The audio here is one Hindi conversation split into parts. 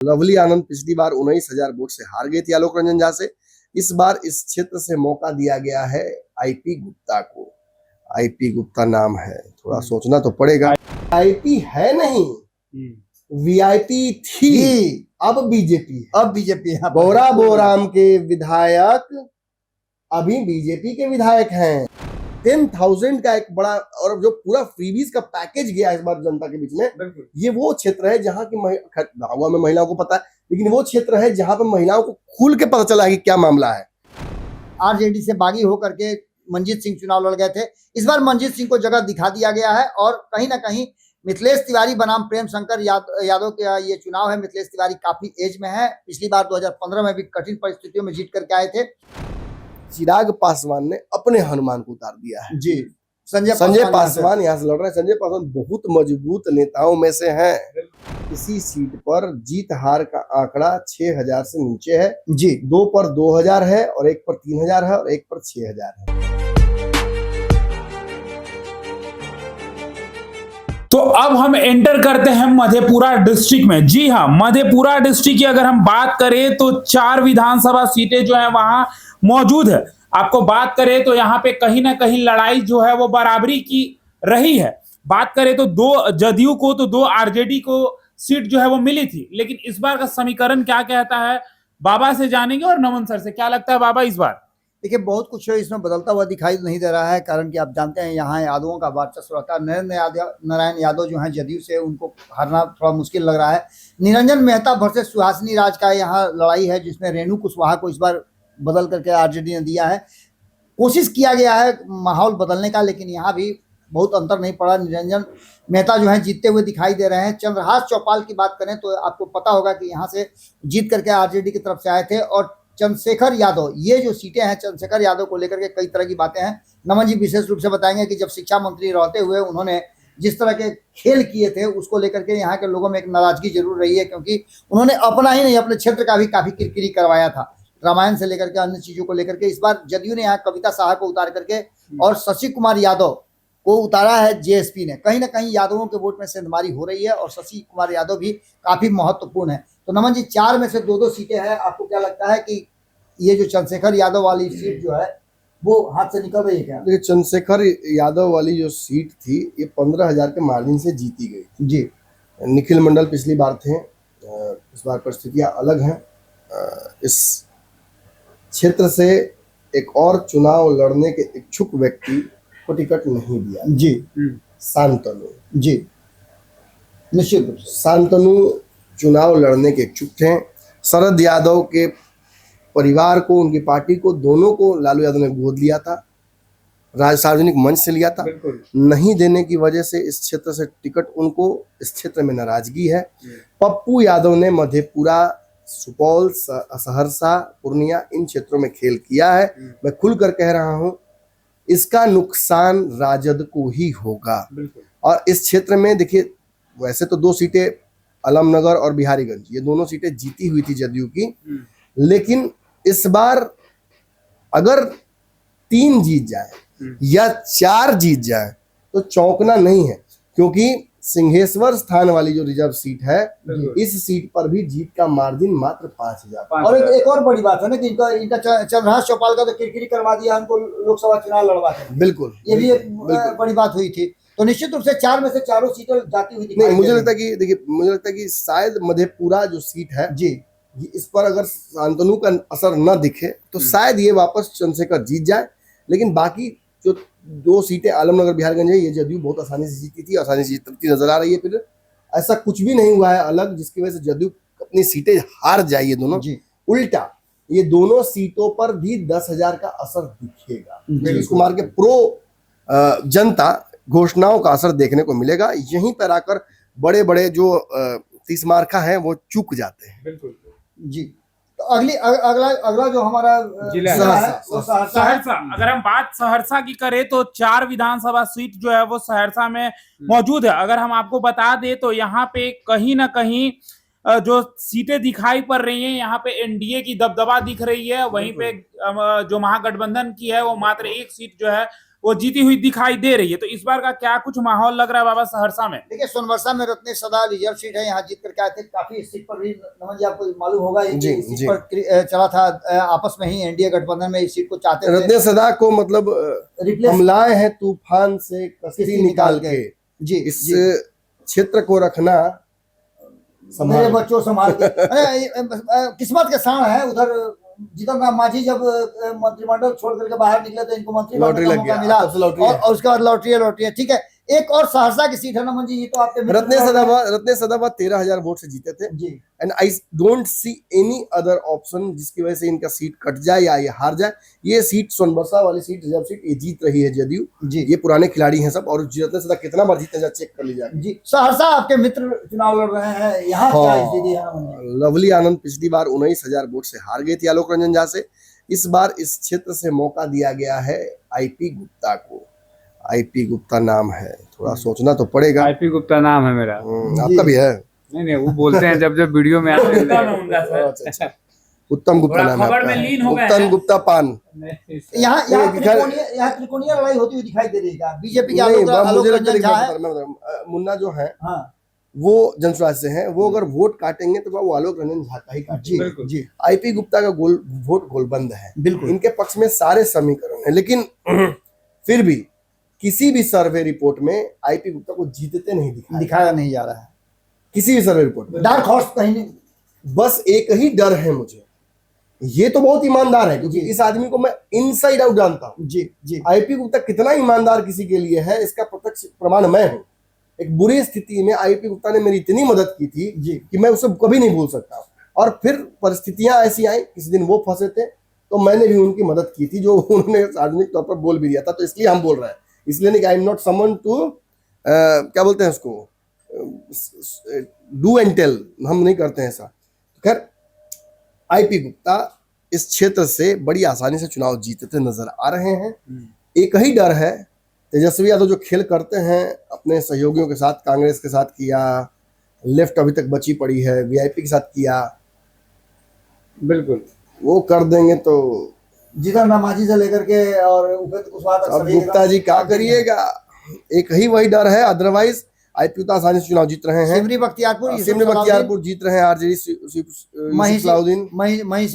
लवली आनंद पिछली बार 19,000 वोट से हार गए थे आलोक रंजन झा से। इस बार इस क्षेत्र से मौका दिया गया है आईपी गुप्ता को। आईपी गुप्ता नाम है, थोड़ा सोचना तो पड़ेगा। आईपी है नहीं, वीआईपी थी, अब बीजेपी है। बोरा बोराम के विधायक अभी बीजेपी के विधायक हैं। 10,000 का एक बड़ा और जो पूरा फ्रीबीज का पैकेज गया इस बार जनता के बीच में, ये वो क्षेत्र है जहां की हुआ में महिलाओं को पता है, लेकिन वो क्षेत्र है जहां पर महिलाओं को खुल के पता चला है कि क्या मामला है। आरजेडी से बागी होकर के मंजीत सिंह चुनाव लड़ गए थे। इस बार मंजीत सिंह को जगह दिखा दिया गया है और कहीं ना कहीं मिथिलेश तिवारी बनाम प्रेम शंकर यादव का ये चुनाव है। मिथिलेश तिवारी काफी एज में है, पिछली बार 2015 में भी कठिन परिस्थितियों में जीत करके आए थे। चिराग पासवान ने अपने हनुमान को उतार दिया है। जी, संजय पासवान यहाँ से लड़ रहे हैं। संजय पासवान बहुत मजबूत नेताओं में से हैं। इसी सीट पर जीत हार का आंकड़ा 6,000 से नीचे है। जी, 2 पर 2,000 है और 1 पर 3,000 है और 1 पर 6,000 है। तो अब हम एंटर करते हैं मधेपुरा डिस्ट्रिक्ट में। जी हाँ, मधेपुरा डिस्ट्रिक्ट की अगर हम बात करें तो 4 विधानसभा सीटें जो है वहां मौजूद है। आपको बात करें तो यहाँ पे कहीं ना कहीं लड़ाई जो है वो बराबरी की रही है। बात करें तो 2 जदयू को तो 2 आरजेडी को सीट जो है वो मिली थी, लेकिन इस बार का समीकरण क्या कहता है बाबा से जानेंगे। और नमन सर से क्या लगता है बाबा इस बार? देखिए, बहुत कुछ इसमें बदलता हुआ दिखाई नहीं दे रहा है, कारण कि आप जानते हैं यहाँ यादवों का वर्चस्व रहता है। नरेंद्र नारायण यादव जो हैं जदयू से, उनको हरना थोड़ा मुश्किल लग रहा है। निरंजन मेहता वर्सेस सुहासिनी राज का यहाँ लड़ाई है, जिसमें रेणु कुशवाहा को इस बार बदल करके आरजेडी ने दिया है। कोशिश किया गया है माहौल बदलने का, लेकिन यहाँ भी बहुत अंतर नहीं पड़ा। निरंजन मेहता जो है जीतते हुए दिखाई दे रहे हैं। चंद्रहास चौपाल की बात करें तो आपको पता होगा कि यहाँ से जीत करके आरजेडी की तरफ से आए थे। और चंद्रशेखर यादव, ये जो सीटें हैं चंद्रशेखर यादव को लेकर के कई तरह की बातें हैं। नमन जी विशेष रूप से बताएंगे कि जब शिक्षा मंत्री रहते हुए उन्होंने जिस तरह के खेल किए थे उसको लेकर के यहाँ के लोगों में एक नाराजगी जरूर रही है, क्योंकि उन्होंने अपना ही नहीं अपने क्षेत्र का भी काफी किरकिरी करवाया था, रामायण से लेकर के अन्य चीजों को लेकर के। इस बार जदयू ने यहाँ कविता साहा को उतार करके और शशि कुमार यादव को उतारा है जेएसपी ने। कहीं ना कहीं यादवों के वोट में सेंधमारी हो रही है और शशि कुमार यादव भी काफी महत्वपूर्ण है। तो नमन जी, 4 में से 2-2 सीटें हैं। आपको क्या लगता है कि ये जो चंद्रशेखर यादव वाली सीट जो है वो हाथ से निकल रही है क्या? देखिए, चंद्रशेखर यादव वाली जो सीट थी ये 15,000 के मार्जिन से जीती गई। जी, निखिल मंडल पिछली बार थे, इस बार परिस्थितियां अलग हैं। इस क्षेत्र से एक और चुनाव लड़ने के इच्छुक व्यक्ति को टिकट नहीं दिया। जी, शांतनु, जी, निश्चित रूप से शांतनु चुनाव लड़ने के इच्छुक थे। शरद यादव के परिवार को, उनकी पार्टी को, दोनों को लालू यादव ने गोद लिया था, सार्वजनिक मंच से लिया था। नहीं देने की वजह से इस क्षेत्र से टिकट उनको, इस क्षेत्र में नाराजगी है। पप्पू यादव ने मधेपुरा, सुपौल, सहरसा, पूर्णिया इन क्षेत्रों में खेल किया है। मैं खुलकर कह रहा हूं, इसका नुकसान राजद को ही होगा। और इस क्षेत्र में देखिए, वैसे तो 2 सीटें आलमनगर और बिहारीगंज, ये दोनों सीटें जीती हुई थी जदयू की, लेकिन इस बार अगर 3 जीत जाए या 4 जीत जाए तो चौंकना नहीं है, क्योंकि सिंहेश्वर स्थान वाली जो रिजर्व सीट है, इस सीट पर भी जीत का मार्जिन मात्र 5,000। और एक और बड़ी बात है ना कि इनका चंद्रहास चौपाल का तो किरकिरी करवा दिया, हमको लोकसभा चुनाव लड़वा के। बिल्कुल, ये भी एक बड़ी बात हुई थी। तो निश्चित रूप से 4 में से 4 सीटें जाती हुई दिखाई। मुझे लगता है कि देखिए, मुझे लगता है कि शायद मधेपुरा जो सीट है जी, इस पर अगर शांतनु का असर न दिखे तो शायद ये वापस चंद्रशेखर जीत जाए। लेकिन बाकी जो 2 सीटें आलमनगर बिहारगंज है, ये जदयू बहुत आसानी से जीती थी, आसानी से जीतती नजर आ रही है। फिर ऐसा कुछ भी नहीं हुआ है अलग जिसकी वजह से जदयू अपनी सीटें हार जाए। ये दोनों उल्टा, ये दोनों सीटों पर भी 10,000 का असर दिखेगा। नीतीश कुमार के प्रो जनता घोषणाओं का असर देखने को मिलेगा। यहीं पर आकर बड़े बड़े जो 30 मार्का है वो चूक जाते हैं। बिल्कुल जी। तो अगला जो हमारा जिला है वो सहरसा। अगर हम बात सहरसा की करें तो 4 विधानसभा सीट जो है वो सहरसा में मौजूद है। अगर हम आपको बता दें तो यहाँ पे कहीं ना कहीं जो सीटें दिखाई पड़ रही हैं, यहाँ पे एनडीए की दबदबा दिख रही है। वहीं पे जो महागठबंधन की है वो मात्र 1 सीट जो है वो जीती हुई दिखाई दे रही है। तो इस बार का क्या कुछ माहौल लग रहा है बाबा सहरसा में? देखिए, सोनबरसा में रत्नेश सदा रिजर्व सीट है, यहाँ जीत करके आए थे। काफी इस सीट पर भी नमन जी आपको मालूम होगा, ये जी, इस सीट जी। पर चला था आपस में ही एनडीए गठबंधन में इस सीट को चाहते थे रत्नेश सदा को मतलब रिप्लेस हम लाए हैं तूफान से कश्ती निकाल के, जी इस जी। क्षेत्र को रखना मेरे संभाल। बच्चों संभाल के। अरे, किस्मत के साण है। उधर जीतन राम मांझी जब मंत्रिमंडल छोड़ करके बाहर निकले तो इनको मंत्री लॉटरी बनने का लग मौका गया, मिला, तब से लॉटरी है। और उसके बाद लॉटरी है। ठीक है, एक और सहरसा की सीट है नमन जी, ये तो आपके मित्र रत्नेश सदाबाद 13,000 वोट से जीते थे। जी। And I don't see any other option जिसकी वजह से इनका सीट कट जाए या ये हार जाए। ये सीट सोनबरसा वाली सीट, रिजर्व सीट, ये जीत रही है जदयू। जी ये पुराने खिलाड़ी हैं सब, और रत्नेश सदा कितना बार जीते हैं चेक कर लीजिए। जी। सहरसा आपके मित्र चुनाव लड़ रहे हैं, यहाँ क्या स्थिति है नमन जी? लवली आनंद पिछली बार 19,000 वोट से हार गई थी आलोक रंजन झा से। इस बार इस क्षेत्र से मौका दिया गया है आईपी गुप्ता को। आईपी गुप्ता नाम है, थोड़ा सोचना तो पड़ेगा। आईपी गुप्ता नाम है मेरा। आपका भी है? नहीं, वो बोलते हैं जब जब वीडियो में आते हैं। अच्छा। उत्तम गुप्ता नाम है खबर में आपका। लीन हो गए उत्तम हैं। गुप्ता पान। यहाँ त्रिकोणीय लड़ाई होती हुई दिखाई दे रही है। बीजेपी के आलोक मुझे लगता रंजन झा है। है मुन्ना जो है हाँ वो जनस्वराज से हैं, वो अगर वोट काटेंगे तो वो आलोक रंजन झा का ही काटेंगे। बिल्कुल। जी आईपी गुप्ता का वोट गोलबंद है। बिल्कुल। इनके पक्ष में सारे समीकरण है, लेकिन फिर भी किसी भी सर्वे रिपोर्ट में आईपी गुप्ता को जीतते नहीं दिखाया नहीं जा रहा है, किसी भी सर्वे रिपोर्ट में। डार्क हॉर्स कहीं नहीं। बस एक ही डर है मुझे, ये तो बहुत ईमानदार है क्योंकि इस आदमी को मैं इनसाइड आउट जानता हूं। जी जी आईपी गुप्ता कितना ईमानदार किसी के लिए है, इसका प्रत्यक्ष प्रमाण मैं हूं। एक बुरी स्थिति में आईपी गुप्ता ने मेरी इतनी मदद की थी जी कि मैं उसे कभी नहीं भूल सकता। और फिर परिस्थितियां ऐसी आई, किसी दिन वो फंसे थे तो मैंने भी उनकी मदद की थी, जो उन्होंने सार्वजनिक तौर पर बोल भी दिया था। तो इसलिए हम बोल रहे हैं, इसलिए नहीं कि I am not someone to क्या बोलते हैं उसको, डू एंड टेल, हम नहीं करते हैं ऐसा। खैर, आईपी गुप्ता इस क्षेत्र से बड़ी आसानी से चुनाव जीतते नजर आ रहे हैं। एक ही डर है, तेजस्वी यादव जो खेल करते हैं अपने सहयोगियों के साथ, कांग्रेस के साथ किया, लेफ्ट अभी तक बची पड़ी है, वीआईपी के साथ किया, बिल्कुल वो कर देंगे तो जीतन राम मांझी से लेकर के और उपेंद्र कुशवाहा तक अब सभी गुप्ता जी क्या करिएगा। एक ही वही डर है, अदरवाइज आईपी गुप्ता आसानी से चुनाव जीत रहे हैं। सिमरी बख्तियारपुर जीत रहे हैं, आरजेडी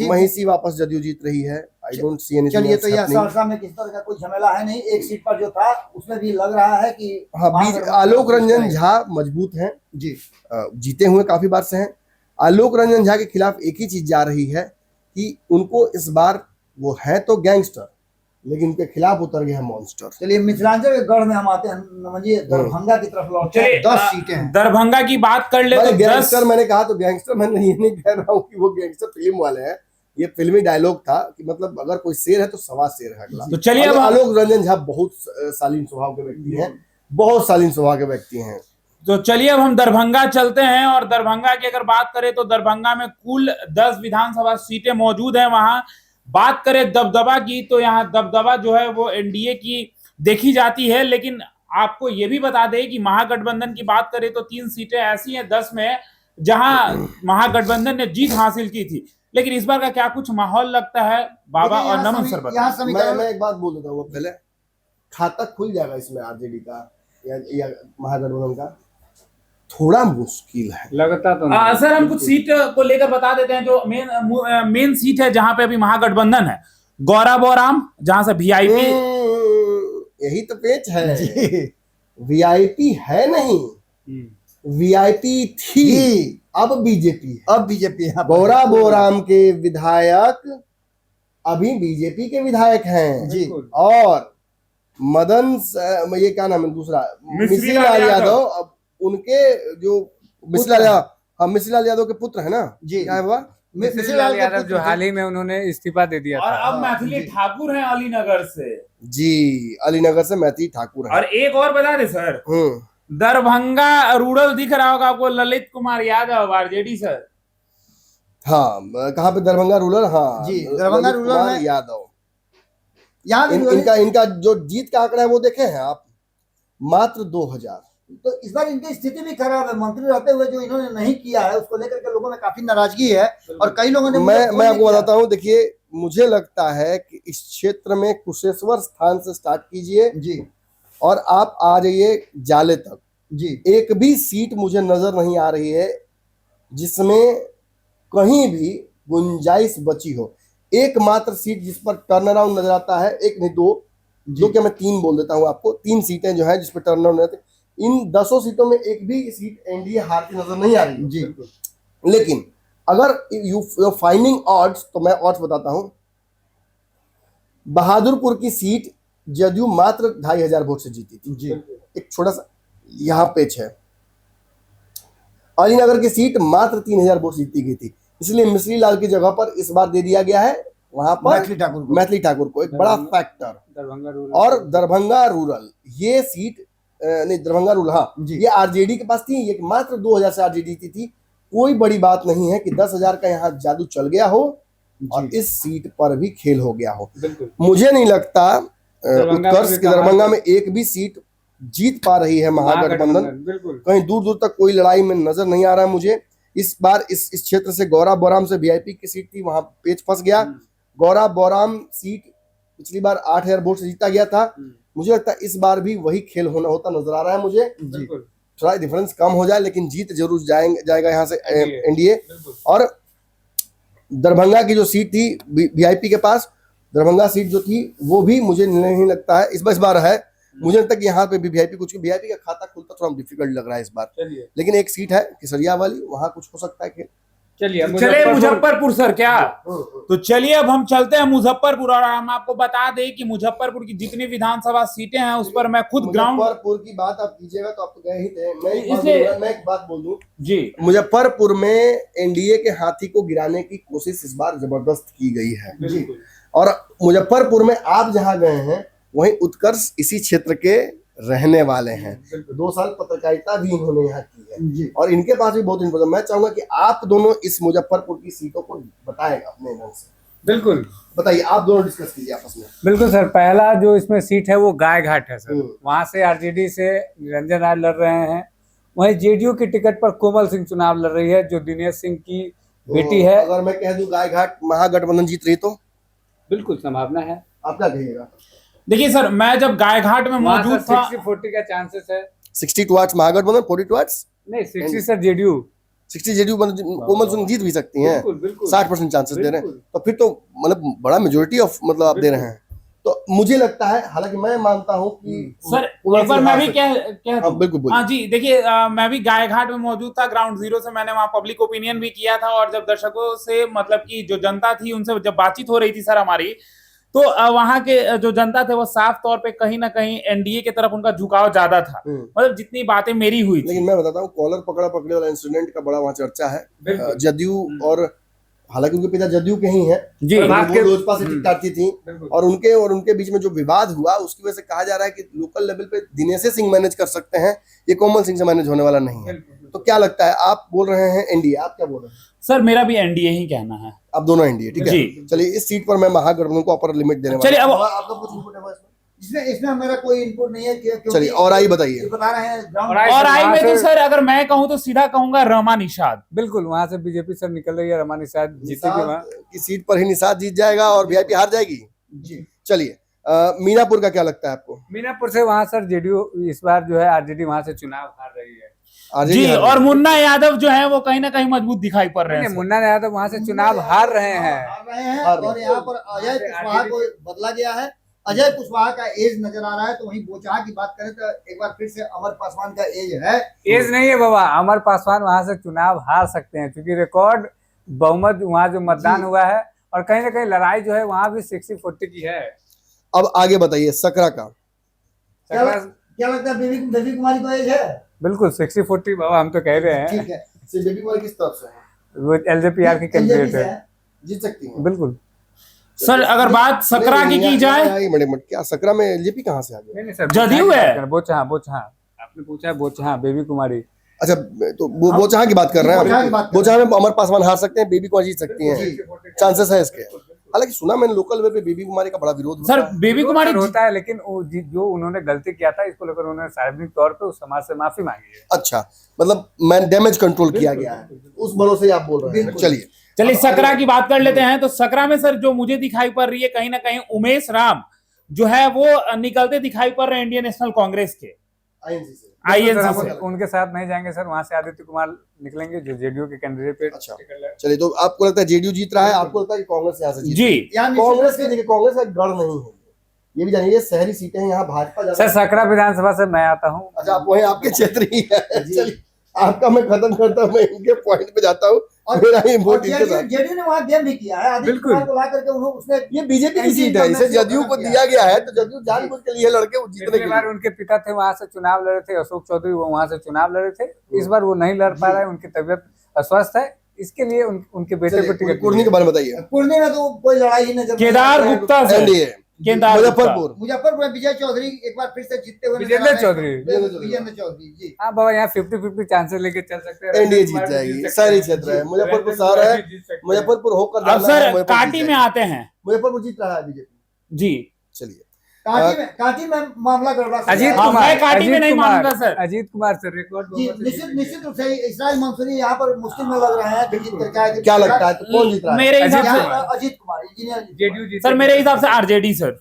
महिषी वापस जदयू जीत रही है। आई डोंट सी एनीथिंग। चलिए, तो यह सहरसा में किस तरह का कोई झमेला है नहीं। एक सीट पर जो था उसमें भी लग रहा है कि हाँ, आलोक रंजन झा मजबूत हैं जी, जीते हुए काफी बार से हैं। आलोक रंजन झा के खिलाफ एक ही चीज जा रही है कि उनको इस बार, वो है तो गैंगस्टर लेकिन उनके खिलाफ उतर गए हैं मॉन्स्टर। चलिए, मिथिलांचल के गढ़ में हम आते हैं नमन जी, दरभंगा की तरफ लौटते हैं। 10 सीटें हैं दरभंगा की बात कर ले तो 10। गैंगस्टर मैंने कहा तो गैंगस्टर, मैं ये नहीं कह रहा हूँ कि वो गैंगस्टर फिल्म वाले हैं। ये फिल्मी डायलॉग था कि मतलब अगर कोई शेर है तो सवा शेर है अगला। तो चलिए, अब आलोक रंजन झा बहुत शालीन स्वभाव के व्यक्ति हैं, बहुत शालीन स्वभाव के व्यक्ति हैं। तो चलिए अब हम दरभंगा चलते हैं। और दरभंगा की अगर बात करें तो दरभंगा में कुल 10 विधानसभा सीटें मौजूद हैं। वहां बात करें दबदबा की तो यहाँ दबदबा जो है वो एनडीए की देखी जाती है। लेकिन आपको ये भी बता दें कि महागठबंधन की बात करें तो 3 सीटें ऐसी हैं 10 में जहां महागठबंधन ने जीत हासिल की थी। लेकिन इस बार का क्या कुछ माहौल लगता है बाबा और नमन सर बताएं। मैं एक बात बोल देता हूँ, पहले खाता खुल जाएगा इसमें आरजेडी का या महागठबंधन का, थोड़ा मुश्किल है लगता तो नहीं। सर हम कुछ सीट को लेकर बता देते हैं। जो मेन सीट है जहां पे अभी महागठबंधन है, गौराबोराम, जहां से वीआईपी, यही तो पेच है। वीआईपी है नहीं, वीआईपी थी, अब बीजेपी है। अब बीजेपी है। गौराबोराम के विधायक अभी बीजेपी के विधायक हैं जी। और मदन ये क्या नाम है दूसरा, मिश्री लाल यादव, अब उनके जो मिश्री लाल यादव के पुत्र है ना जी, क्या है बाबा, मिश्री लाल यादव जो हाल ही में उन्होंने इस्तीफा दे दिया और था। अब मैथिली ठाकुर हैं अलीनगर से। जी, अलीनगर से मैथिली ठाकुर है। और एक और बता दे सर, दरभंगा रूरल दिख रहा होगा आपको, ललित कुमार यादव आरजेडी सर। हाँ, कहाँ पे, दरभंगा रूरल। हाँ जी, दरभंगा रूरल में यादव। यहाँ इनका जो जीत का आंकड़ा है वो देखे हैं आप, मात्र 2000। तो इस बार इनकी स्थिति भी खराब है। मंत्री रहते हुए जो इन्होंने नहीं किया है उसको लेकर के लोगों में काफी नाराजगी है। और कई लोगों ने मैं आपको बताता हूँ, देखिए मुझे लगता है कि इस क्षेत्र में कुशेश्वर स्थान से स्टार्ट कीजिए जी और आप आ जाइए जाले तक। जी एक भी सीट मुझे नजर नहीं आ रही है जिसमें कहीं भी गुंजाइश बची हो। एकमात्र सीट जिस पर टर्न अराउंड नजर आता है, एक नहीं दो क्या मैं 3 बोल देता हूं आपको, 3 सीटें जो है जिस पर टर्न अराउंड रहते हैं। इन 10 सीटों में एक भी सीट एनडीए हारती नजर नहीं आ रही है। जी लेकिन अगर यू फाइंडिंग ऑड्स, तो मैं ऑड्स बताता हूं। बहादुरपुर की सीट जदयू मात्र 2500 वोट से जीती थी। जी एक छोटा सा यहाँ पेच है। अलीनगर की सीट मात्र 3000 वोट जीती गई थी, इसलिए मिश्री लाल की जगह पर इस बार दे दिया गया है वहां पर मैथिली ठाकुर को, एक बड़ा फैक्टर। दरभंगा रूरल और दरभंगा रूरल ये सीट नहीं, दरभंगा रूरल, हाँ जी। ये आरजेडी के पास थी, ये मात्र 2000 से आरजेडी जीती थी। कोई बड़ी बात नहीं है कि 10,000 का यहाँ जादू चल गया हो और इस सीट पर भी खेल हो गया हो। बिल्कुल मुझे नहीं लगता दरभंगा उत्कर्ष में की दरभंगा में एक भी सीट जीत पा रही है महागठबंधन। बिल्कुल कहीं दूर दूर तक कोई लड़ाई में नजर नहीं आ रहा है मुझे। इस बार इस क्षेत्र से गौरा बोराम से वीआईपी की सीट थी, वहां पेच फंस गया। गौरा बोराम सीट पिछली बार 8000 वोट से जीता गया था। मुझे लगता है इस बार भी वही खेल होता नजर आ रहा है मुझे। बिल्कुल थोड़ा डिफरेंस कम हो जाए लेकिन जीत जरूर जाएगा यहाँ से एनडीए। और दरभंगा की जो सीट थी वीआईपी के पास, दरभंगा सीट जो थी वो भी मुझे नहीं लगता है इस बार है। मुझे लगता है कि यहाँ पे भी वीआईपी का खाता खुलता थोड़ा डिफिकल्ट लग रहा है इस बार। चलिए लेकिन एक सीट है केसरिया वाली, वहां कुछ हो सकता है खेल। चलिए मुजफ्फरपुर सर क्या, तो चलिए अब हम चलते हैं मुजफ्फरपुर। और हम आपको बता दें कि मुजफ्फरपुर की जितनी विधानसभा सीटें हैं उस पर मैं खुद ग्राउंड मुजफ्फरपुर की बात आप कीजिएगा तो आप तो गए ही थे। मैं एक बात बोल दूं जी, मुजफ्फरपुर में एनडीए के हाथी को गिराने की कोशिश इस बार जबरदस्त की गई है। बिल्कुल और मुजफ्फरपुर में आप जहां गए हैं वहीं उत्कर्ष इसी क्षेत्र के रहने वाले हैं। 2 साल पत्रकारिता भी इन्होंने यहाँ की है और इनके पास भी बहुत इन्फॉर्मेशन। मैं चाहूंगा कि आप दोनों इस मुजफ्फरपुर की सीटों को बताएगा अपने ढंग से। बिल्कुल बताइए, आप दोनों डिस्कस कीजिए आपस में। बिल्कुल सर, पहला जो इसमें सीट है वो गाय घाट है सर। वहां से आरजेडी से निरंजन राय लड़ रहे हैं। वहीं जेडीयू की टिकट पर कोमल सिंह चुनाव लड़ रही है जो दिनेश सिंह की बेटी है। अगर मैं कह दूं गाय घाट महागठबंधन जीत रही तो बिल्कुल संभावना है। आप क्या कहिएगा? देखिए सर, मैं जब गायघाट में मौजूद था 60-40 का चांसेस है। 60 टुवर्ड्स महागठबंधन, 40 टुवर्ड्स नहीं 60 sir JDU, 60 JDU. Komal Singh जीत भी सकती हैं। बिल्कुल 60% चांसेस दे रहे हैं तो फिर तो मतलब बड़ा मेजोरिटी ऑफ मतलब आप दे रहे हैं। तो मुझे लगता है, हालांकि मैं मानता हूं कि सर एक बार मैं भी क्या बिल्कुल बोलिए। हाँ जी, देखिए मैं भी गायघाट में मौजूद था, ग्राउंड जीरो से मैंने वहाँ पब्लिक ओपिनियन भी किया था। और जब दर्शकों से मतलब कि जो जनता थी उनसे जब बातचीत हो रही थी सर हमारी, तो वहां के जो जनता थे वो साफ तौर पे कहीं ना कहीं एनडीए की तरफ उनका झुकाव ज्यादा था। मतलब जितनी बातें मेरी हुई थी। लेकिन मैं बताता हूँ कॉलर पकड़ा पकड़े वाला इंसिडेंट का बड़ा वहाँ चर्चा है। जदयू और हालांकि उनके पिता जदयू के ही हैं जी, लोजपा से टिकट थी और उनके बीच में जो विवाद हुआ उसकी वजह से कहा जा रहा है कि लोकल लेवल पे दिनेश सिंह मैनेज कर सकते हैं, ये कोमल सिंह से मैनेज होने वाला नहीं है। तो क्या लगता है, आप बोल रहे हैं एनडीए, आप क्या बोल रहे हैं? सर मेरा भी एनडीए ही कहना है। आप दोनों एनडीए, ठीक है। चलिए इस सीट पर मैं महागठबंधन को अपर लिमिट देने वाला चलिए अब आपका कुछ इनपुट है इसमें मेरा कोई इनपुट नहीं है क्योंकि चलिए और आई बताइए। बता रहे हैं और आई में तो सर अगर मैं कहूं तो सीधा कहूंगा रमा निषाद। बिल्कुल वहां से बीजेपी सर निकल रही है, रमा निषाद जीतेगी वहां की सीट पर ही निषाद जीत जाएगा और वीआईपी हार जाएगी जी। चलिए मीनापुर का क्या लगता है आपको? मीनापुर से वहां सर जेडीयू इस बार जो है आरजेडी वहां से चुनाव हार रही है जी। और मुन्ना यादव जो है वो कहीं ना कहीं मजबूत दिखाई पड़ रहे हैं। मुन्ना यादव वहां से चुनाव हार रहे हैं और यहाँ पर अजय कुशवाहा को बदला गया है। अजय कुशवाहा का एज नजर आ रहा है। तो वहीं बोचहा की बात करें तो एक बार फिर से अमर पासवान का एज है। एज नहीं है बाबा, अमर पासवान वहां से चुनाव हार सकते हैं क्योंकि रिकॉर्ड बहुमत वहां जो मतदान हुआ है और कहीं ना कहीं लड़ाई जो है वहां भी 60-40 की है। अब आगे बताइए सकरा का क्या लगता है? बेबी कुमारी को एज है? बिल्कुल 60-40 बाबा, हम तो कह रहे हैं। ठीक है। बेबी कुमारी किस तरफ से है? वो एलजेपीआर की कैंडिडेट है, जीत सकती है बिल्कुल। सर अगर बात सकरा की जाए, क्या सकरा में एलजेपी कहाँ से आ गया? नहीं सर जदयू है। बोचहा आपने पूछा है, बोचहा बेबी कुमारी। अच्छा तो बोचहा की बात कर रहे हैं। बोचहा में अमर पासवान हार सकते हैं, बेबी कुमारी जीत सकती हैं, चांसेस है इसके। हालांकि सुना मैंने लोकल वे पे बेबी कुमारी का बड़ा विरोध सर बेबी कुमारी होता है, लेकिन जो उन्होंने गलती किया था इसको लेकर उन्होंने सार्वजनिक तौर पे उस समाज से माफी मांगी है। अच्छा, मतलब मैं डैमेज कंट्रोल किया गया है उस भरोसे आप बोल रहे हैं। चलिए चलिए सकरा की बात कर लेते हैं। तो सकरा में सर जो मुझे दिखाई पड़ रही है कहीं ना कहीं उमेश राम जो है वो निकलते दिखाई पड़ रहे हैं इंडियन नेशनल कांग्रेस के आईएनसी से। सर, आईएनसी हम से। उनके साथ नहीं जाएंगे सर, वहां से आदित्य कुमार निकलेंगे जो जेडीयू के कैंडिडेट पे अच्छा चलिए, तो आपको लगता है जेडीयू जीत रहा है, आपको लगता है कि कांग्रेस यहाँ से जीत जी कांग्रेस के देखिए कांग्रेस का गढ़ नहीं है, ये भी जानिए, ये शहरी सीटें हैं, यहाँ भाजपा सर सकरा विधानसभा से मैं आता हूँ। अच्छा, आप वही आपके क्षेत्र ही है। चलिए आपका मैं खत्म करता हूँ, मैं इनके पॉइंट पे जाता हूँ। मेरा ही वोट इनके साथ। जेडीयू ने वहाँ गेम भी किया है, आदित्य बिल्कुल। कुमार को ला करके उसने ये बीजेपी की एनडीए सीट है, इसे गवर्नमेंट से जदयू को खत्म दिया गया है, तो जदयू जानबूझ के लिए लड़के वो जीतने के पिछली बार लिए। उनके पिता थे वहां से चुनाव लड़े थे, अशोक चौधरी, वो वहां से चुनाव लड़े थे। इस बार वो नहीं लड़ पा रहे हैं, उनकी तबीयत अस्वस्थ है, इसके लिए उनके बेटे को चलिए, टिकट कुर्नी के बारे में बताइए। कुर्नी में तो कोई लड़ाई ही नजर नहीं केदार आ रही है। गुप्ता से एनडीए केदार गुप्ता। मुजफ्फरपुर मुजफ्फरपुर में विजय चौधरी एक बार फिर से जीतते हुए विजेंद्र नजर आ रहे हैं। चौधरी। विजेंद्र चौधरी जी। हाँ बाबा, यहाँ 50-50 चांसेस लेके चल सकते हैं। एनडीए रंजन जीत कुमार भी जाएगी, जीत सकते शहरी हैं। क्षेत्र है, मुजफ्फरपुर रंजन शहर कुमार है, भी जीत सकते हैं। मुजफ्फरपुर होकर अब जाना है, सर मुजफ्फरपुर काटी जीत में जाएगी। आते हैं मुजफ्फरपुर जीत रहा है बीजेपी। जी। चलिए, कांटी में मामला गड़बड़ा सा अजीत है। हाँ, कुमार, मैं काटी में अजीत नहीं कुमार, मानूंगा sir. Ajit Kumar sir record जी निश्चित रूप से इसराइल मंसूरी यहाँ पर मुश्किल में लग रहे हैं कि जीत करके आएंगे। क्या लगता है तो कौन जीत रहा है? मेरे हिसाब अजीत से कुमार। अजीत कुमार इंजीनियर जी। जेडीयू जीत सर मेरे हिसाब से आरजेडी सर।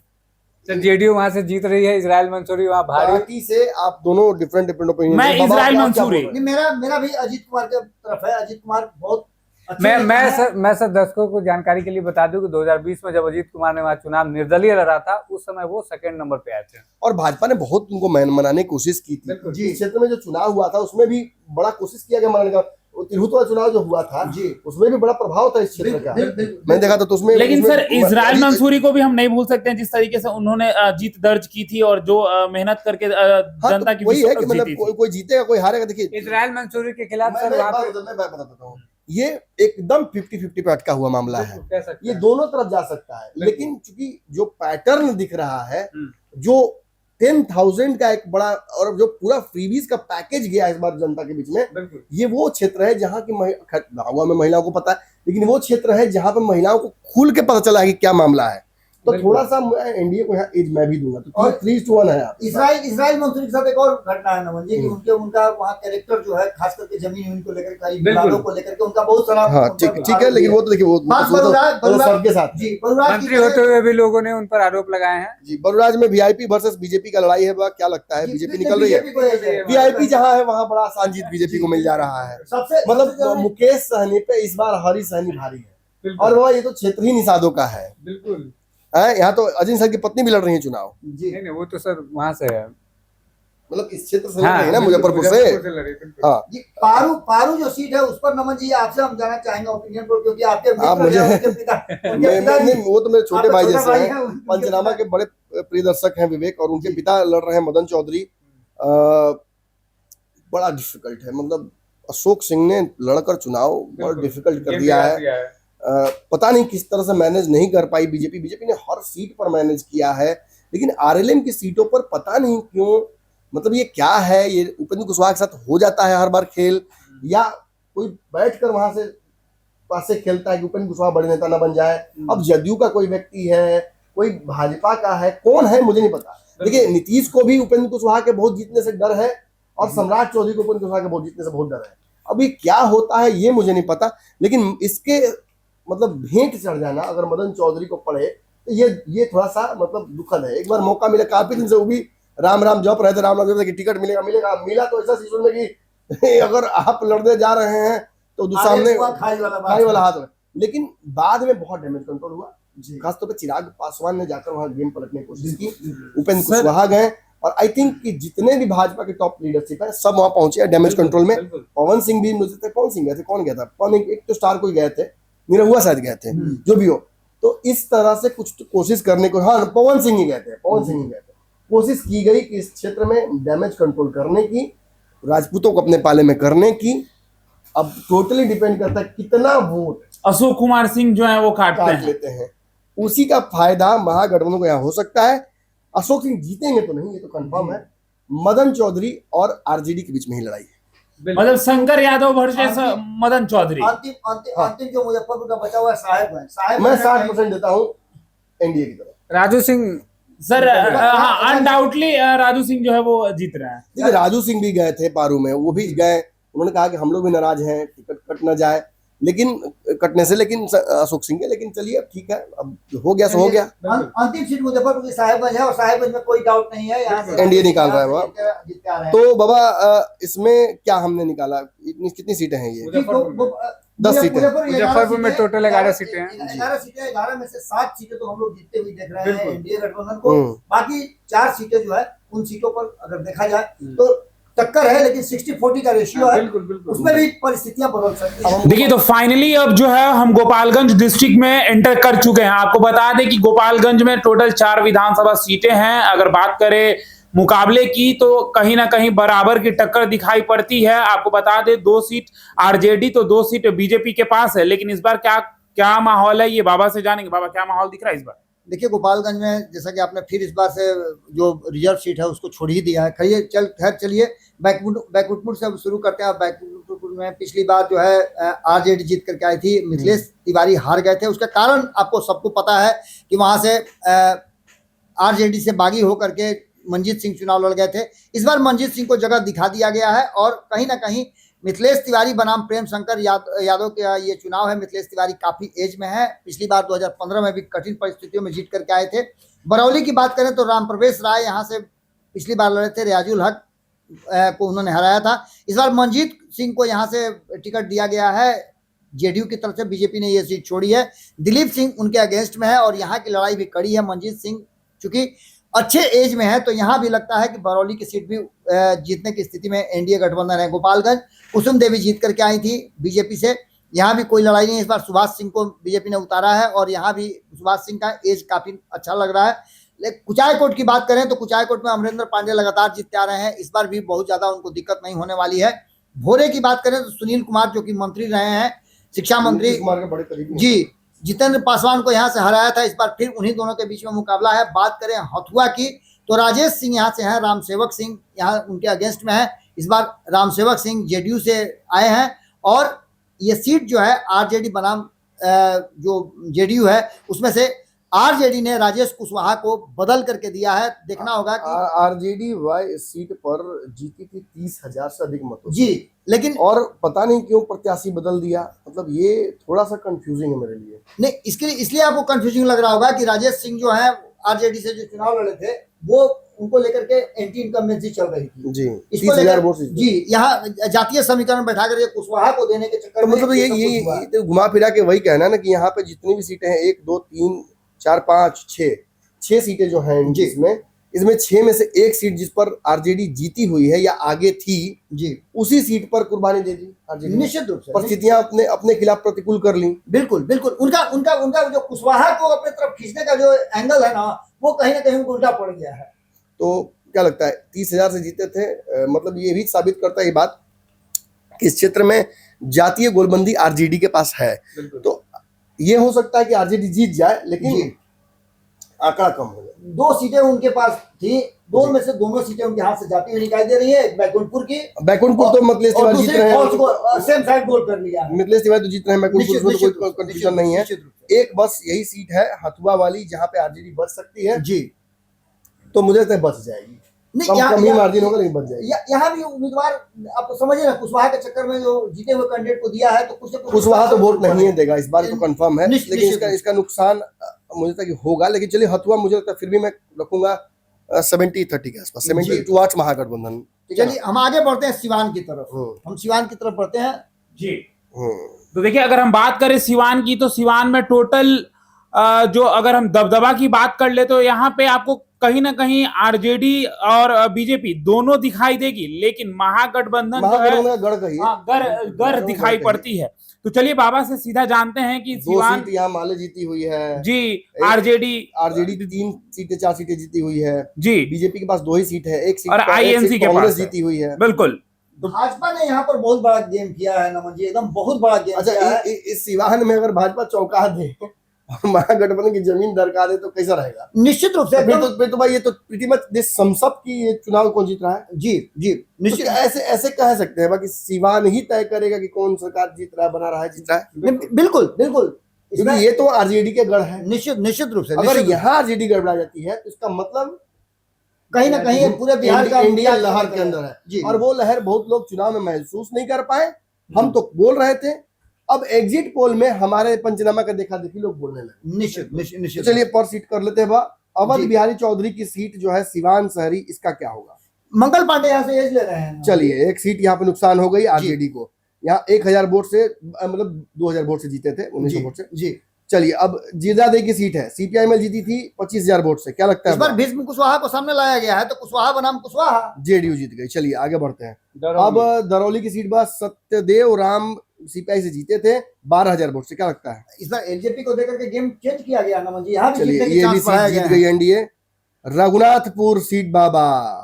सर जेडीयू वहां से जीत रही है, इसराइल मंसूरी वहाँ भारी। पार्टी से आप दोनों डिफरेंट ओपिनियन। मैं इजराइल मंसूरी। नहीं, मेरा भी अजीत कुमार की तरफ है। अजीत कुमार बहुत अच्छे मैं नेता हैं। मैं सर दर्शकों को जानकारी के लिए बता दूं कि 2020 में जब अजीत कुमार ने वहाँ चुनाव निर्दलीय लड़ा था, उस समय वो सेकंड नंबर पे आए थे। और भाजपा ने बहुत उनको मनाने की कोशिश की थी। जी। इस क्षेत्र में जो चुनाव हुआ था उसमें भी बड़ा कोशिश किया गया मनाने का। वो तिरहुत वाला चुनाव जो हुआ था जी। उसमें भी बड़ा प्रभाव था इस क्षेत्र का। बिल्कुल। मैंने देखा था तो उसमें लेकिन उसमें- सर इजराइल अजीत- मंसूरी को भी हम नहीं भूल सकते हैं जिस तरीके से उन्होंने जीत दर्ज की थी और जो मेहनत करके हाँ, जनता तो की वही है कि विश्वास मतलब जीती थी। कोई जीतेगा कोई हारेगा। देखिए इसराइल मंसूरी के खिलाफ मैं सर एक वहाँ बात पे मैं बता देता हूँ, ये एकदम 50-50 पे अटका हुआ मामला है। कह सकते ये हैं। दोनों तरफ जा सकता है, बिल्कुल। लेकिन चूंकि जो पैटर्न दिख रहा है, हम्म। जो 10,000 का एक बड़ा और जो पूरा फ्रीबीज का पैकेज गया इस बार जनता के बीच में, बिल्कुल ये वो क्षेत्र है जहाँ की गाँव में महिलाओं को पता है, लेकिन वो क्षेत्र है जहाँ पे महिलाओं को खुल के पता चला है कि क्या मामला है। तो बिल्कुल। थोड़ा सा मैं एनडीए को यहाँ एज मैं भी दूंगा, तो और 3-1 है आप। इसराइल मंसूरी के साथ एक और घटना है नमन जी कि उनका वहाँ कैरेक्टर जो है खास करके जमीन को लेकर करीब बिल्कुल। विवादों को लेकर के उनका बहुत सारा हाँ ठीक है, लेकिन वो तो देखिए वो बात तो बलुराज सबके साथ जी बलुराज की मंत्री होते हुए भी लोगों ने उन पर आरोप लगाए हैं। जी। बलराज में वीआईपी वर्सेस बीजेपी का लड़ाई है, वह क्या लगता है? बीजेपी निकल रही है। है वीआईपी जहाँ है वहाँ बड़ा आसान जीत बीजेपी को मिल जा रहा है। सबसे मतलब मुकेश सहनी पे इस बार हरी सहनी भारी है, बिल्कुल और वह ये तो क्षेत्र ही निषादों का है। बिल्कुल। यहाँ तो अजीत सर की पत्नी भी लड़ रही है चुनाव, जी नहीं वो तो सर वहां से है। मतलब इस क्षेत्र से लड़ हाँ, रही है ना, बिल्कुल, मुजफ्फरपुर से। लड़ी, बिल्कुल। हाँ, जी पारू जो सीट है उस पर नमन जी आपसे हम जाना चाहेंगे ओपिनियन पर, क्योंकि आपके आप मित्र मुझे- हैं, उनके पिता नहीं, वो तो मेरे छोटे आपका भाई छोटा जैसे भाई हैं। है, उनके पंचनामा पिता- के बड़े प्रिय दर्शक हैं विवेक, और उनके पिता लड़ रहे हैं मदन चौधरी। बड़ा डिफिकल्ट है, मतलब अशोक सिंह ने लड़कर चुनाव बड़ा बिल्कुल। डिफिकल्ट कर ये दिया भी है। पता नहीं किस तरह से मैनेज नहीं कर पाई बीजेपी ने हर सीट पर मैनेज किया है, लेकिन आरएलएम की सीटों पर पता नहीं क्यों, मतलब ये क्या है, ये उपेंद्र कुशवाहा के साथ हो जाता है हर बार खेल, या कोई बैठकर वहां से पास से खेलता है कि उपेंद्र कुशवाहा बड़े नेता ना बन जाए। अब जदयू का कोई व्यक्ति है, कोई भाजपा का है, कौन है मुझे नहीं पता। देखिए नीतीश को भी उपेंद्र कुशवाहा के बहुत जीतने से डर है, और सम्राट चौधरी को उपेंद्र कुशवाहा के बहुत जीतने से बहुत डर है। अब ये क्या होता है ये मुझे नहीं पता, लेकिन इसके मतलब भेंट चढ़ जाना अगर मदन चौधरी को पड़े तो ये थोड़ा सा मतलब दुखद है। एक बार मौका मिला, काफी दिन से वो भी राम राम जप रहे थे, राम राम जप रहे थे कि टिकट मिलेगा मिला तो ऐसा सीजन में कि अगर आप लड़ने जा रहे हैं तो सामने खाई खाई वाला हाथ में, लेकिन बाद में बहुत डैमेज कंट्रोल हुआ। जी खासतौर पर चिराग पासवान ने जाकर वहां गेम पलटने की कोशिश की, उपेंद्र कुशवाहा गए, और आई थिंक कि जितने भी भाजपा के टॉप लीडरशिप है सब वहां पहुंचे हैं डैमेज कंट्रोल में। बिल्कुल। पवन सिंह भी मुझे लगता है, पवन सिंह गए थे, कौन गया था, पवन एक तो स्टार कोई गए थे, निरहुआ शायद गए थे, जो भी हो। तो इस तरह से कुछ तो कोशिश करने को, हाँ पवन सिंह ही गए थे, कोशिश की गई कि इस क्षेत्र में डैमेज कंट्रोल करने की, राजपूतों को अपने पाले में करने की। अब टोटली डिपेंड करता है कितना वोट अशोक कुमार सिंह जो है वो काटते काट हैं। लेते हैं, उसी का फायदा महागठबंधन को यहाँ हो सकता है। अशोक सिंह जीतेंगे तो नहीं, ये तो कंफर्म है। मदन चौधरी और आरजेडी के बीच में ही लड़ाई है। मतलब शंकर यादव वर्सेस मदन चौधरी। अंतिम जो मुजफ्फरपुर का बचा हुआ है साहेब मैं 60% देता हूँ एनडीए की तरफ। राजू सिंह सर हाँ अनडाउटली राजू सिंह जो है वो जीत रहा है। देखिए राजू सिंह भी गए थे पारू में, वो भी गए, उन्होंने कहा कि हम लोग भी नाराज हैं, टिकट कट ना जाए, लेकिन कटने से, लेकिन अशोक सिंह के, लेकिन चलिए अब ठीक है, अब हो गया सो हो गया। अंतिम सीट मुजफ्फरपुर की साहिबगंज है और साहिबगंज में कोई डाउट नहीं है, यहाँ से एनडीए निकाल रहा है वहाँ। जीत के आ रहे हैं। तो बाबा इसमें क्या हमने निकाला, कितनी सीटें हैं ये? 10 सीटें। मुजफ्फरपुर में टोटल 11 सीटें हैं। 11 सीटें, 11 में से 7 सीटें तो हम लोग जीतते हुए देख रहे हैं एनडीए गठबंधन को। बाकी 4 सीटें जो है उन सीटों पर अगर देखा जाए तो टक्कर है, लेकिन 60-40 का रेशियो है, उसमें भी परिस्थितियां बदल सकती हैं। देखिए, तो फाइनली अब जो है हम गोपालगंज डिस्ट्रिक्ट में एंटर कर चुके हैं। आपको बता दें कि गोपालगंज में टोटल 4 विधानसभा सीटें हैं। अगर बात करें मुकाबले की तो कहीं ना कहीं बराबर की टक्कर दिखाई पड़ती है। आपको बता दें 2 सीट आरजेडी तो 2 सीट बीजेपी के पास है, लेकिन इस बार क्या माहौल है ये बाबा से जानेंगे। बाबा, क्या माहौल दिख रहा है इस बार? देखिए, गोपालगंज में जैसा कि आपने फिर इस बार से जो रिजर्व सीट है उसको छोड़ ही दिया है। खैर चलिए बैकुंठपुर से अब शुरू करते हैं। बैकुंठपुर में पिछली बार जो है आरजेडी जीत करके आई थी, मिथिलेश तिवारी हार गए थे। उसका कारण आपको सबको पता है कि वहां से आरजेडी से बागी होकर के मंजीत सिंह चुनाव लड़ गए थे। इस बार मंजीत सिंह को जगह दिखा दिया गया है और कहीं ना कहीं मिथिलेश तिवारी बनाम प्रेम शंकर यादव का ये चुनाव है। मिथिलेश तिवारी काफी एज में है, पिछली बार 2015 में भी कठिन परिस्थितियों में जीत करके आए थे। बरौली की बात करें तो राम प्रवेश राय यहाँ से पिछली बार लड़े थे, रियाजुल हक को उन्होंने हराया था। इस बार मंजीत सिंह को यहाँ से टिकट दिया गया है जेडीयू की तरफ से, बीजेपी ने ये सीट छोड़ी है। दिलीप सिंह उनके अगेंस्ट में है और यहाँ की लड़ाई भी कड़ी है। मंजीत सिंह चूंकि अच्छे एज में है तो यहाँ भी लगता है कि बरौली की सीट भी जीतने की स्थिति में एनडीए गठबंधन है। गोपालगंज कुसुम देवी जीत करके आई थी बीजेपी से, यहाँ भी कोई लड़ाई नहीं है। इस बार सुभाष सिंह को बीजेपी ने उतारा है और यहाँ भी सुभाष सिंह का एज काफी अच्छा लग रहा है। लेकिन कुचायकोट की बात करें तो कुचायकोट में अमरेंद्र पांडे लगातार जीतते आ रहे हैं, इस बार भी बहुत ज्यादा उनको दिक्कत नहीं होने वाली है। भोरे की बात करें तो सुनील कुमार जो कि मंत्री रहे हैं, शिक्षा मंत्री जी, जितेंद्र पासवान को यहाँ से हराया था। इस बार फिर उन्हीं दोनों के बीच में मुकाबला है। बात करें हथुआ की तो राजेश सिंह यहाँ से हैं, रामसेवक सिंह यहाँ उनके अगेंस्ट में है। इस बार रामसेवक सिंह जेडीयू से आए हैं और ये सीट जो है आरजेडी बनाम जो जेडीयू है उसमें से आरजेडी ने राजेश कुशवाहा को बदल करके दिया है। देखना होगा कि आरजेडी वाई सीट पर जीती थी 30,000 से अधिक मतों जी, लेकिन और पता नहीं क्यों प्रत्याशी बदल दिया। मतलब ये थोड़ा सा कंफ्यूजिंग है मेरे लिए। नहीं, इसलिए आपको कंफ्यूजिंग लग रहा होगा कि राजेश सिंह जो है आरजेडी से जो चुनाव लड़े थे वो उनको लेकर के एंटी इनकम्बेंसी चल रही थी जी, इसको लेकर जी, यहाँ जातीय समीकरण बैठा कर कुशवाहा को देने के चक्कर में मतलब ये तो घुमा फिरा के वही कहना ना कि यहाँ पे जितनी भी सीटें हैं 1 2 3 4 5 6 सीटें जो हैं इसमें 6 में से एक सीट जिस पर आरजेडी जीती हुई है या आगे थी जी, उसी सीट पर कुर्बानी दे दी आरजेडी। निश्चित रूप से परिस्थितियां अपने खिलाफ प्रतिकूल कर ली। बिल्कुल उनका जो कुशवाहा को अपने तरफ खींचने का जो एंगल है ना वो कहीं ना कहीं उनको उल्टा पड़ गया है। तो क्या लगता है 30,000 से जीते थे, मतलब ये भी साबित करता है ये बात कि इस क्षेत्र में जातीय गोलबंदी आरजेडी के पास है। तो ये हो सकता है कि आरजेडी जीत जाए लेकिन आंकड़ा कम हो जाए। 2 सीटें उनके पास थी, 2 में से दोनों सीटें उनके हाथ से जाती हुई दिखाई दे रही है। बैकुंठपुर तो मिथिलेश तिवारी जीत रहे हैं, सेम साइड गोल कर लिया है। मिथिलेश तिवारी तो जीत रहे हैं, बैकुंठपुर में कोई कंफ्यूजन नहीं है। एक बस यही सीट है हथुआ वाली जहाँ पे आरजेडी बच सकती है जी, तो मुझे लगता है बच जाएगी। कम ही मार्जिन होगा लेकिन बच जाएगी। यहाँ भी उम्मीदवार आप समझिए ना, कुशवाहा के चक्कर में जो जीते हुए कैंडिडेट को दिया है तो कुशवाहा तो वोट नहीं देगा इस बार तो कंफर्म है, लेकिन इसका नुकसान मुझे लगता है कि होगा। लेकिन चलिए हथुआ मुझे लगता है फिर भी मैं रखूंगा 70-30 के आसपास, 70-8 महागठबंधन। चलिए हम आगे बढ़ते हैं सिवान की तरफ। हम सिवान की तरफ बढ़ते हैं जी। तो देखिए, अगर हम बात करें सिवान की तो सिवान में टोटल जो अगर हम दबदबा की बात कर ले तो यहाँ पे आपको कहीं ना कहीं आरजेडी और बीजेपी दोनों दिखाई देगी, लेकिन महागठबंधन गढ़ दिखाई पड़ती है। तो चलिए बाबा से सीधा जानते हैं कि सिवान यहाँ माले जीती हुई है जी, आरजेडी 3 सीटें 4 सीटें जीती हुई है जी, बीजेपी के पास 2 ही सीट है, एक सीट और आईएनसी के पास जीती हुई है। बिल्कुल, भाजपा ने यहाँ पर बहुत बड़ा गेम किया है नमन जी, एकदम बहुत बड़ा गेम। अच्छा, इस सिवान में अगर भाजपा चौंका दे महागठबंधन की जमीन दरकार है तो कैसा रहेगा? निश्चित रूप से फिर तो भाई ये तो प्रीटी मच दिस समसप की ये चुनाव कौन जीत रहा है जी निश्चित। ऐसे कह सकते हैं बाकी सिवान ही तय करेगा कि कौन सरकार जीत रहा है, बना रहा है, जीत रहा है। बिल्कुल क्योंकि ये तो आरजेडी के गढ़ है। निश्चित रूप से अगर यहाँ आरजेडी गड़बड़ा जाती है तो इसका मतलब कहीं ना कहीं पूरे बिहार का इंडिया लहर के अंदर है और वो लहर बहुत लोग चुनाव में महसूस नहीं कर पाए। हम तो बोल रहे थे अब एग्जिट पोल में हमारे पंचनामा का देखा देखी लोग बोलने लगे। निश्चित निश्चित तो निश्चित। चलिए पर सीट कर लेते हैं बा। अवध जी। बिहारी चौधरी की सीट जो है सिवान शहरी, इसका क्या होगा? मंगल पांडे यहाँ से एज ले रहे हैं। चलिए एक सीट यहाँ पे नुकसान हो गई आरजेडी को। यहाँ 1000 वोट से मतलब 2000 वोट से जीते थे, 1900 वोट से। जी चलिए अब जीजादे की सीट है, सीपीआई में जीती थी 25000 वोट से, क्या लगता इस बार है? भीष्म कुशवाहा को सामने लाया गया है, तो कुशवाहा बनाम कुशवाहा। जेडीयू जीत गई। चलिए आगे बढ़ते हैं। अब दरौली की सीट बस सत्यदेव राम सीपीआई से जीते थे 12000 वोट से, क्या लगता है? इस बार एलजेपी को देकर के गेम चेंज किया गया नमन जी, यहाँ भी चलिए जीतने के ये भी चांस बढ़ाया सीट गया जीत है। गई एनडीए। रघुनाथपुर सीट बाबा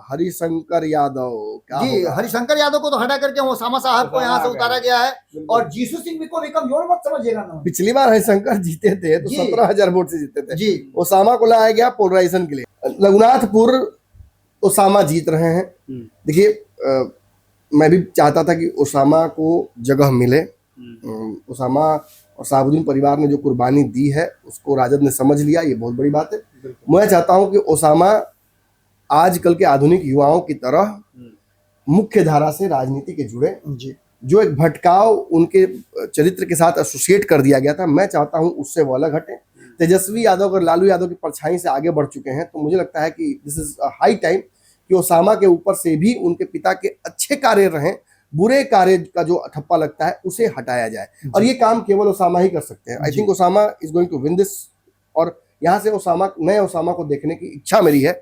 हरिशंकर यादव, क्या जी होगा? हरिशंकर यादव को तो हटा करके ओसामा साहब को यहाँ से उतारा गया है, और जीसू सिंह को भी कमजोर मत समझिएगा नमन पिछली बार हरिशंकर जीते थे तो जी। 17000 वोट से जीते थे। जी। ओसामा को लाया गया पोलराइजेशन के लिए। रघुनाथपुर ओसामा जीत रहे हैं। देखिए मैं भी चाहता था कि ओसामा को जगह मिले। ओसामा और साबुद्दीन परिवार ने जो कुर्बानी दी है उसको राजद ने समझ लिया, ये बहुत बड़ी बात है। मैं चाहता हूं कि ओसामा आजकल के आधुनिक युवाओं की तरह मुख्य धारा से राजनीति के जुड़े। जी जो एक भटकाव उनके चरित्र के साथ एसोसिएट कर दिया गया था, मैं चाहता हूं उससे वो अलग हटे। तेजस्वी यादव अगर लालू यादव की परछाई से आगे बढ़ चुके हैं तो मुझे लगता है कि दिस इज हाई टाइम कि ओसामा के ऊपर से भी उनके पिता के अच्छे कार्य रहें, बुरे कार्य का जो ठप्पा लगता है उसे हटाया जाए। और ये काम केवल ओसामा ही कर सकते हैं। I think Osama is going to win this, और यहाँ से ओसामा, नए ओसामा को देखने की इच्छा मेरी है।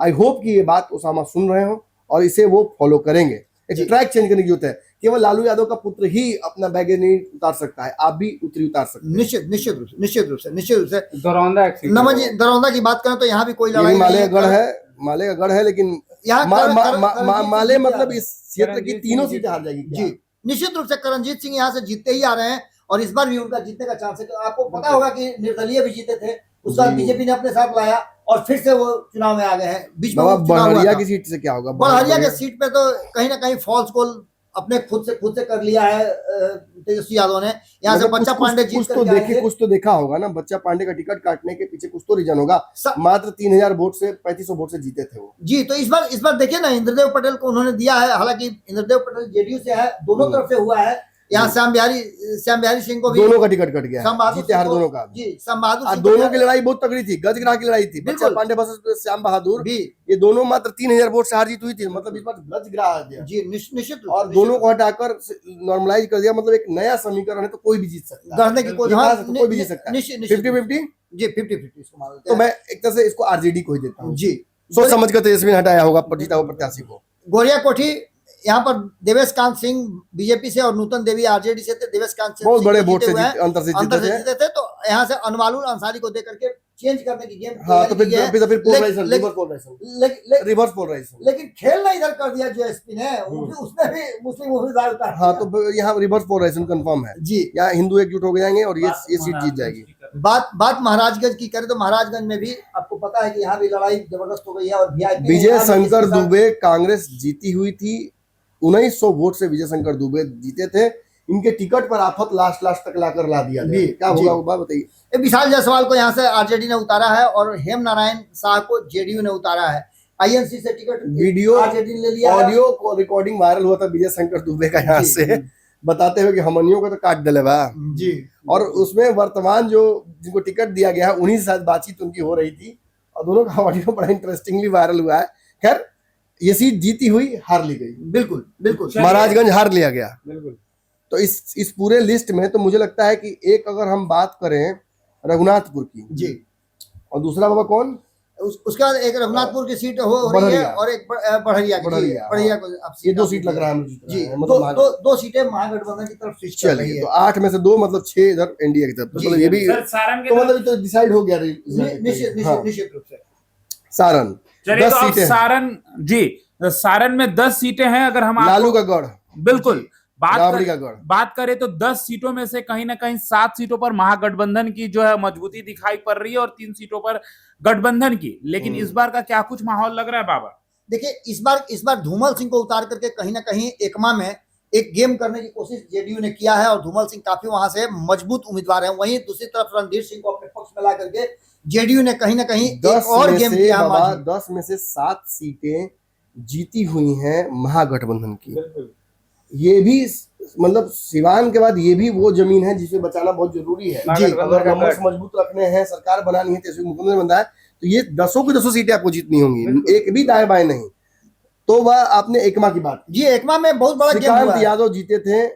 आई होप कि ये बात ओसामा सुन रहे हो और इसे वो फॉलो करेंगे। एक ट्रैक चेंज करने की जरूरत है। केवल लालू यादव का पुत्र ही अपना बैगेज नहीं उतार सकता है, आप भी उतार सकते हैं। निश्चित निश्चित रूप से निश्चित रूप से निश्चित रूप से। दरौंदा एक सीट नमन जी दरौंदा की बात करें तो यहाँ भी कोई लड़ाई नहीं माले गढ़ है, माले का गढ़ है, लेकिन यहाँ माले मतलब इस क्षेत्र की तीनों सीटें हार जाएगी। जी निश्चित रूप से करणजीत सिंह यहाँ से जीतते ही आ रहे हैं, और इस बार भी उनका जीतने का चांस है। तो आपको पता होगा कि निर्दलीय भी जीते थे, उसके बाद बीजेपी ने अपने साथ लाया और फिर से वो चुनाव में आ गए हैं। बीच में बड़हरिया की सीट से क्या होगा? बड़हरिया के सीट पे तो कहीं ना कहीं फॉल्स गोल अपने खुद से कर लिया है तेजस्वी यादव ने। यहाँ से बच्चा पांडे जीत कुछ तो देखा होगा ना, बच्चा पांडे का टिकट काटने के पीछे कुछ तो रीजन होगा। मात्र 3000 वोट से 3500 वोट से जीते थे वो। जी तो इस बार देखिए ना, इंद्रदेव पटेल को उन्होंने दिया है, हालांकि इंद्रदेव पटेल जेडीयू से है, दोनों तरफ से हुआ है। यहाँ श्याम बिहारी सिंह को भी दोनों का टिकट कट गया, जीते हार दोनों का। जी श्याम बहादुर दोनों की लड़ाई बहुत तगड़ी थी, गजग्राह की लड़ाई थी। बच्चा पांडे वर्सेस श्याम बहादुर भी, ये दोनों मात्र 3000 वोट से हार जीत हुई थी। मतलब इस बार गजग्राह आ गया। जी निश्चित, और दोनों को हटाकर नॉर्मलाइज कर दिया। मतलब एक नया समीकरण है, तो कोई भी जीत सकता है, कोई भी जीत सकता है। 50-50 जी 50-50 इसको मान लेते तो हैं। मैं एक तरह से इसको आरजेडी को ही देता हूँ। जी सोच समझ कर तेजस्वी ने हटाया होगा जीता हुआ प्रत्याशी को। गोरिया कोठी यहाँ पर देवेश कांत सिंह बीजेपी से और नूतन देवी आरजेडी से थे। देवेश कांत सिंह बहुत बड़े वोट से अंतर से जीते थे, तो यहाँ से अनवालुल अंसारी को देकर के चेंज करने की गेम। हाँ तो फिर पोलराइजेशन, रिवर्स पोलराइजेशन। लेकिन खेल ना इधर कर दिया जेएसपी ने, उसमें भी मुस्लिम उम्मीदवार उतार। हाँ तो यहाँ रिवर्स पोलराइजेशन कंफर्म है जी। यहाँ हिंदू एकजुट हो जाएंगे और ये सीट जीत जाएगी। बात महाराजगंज की करें तो महाराजगंज में भी आपको पता है कि यहाँ भी लड़ाई जबरदस्त हो गई है, और वीआईपी विजय शंकर दुबे कांग्रेस जीती हुई थी, 1900 वोट से विजय शंकर दुबे जीते थे। इनके टिकट पर आफत लास्ट तक लाकर ला दिया गया। क्या होगा वो बात बताइए। विशाल जायसवाल को यहाँ से आरजेडी ने उतारा है, और हेम नारायण शाह को जेडीयू ने उतारा है। आईएनसी से टिकट वीडियो आरजेडी ने ले लिया। ऑडियो को रिकॉर्डिंग वायरल हुआ था विजय शंकर दुबे का यहाँ से, बताते हुए कि हमनियों को तो काट डले बा जी। और उसमें वर्तमान जो जिनको टिकट दिया गया है उन्हीं से साथ बातचीत उनकी हो रही थी, और दोनों का ऑडियो बड़ा इंटरेस्टिंगली वायरल हुआ है। खैर ये सीट जीती हुई हार ली गई। बिल्कुल बिल्कुल महाराजगंज हार लिया गया। बिल्कुल। तो इस पूरे लिस्ट में तो मुझे लगता है कि एक अगर हम बात करें रघुनाथपुर की जी, और दूसरा बाबा कौन, उसके बाद एक रघुनाथपुर की सीट हो रही है, और एक बढ़िया को ये 2 सीट लग रहा है जी। मतलब दो सीटें महागठबंधन की तरफ स्विच चल रही है। तो 8 में से 2 मतलब 6 इधर एनडीए की तरफ। मतलब ये भी तो मतलब तो डिसाइड हो गया निश्चित रूप से। सारण, चलिए तो अब सारण जी, सारण में 10 सीटें हैं। अगर हम लालू का गढ़, बिल्कुल बात करें तो 10 सीटों में से कहीं ना कहीं 7 सीटों पर महागठबंधन की जो है मजबूती दिखाई पड़ रही है, और 3 सीटों पर गठबंधन की। लेकिन इस बार का क्या कुछ माहौल लग रहा है बाबा? देखिए इस बार धूमल सिंह को उतार करके कहीं ना कहीं एकमा में एक गेम करने की कोशिश जेडीयू ने किया है, और धूमल सिंह काफी वहां से मजबूत उम्मीदवार है। वहीं दूसरी तरफ रणधीर सिंह को अपने पक्ष में ला करके जेडीयू ने कहीं ना कहीं एक और गेम किया। 10 में से 7 सीटें जीती हुई हैं महागठबंधन की। ये भी मतलब सिवान के बाद ये भी वो जमीन है जिसे बचाना बहुत जरूरी है। जी, अगर नंबर मजबूत रखने हैं, सरकार बनानी है, तेजस्वी मुख्यमंत्री बनना है, तो ये 10 की 10 सीटें आपको जीतनी होंगी, एक भी दाएं बाएं नहीं। तो वह आपने एकमा की बात, जी एकमा में बहुत बड़ा गेम हुआ श्रीकांत है। यादव जीते थे,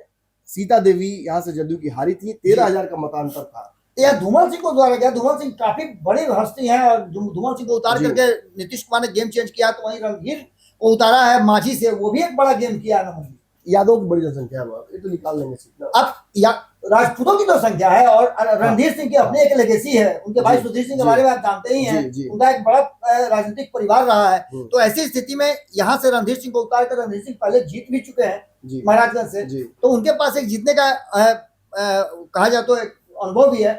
सीता देवी यहाँ से जदयू की हारी थी, 13,000 का मतांतर था। यह धूमल सिंह को द्वारा गया। धूमल सिंह काफी बड़ी हस्ती है और धूमल सिंह को उतार जी। करके नीतीश कुमार ने गेम चेंज किया। तो वहीं रणधीर को उतारा है माझी से, वो भी एक बड़ा गेम किया है नमन जी। यादव की बड़ी जनसंख्या है, ये तो निकाल लेंगे सीट ना। अब राजपूतों की तो संख्या है और रणधीर सिंह की अपनी एक लेगेसी है। उनके भाई जी, सुधीर सिंह के जी, बारे में आप जानते ही हैं, जी, जी। उनका एक बड़ा राजनीतिक परिवार रहा है। हम्म। तो ऐसी स्थिति में यहाँ से रणधीर सिंह को उतार कर, रणधीर सिंह पहले जीत भी चुके हैं जी, महाराजगंज से, जी। तो उनके पास एक जीतने का कहा जाए तो एक अनुभव भी है।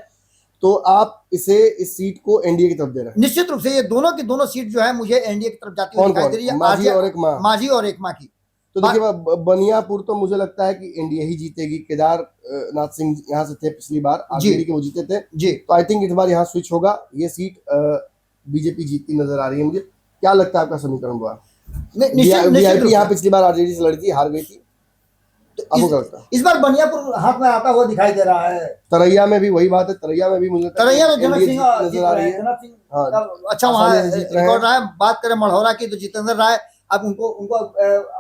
तो आप इसे, इस सीट को एनडीए की तरफ दे रहे हैं? निश्चित रूप से ये दोनों की दोनों सीट जो है मुझे एनडीए की तरफ जाती हुई कौन दिखाई कौन? दे रही है। माझी और एकमा? माझी और एकमा की। तो देखिए बनियापुर तो मुझे लगता है कि एनडीए ही जीतेगी। केदार नाथ सिंह यहाँ से थे पिछली बार, आरजेडी के वो जीते थे, जी तो आई थिंक इस बार यहाँ स्विच होगा। ये सीट बीजेपी जीतती नजर आ रही है मुझे। क्या लगता है आपका समीकरण हुआ? वीआईपी यहाँ पिछली बार आरजेडी से लड़ी थी, हार गई थी, आपको क्या लगता है? इस बार बनियापुर हाथ में आता हुआ दिखाई दे रहा है। तरैया में भी वही बात है, तरैया में भी मुझे लगता है तरैया में कि जनक NDA सिंह जीतती जीत नजर आ रहे रही हैं। है। जनक सिंह हाँ, का अच्छा वहाँ आसानी से जीत रहे हैं। रिकॉर्ड रहा है। बात करें मढ़ौरा की तो जितेंद्र राय, अब उनको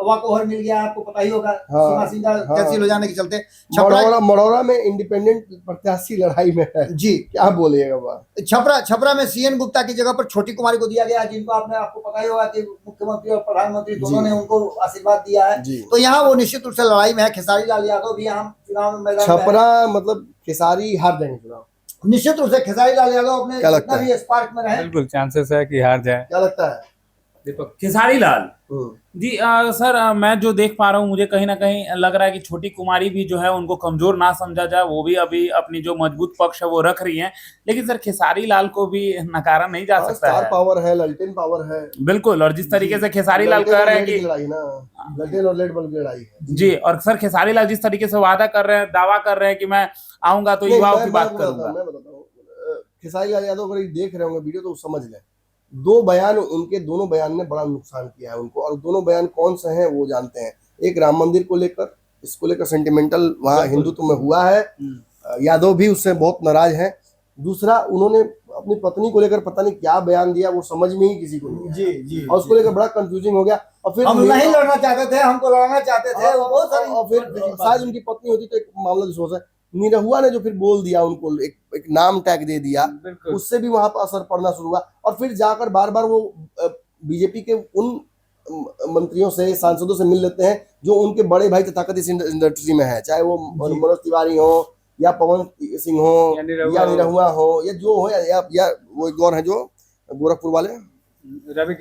वाकोहर मिल गया, आपको पता ही होगा, हाँ, सीमा सिंह का हाँ। कैंसिल हो जाने के चलते। छपरा मढ़ौरा में इंडिपेंडेंट प्रत्याशी लड़ाई में है, जी, क्या बोलिएगा बात। छपरा में सीएन गुप्ता की जगह पर छोटी कुमारी को दिया गया, जिनको आपको पता ही होगा कि मुख्यमंत्री और प्रधानमंत्री दोनों जी। ने उनको आशीर्वाद दिया है। जी। तो यहाँ वो निश्चित रूप से लड़ाई में है। खेसारी लाल यादव भी यहाँ चुनाव में मैदान में है। छपरा मतलब खेसारी हार जाएंगे चुनाव, निश्चित रूप से खेसारी लाल यादव अपने क्या लगता जितना भी स्पार्क में रहे। बिल्कुल चांसेस है कि हार जाए। क्या लगता है? दीपक खेसारी लाल जी सर, मैं जो देख पा रहा हूँ, मुझे कहीं ना कहीं लग रहा है कि छोटी कुमारी भी जो है उनको कमजोर ना समझा जाए, वो भी अभी अपनी जो मजबूत पक्ष है वो रख रही हैं। लेकिन सर खेसारी लाल को भी नकारा नहीं जा सकता स्टार है। पावर है, ललटेन पावर है। बिल्कुल, और जिस तरीके से खेसारी लाल कह रहे हैं कि लड़ाई ना, ललटेन और लेड बल्ब की लड़ाई है जी, और सर खेसारी लाल जिस तरीके से वादा कर रहे हैं, दावा कर रहे हैं कि मैं आऊंगा तो युवाओं की बात करूंगा। मैं बताता हूँ, खेसारी लाल यादव अगर देख रहे होंगे वीडियो तो समझ लें, दो बयान उनके, दोनों बयान ने बड़ा नुकसान किया है उनको, और दोनों बयान कौन से हैं वो जानते हैं। एक राम मंदिर को लेकर, इसको लेकर सेंटिमेंटल वहाँ हिंदुत्व में हुआ है, यादव भी उससे बहुत नाराज हैं। दूसरा, उन्होंने अपनी पत्नी को लेकर पता नहीं क्या बयान दिया, वो समझ में ही किसी को नहीं आया। जी और उसको लेकर बड़ा कंफ्यूजिंग हो गया। और फिर हम नहीं लड़ना चाहते थे, हमको लड़ना चाहते थे, वो बहुत सारी। और फिर शायद उनकी पत्नी होती तो एक मामला दूसरा होता है। निरहुआ ने जो फिर बोल दिया उनको, एक नाम टैग दे दिया, उससे भी वहां पर असर पड़ना शुरू हुआ। और फिर जाकर बार बार वो बीजेपी के उन मंत्रियों से, सांसदों से मिल लेते हैं जो उनके बड़े भाई ताकत इस इंडस्ट्री में है, चाहे वो मनोज तिवारी हो या पवन सिंह हो या निरहुआ हो या जो हो, या वो एक और है जो गोरखपुर वाले रवि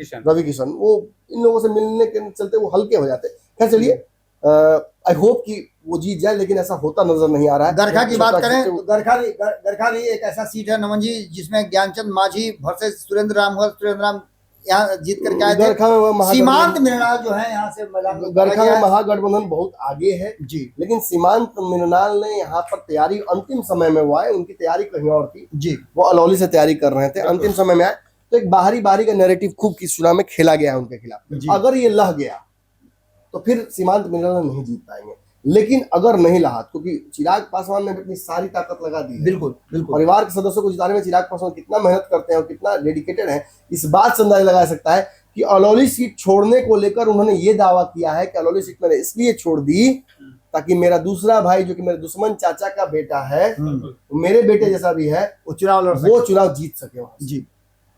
किशन, वो इन लोगों से मिलने के चलते वो हल्के हो जाते। खैर चलिए, आई होप कि वो जीत जाए, लेकिन ऐसा होता नजर नहीं आ रहा है। गरखा की बात करें तो गरखा भी एक ऐसा सीट है नमन जी, जिसमें ज्ञानचंद माझी वर्सेस सुरेंद्र राम यहाँ जीत करके आए गरखा में थे। सीमांत मृणाल जो है यहाँ से गरखा में महागठबंधन बहुत आगे है जी, लेकिन सीमांत मृणाल ने यहाँ पर तैयारी अंतिम समय में वो आए, उनकी तैयारी कहीं और थी जी, वो अलौली से तैयारी कर रहे थे, अंतिम समय में आए तो एक बाहरी का नैरेटिव खूब किस चुनाव में खेला गया है उनके खिलाफ। अगर ये लह गया तो फिर सीमांत मृणाल नहीं जीत पाएंगे। लेकिन अगर नहीं रहा, क्योंकि चिराग पासवान ने अपनी सारी ताकत लगा दी है। बिल्कुल परिवार के सदस्यों को जिताने में चिराग पासवान कितना मेहनत करते हैं और कितना डेडिकेटेड है, इस बात से अंदाजा लगाया सकता है कि अलौली सीट छोड़ने को लेकर उन्होंने ये दावा किया है कि अलौली सीट मैंने इसलिए छोड़ दी ताकि मेरा दूसरा भाई जो कि मेरे दुश्मन चाचा का बेटा है, मेरे बेटे जैसा भी है, वो चुनाव जीत सके जी।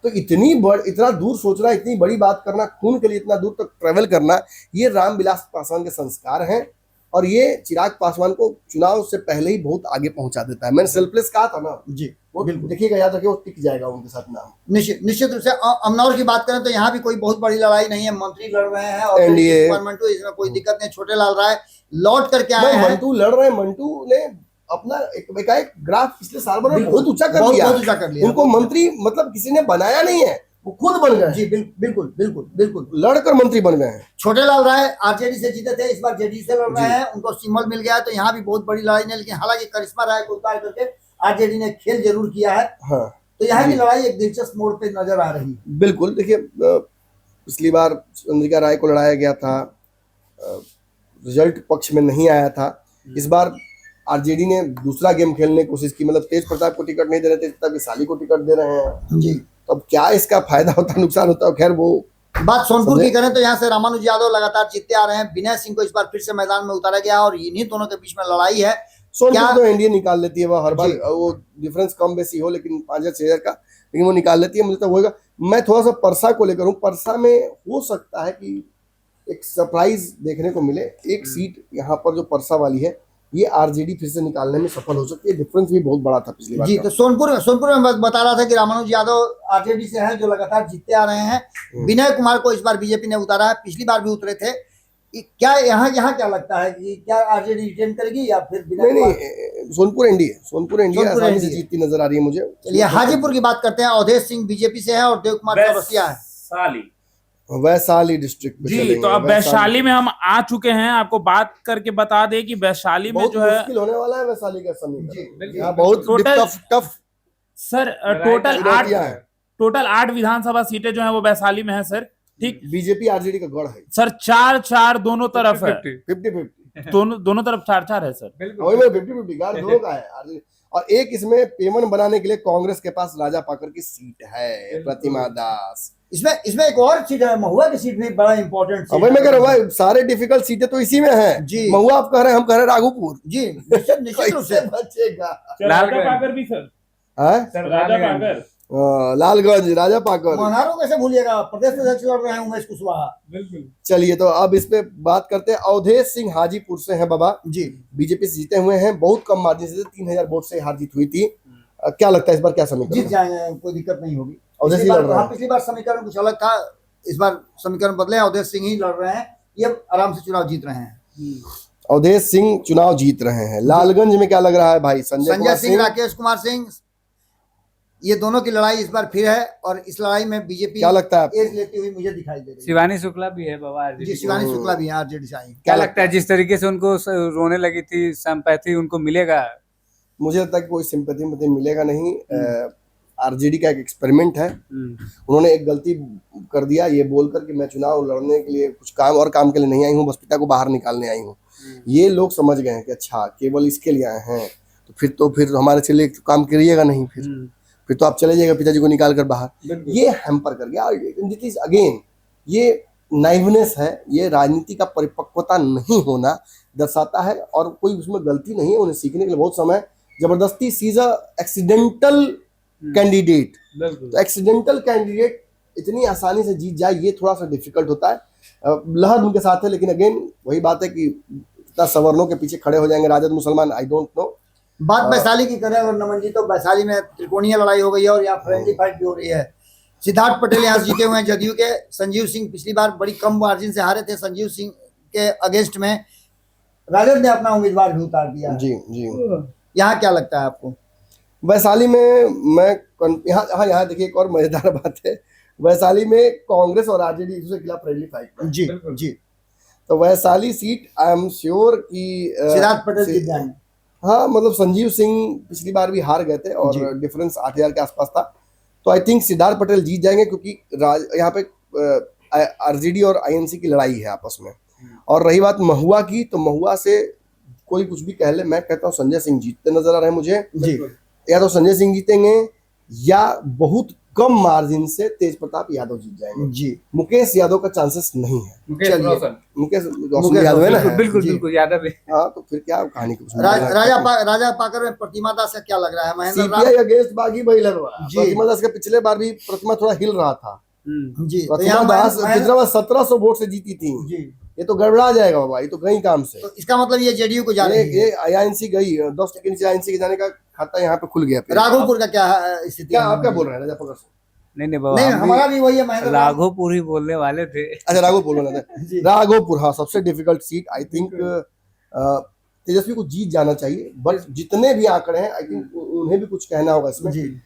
तो इतना दूर सोचना, इतनी बड़ी बात करना, खून के लिए इतना दूर तक ट्रेवल करना, ये रामविलास पासवान के संस्कार हैं और ये चिराग पासवान को चुनाव से पहले ही बहुत आगे पहुंचा देता है। मैंने सेल्फलेस कहा था ना जी, वो देखिएगा, याद रखिए, वो टिक जाएगा उनके साथ नाम। निश्चित रूप से अमनौर की बात करें तो यहाँ भी कोई बहुत बड़ी लड़ाई नहीं है, मंत्री लड़ रहे हैं और एनडीए मंटू, इसमें कोई दिक्कत नहीं। छोटे लाल राय लौट करके आए हैं, मंटू लड़ रहे हैं। मंटू ने अपना एक ग्राफ पिछले साल भर में बहुत ऊंचा कर लिया। उनको मंत्री मतलब किसी ने बनाया नहीं है, वो खुद बन गए जी। बिल्कुल लड़कर मंत्री बन गए हैं। छोटे लाल राय आरजेडी से जीते थे, इस बार जेडीयू से लड़ रहे हैं, उनको सिंबल मिल गया है, तो यहाँ भी बहुत बड़ी लड़ाई नहीं। लेकिन हालांकि करिश्मा राय को उतार करके आरजेडी ने खेल जरूर किया है। हाँ, तो यहाँ की लड़ाई एक दिलचस्प मोड़ पे नजर आ रही है। बिल्कुल, देखिए पिछली बार चंद्रिका राय को लड़ाया गया था, रिजल्ट पक्ष में नहीं आया था। इस बार आरजेडी ने दूसरा गेम खेलने की कोशिश की, मतलब तेज प्रताप को टिकट नहीं दे रहे, तेज प्रताप की साली को टिकट दे रहे हैं। जी, तो अब क्या इसका फायदा होता है नुकसान होता है, खैर वो बात सोनपुर की करें तो यहाँ से रामानुज यादव लगातार जीतते आ रहे हैं। विनय सिंह को इस बार फिर से मैदान में उतारा गया और इन्हीं दोनों के बीच में लड़ाई है। सोनपुर तो एनडीए निकाल लेती है, वो हर बार वो डिफरेंस कम बेसी हो, लेकिन 5,000-6,000 का, लेकिन वो निकाल लेती है। मुझे तो होगा, मैं थोड़ा सा परसा को लेकर हूँ। परसा में हो सकता है कि एक सरप्राइज देखने को मिले। एक सीट यहाँ पर जो परसा वाली है, ये आरजेडी फिर से निकालने में सफल हो सकती है। डिफरेंस भी बहुत बड़ा था पिछली बार जी, का। तो सोनपुर में बस बता रहा था कि रामानुज यादव आरजेडी से हैं जो लगातार जीतते आ रहे हैं। विनय कुमार को इस बार बीजेपी ने उतारा है, पिछली बार भी उतरे थे। क्या यहाँ क्या लगता है कि क्या आरजेडी रिटेन करेगी या फिर विनय कुमार? नहीं, सोनपुर एनडीए आसानी से जीतती नजर आ रही है मुझे। चलिए हाजीपुर की बात करते हैं। अवधेश सिंह बीजेपी से है और देव कुमार चौरसिया है वैशाली डिस्ट्रिक्ट में जी। चलेंगे। तो अब वैशाली में हम आ चुके हैं। आपको बात करके बता दें कि वैशाली में बहुत जो है मुश्किल होने वाला है वैशाली का समीकरण। जी, यहाँ बहुत टोटल टफ सर टोटल 8 विधानसभा सीटें जो है वो वैशाली में है सर। ठीक, बीजेपी आरजेडी का गढ़ है सर 4-4 दोनों तरफ है, 50-50। दोनों तरफ 4-4 है सर। वही में 50-50 गाड़ दोनों का है आरजेडी। और एक इसमें पेमन बनाने के लिए कांग्रेस के पास राजा पाकर की सीट है, प्रतिमा दास। इसमें एक और सीट है, महुआ की सीट भी बड़ा इंपॉर्टेंट अब मैं कह रहा हूँ सारे डिफिकल्ट सीटें तो इसी में है जी। महुआ आप कह रहे हैं, हम कह रहे हैं राघोपुर। जी, निश्चित रूप से बचेगा राजा पाकर भी सर, राजा पाकर, लालगंज राजा पाकर। मनहारो कैसे भूलिएगा, प्रदेश अध्यक्ष लड़ रहे हैं उमेश कुशवाहा। बिल्कुल। चलिए तो अब इस पे बात करते हैं। अवधेश सिंह हाजीपुर से हैं बाबा जी, बीजेपी से जीते हुए हैं, बहुत कम मार्जिन से 3,000 वोट से हार जीत हुई थी। क्या लगता है इस बार क्या जीत समीकरण? जाएंगे, कोई दिक्कत नहीं होगी। अवधेश पिछली सिंह बार लड़ रहे हैं। पिछली बार समीकरण कुछ अलग था, इस बार समीकरण बदले, अवधेश सिंह ही लड़ रहे हैं, ये आराम से चुनाव जीत रहे हैं। अवधेश सिंह चुनाव जीत रहे हैं। लालगंज में क्या लग रहा है भाई? संजय सिंह, राकेश कुमार सिंह, ये दोनों की लड़ाई इस बार फिर है और इस लड़ाई में बीजेपी क्या लगता है आपको? एज लेती हुई मुझे दिखाई दे रही है। शिवानी शुक्ला भी है बाबा जी, शिवानी शुक्ला भी है आरजेडी से आई। क्या लगता है जिस तरीके से उनको रोने लगी थी, सिंपैथी उनको मिलेगा? मुझे लगता है कि कोई सिंपैथी मिलेगा नहीं। आरजेडी का एक एक्सपेरिमेंट है। उन्होंने एक गलती कर दिया ये बोलकर कि मैं चुनाव लड़ने के लिए कुछ काम के लिए नहीं आई हूँ, बस पिता को बाहर निकालने आई हूँ। ये लोग समझ गए हैं कि अच्छा केवल इसके लिए आए हैं, तो फिर हमारे से लिए काम करिएगा नहीं, फिर तो आप चले जाइएगा पिताजी को निकाल कर बाहर। ये हैम्पर कर गया। अगेन ये नाइवनेस है, ये राजनीति का परिपक्वता नहीं होना दर्शाता है और कोई उसमें गलती नहीं है। उन्हें सीखने के लिए बहुत समय, जबरदस्ती सीज एक्सीडेंटल कैंडिडेट, तो एक्सीडेंटल कैंडिडेट इतनी आसानी से जीत जाए ये थोड़ा सा डिफिकल्ट होता है। लहर उनके साथ है, लेकिन अगेन वही बात है कि इतना सवर्णों के पीछे खड़े हो जाएंगे राजद मुसलमान, आई डोंट नो। बात वैशाली की करें और नमन जी, तो वैशाली में त्रिकोणीय लड़ाई हो गई है और यहाँ फ्रेंडली फाइट भी हो रही है। सिद्धार्थ पटेल यहाँ जीते हुए हैं जदयू के। संजीव सिंह पिछली बार बड़ी कम मार्जिन से हारे थे, संजीव सिंह के अगेंस्ट में राजद ने अपना उम्मीदवार भी उतार दिया। जी जी, यहाँ क्या लगता है आपको? वैशाली में मैं यहाँ देखिए एक और मजेदार बात है। वैशाली में कांग्रेस और आरजेडी एक दूसरे के खिलाफ फ्रेंडली फाइट में। जी जी, तो Vaishali seat I am sure कि सिद्धार्थ पटेल जीत जाएंगे। हाँ, मतलब संजीव सिंह पिछली बार भी हार गए थे और डिफरेंस 8,000 के आसपास था। तो आई थिंक सिद्धार्थ पटेल जीत जाएंगे क्योंकि यहाँ पे आरजेडी और आईएनसी की लड़ाई है आपस में। और रही बात महुआ की, तो महुआ से कोई कुछ भी कह ले, मैं कहता हूँ संजय सिंह जीतते नजर आ रहे हैं मुझे। जी, या तो संजय सिंह जीतेंगे या बहुत कम मार्जिन से तेज प्रताप यादव जीत जाएंगे। जी, मुकेश यादव का चांसेस नहीं है। मुकेश रोशन यादव है ना? बिल्कुल यादव है। हाँ, तो फिर क्या कहानी कुछ राजा पाकर में प्रतिमा दास का क्या लग रहा है? महेंद्र सीपीआई अगेंस्ट बागी बहिलरवा। प्रतिमा दास का पिछले बार भी प्रतिमा थोड़ा हिल रहा था। जी, प्रतिमा दास पिछले बार 1700 वोट से जीती थी। जी, ये तो गड़बड़ा जाएगा बाबा, ये तो गई काम से। तो इसका मतलब ये जेडीयू को जा रही है। ये आईएनसी गई, 10 के नीचे आईएनसी के जाने का खाता यहाँ पे खुल गया। राघोपुर का क्या स्थिति? क्या आप क्या बोल रहे हैं राजा पकड़ से? नहीं बाबा, नहीं, हमारा भी वही है महेंद्र। राघोपुर ही बोलने वाले थे। अच्छा, राघोपुर बोलना था। राघोपुर, हाँ, सबसे डिफिकल्ट सीट। आई थिंक तेजस्वी को जीत जाना चाहिए, बट जितने भी आंकड़े हैं आई थिंक उन्हें भी कुछ कहना होगा इसमें।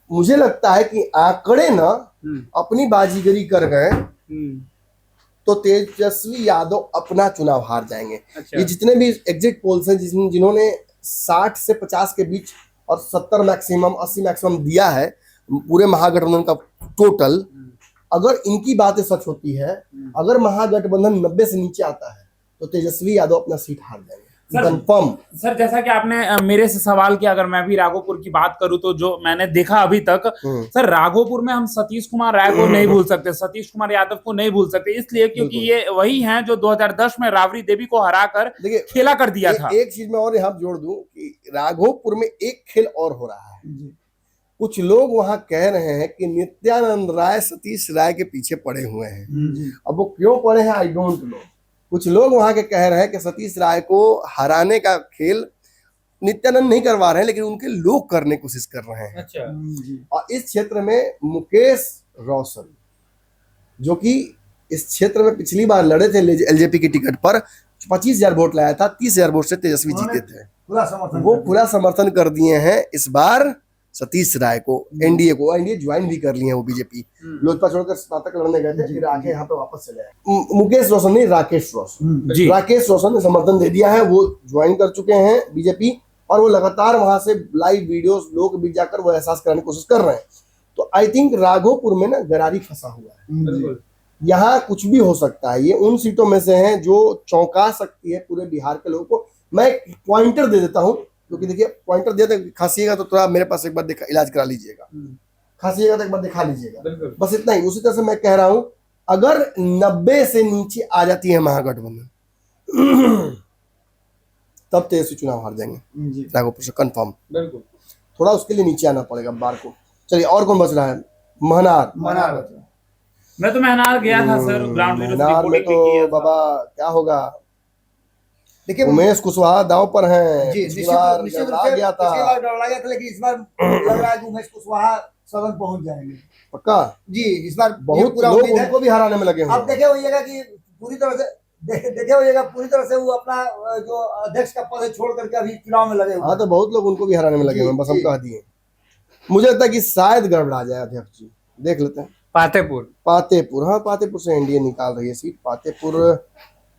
मुझे लगता है कि आंकड़े ना अपनी बाजीगरी कर गए तो तेजस्वी यादव अपना चुनाव हार जाएंगे। ये जितने भी एग्जिट पोल्स हैं जिन्होंने 60 से 50 के बीच और 70 मैक्सिमम 80 मैक्सिमम दिया है पूरे महागठबंधन का टोटल, अगर इनकी बातें सच होती है, अगर महागठबंधन 90 से नीचे आता है तो तेजस्वी यादव अपना सीट हार जाएंगे सर, कंफर्म। सर जैसा कि आपने मेरे से सवाल किया, अगर मैं भी राघोपुर की बात करूं तो जो मैंने देखा अभी तक, सर राघोपुर में हम सतीश कुमार राय को नहीं भूल सकते, सतीश कुमार यादव को नहीं भूल सकते, इसलिए क्योंकि ये वही हैं जो 2010 में राबड़ी देवी को हराकर देखिए खेला कर दिया था। एक चीज मैं और यहाँ जोड़ दूं कि राघोपुर में एक खेल और हो रहा है। कुछ लोग वहां कह रहे हैं कि नित्यानंद राय सतीश राय के पीछे पड़े हुए हैं। अब वो क्यों पड़े हैं आई डोंट नो। कुछ लोग वहां के कह रहे हैं कि सतीश राय को हराने का खेल नित्यानंद नहीं करवा रहे हैं, लेकिन उनके लोग करने की कोशिश कर रहे हैं। अच्छा। और इस क्षेत्र में मुकेश रोशन, जो कि इस क्षेत्र में पिछली बार लड़े थे एलजेपी की टिकट पर, 25,000 वोट लाया था, 30,000 वोट से तेजस्वी जीते थे, वो पूरा समर्थन कर दिए हैं इस बार सतीश राय को, एनडीए को। एनडीए ज्वाइन भी कर लिए हैं वो, बीजेपी लोजपा छोड़कर स्नातक लड़ने गए थे, फिर आके यहाँ पे वापस चले आए। मुकेश रोशन नहीं, राकेश रोशन, जी। राकेश रोशन ने समर्थन दे दिया है, वो ज्वाइन कर चुके हैं बीजेपी, और वो लगातार वहां से लाइव वीडियोस लोगों के बीच जाकर वो एहसास कराने की कोशिश कर रहे हैं। तो आई थिंक राघोपुर में ना गरारी फंसा हुआ है, यहाँ कुछ भी हो सकता है। ये उन सीटों में से हैं जो चौंका सकती है पूरे बिहार के लोगों को। मैं एक पॉइंटर दे देता हूँ, क्योंकि देखिए पॉइंटर देते खांसीएगा तो थोड़ा मेरे पास एक बार इलाज करा लीजिएगा, खांसीएगा तो एक बार दिखा लीजिएगा, बस इतना ही। उसी तरह से मैं कह रहा हूं, अगर 90 से नीचे आ जाती है महागठबंधन तब तेजस्वी चुनाव हार जाएंगे राघोपुर से कंफर्म। बिल्कुल, थोड़ा उसके लिए नीचे आना पड़ेगा बार को। चलिए और कौन बच रहा है? महनार। मैं तो मेहनार गया था सर, ग्राउंड महनार में तो बाबा क्या होगा, देखिए उमेश कुशवाहा दांव पर हैं। जी, पिछली बार निश्चित रूप गड़बड़ा से गया था, पिछली बार गड़बड़ा गया था, लेकिन इस बार लग रहा है कि उमेश कुशवाहा सदन पहुंच जाएंगे पक्का। जी, इस बार बहुत पूरा लोग उम्मीद है। उनको भी हराने में लगे हुए आप हैं। देखे होइएगा कि पूरी तरह से देखे होइएगा पूरी तरह से वो अपना जो अध्यक्ष का पद है छोड़ करके अभी चुनाव में लगे हुए हाँ, तो बहुत लोग उनको भी हराने में लगे हुए हैं, बस हम जी। कह दिए। मुझे लगता है कि शायद गड़बड़ा जाए अध्यक्ष जी, देख लेते हैं। पातेपुर पातेपुर, हाँ पातेपुर से एनडीए निकाल रही है सीट। पातेपुर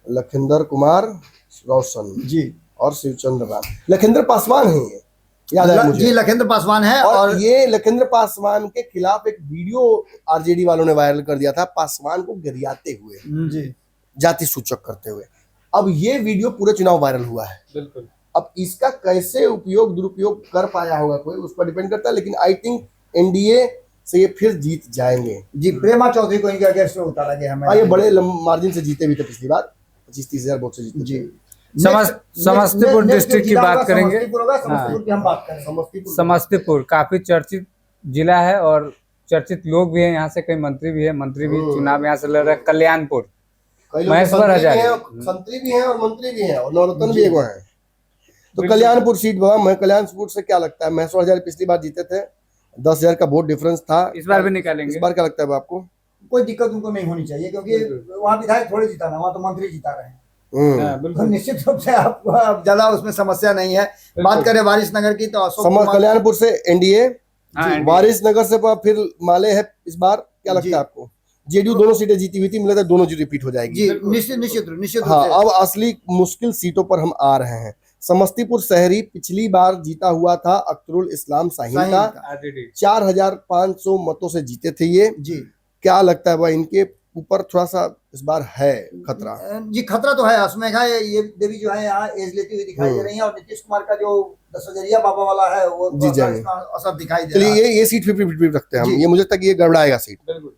लखिंदर कुमार रोशन जी और शिवचंद्र राम, लखिंदर पासवान है ये, याद है मुझे। जी, लखिंदर पासवान है। और ये लखिंदर पासवान के खिलाफ एक वीडियो आरजेडी वालों ने वायरल कर दिया था, पासवान को गरियाते हुए, जी जाति सूचक करते हुए। अब ये वीडियो पूरे चुनाव वायरल हुआ है। बिल्कुल। अब इसका कैसे उपयोग दुरुपयोग कर पाया होगा कोई, उस पर डिपेंड करता है, लेकिन आई थिंक एनडीए से ये फिर जीत जाएंगे। जी, प्रेमा चौधरी को इनके अगेंस्ट में उतारा गया हमें। ये बड़े मार्जिन से जीते भी थे पिछली बार, 25-30 हजार वोट से जीते जी थे। समस्तीपुर डिस्ट्रिक्ट की बात करेंगे। समस्तीपुर की हम बात करें। समस्तीपुर काफी चर्चित जिला है और चर्चित लोग भी हैं, यहाँ से कई मंत्री भी है, मंत्री भी चुनाव यहाँ से लड़ रहे हैं। कल्याणपुर कई लोग महेश्वर संतरी भी हजारी। हैं, संतरी भी हैं और मंत्री भी हैं, और नवरत्न भी एक है। तो कल्याणपुर सीट बाबा, कल्याणपुर से क्या लगता है? महेश्वर हजारी पिछली बार जीते थे, 10,000 का वोट डिफरेंस था, इस बार भी निकालेंगे। इस बार क्या लगता है आपको? कोई दिक्कत उनको नहीं होनी चाहिए, क्योंकि वहाँ विधायक थोड़े जीता रहे, वहाँ तो मंत्री जीता रहे हैं। तो निश्चित रूप से आपको ज्यादा उसमें समस्या नहीं है। बात करें वारिस नगर की, तो अशोक कुमार- कल्याणपुर से एनडीए, हाँ, वारिस नगर से फिर माले है इस बार, क्या लगता है आपको? जेडीयू दोनों सीटें जीती हुई थी, मुझे लगता है दोनों रिपीट हो जाएगी। जी, निश्चित रूप हाँ, से। अब असली मुश्किल सीटों पर हम आ रहे हैं। समस्तीपुर शहरी पिछली बार जीता हुआ था अख्तरुल इस्लाम शाहीन का, आरजेडी 4,500 मतों से जीते थे ये। जी, क्या लगता है भाई, इनके ऊपर थोड़ा सा इस बार है खतरा? जी खतरा तो है। असमेघा ये देवी जो है यहाँ एज लेती हुई दिखाई दे रही है, और नीतीश कुमार का जो दसहजरिया बाबा वाला है वो जी, जाएंगे। असर दिखाई दे चलिए रहा है। ये सीट 50-50 रखते हैं हम। जी। ये मुझे लगता है कि ये गड़बड़ाएगा सीट। बिल्कुल।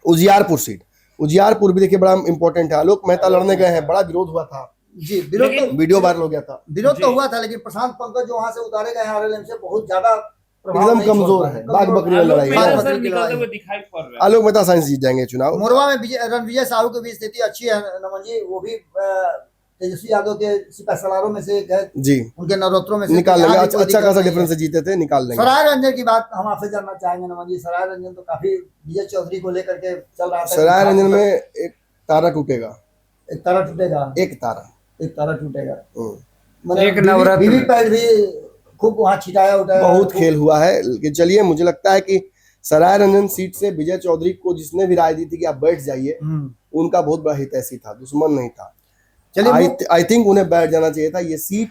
उजियारपुर सीट, उजियारपुर भी देखिए बड़ा इंपॉर्टेंट है। आलोक मेहता लड़ने गए हैं, बड़ा विरोध हुआ था, जी, विरोध वीडियो वायरल हो गया था। तो हुआ था, लेकिन प्रशांत पंकज जो वहाँ से उतारे गए हैं आरएलएम से, बहुत ज्यादा प्रभाव एकदम नहीं छोड़ कमजोर पाए। है, बाघ बकरी वाली लड़ाई है। बाघ सर बकरी की निकलते लड़ाई। हुए दिखाई पड़ रहा है। आलोक मेहता साइंस जीत जाएंगे चुनाव। मोरवा में रणविजय साहू की भी स्थिति अच्छी है नमन जी, वो भी तेजस्वी यादव के सिपह सलारों में से एक है, जी, उनके नवरत्नों में से। निकाल लेंगे। यहाँ भी कोई अच्छा दिक्कत खासा नहीं है। डिफरेंस से जीते थे, निकाल लेंगे। सराय रंजन की बात हम आपसे जानना चाहेंगे नमन जी। सराय रंजन तो काफी विजय चौधरी को लेकर के चल रहा था। सराय रंजन में एक तारा टूटेगा, एक तारा टूटेगा, एक तारा। एक तारा टूटेगा। एक नवरत्न। वीवीपैट भी खूब वहाँ छिटाया उठाया, बहुत खेल हुआ है। लेकिन चलिए, मुझे लगता है कि सराय रंजन सीट से विजय चौधरी को जिसने भी राय दी थी कि आप बैठ जाइए, उनका बहुत बड़ा हितैषी था, दुश्मन नहीं था। चलिए आई थिंक उन्हें बैठ जाना चाहिए था। ये सीट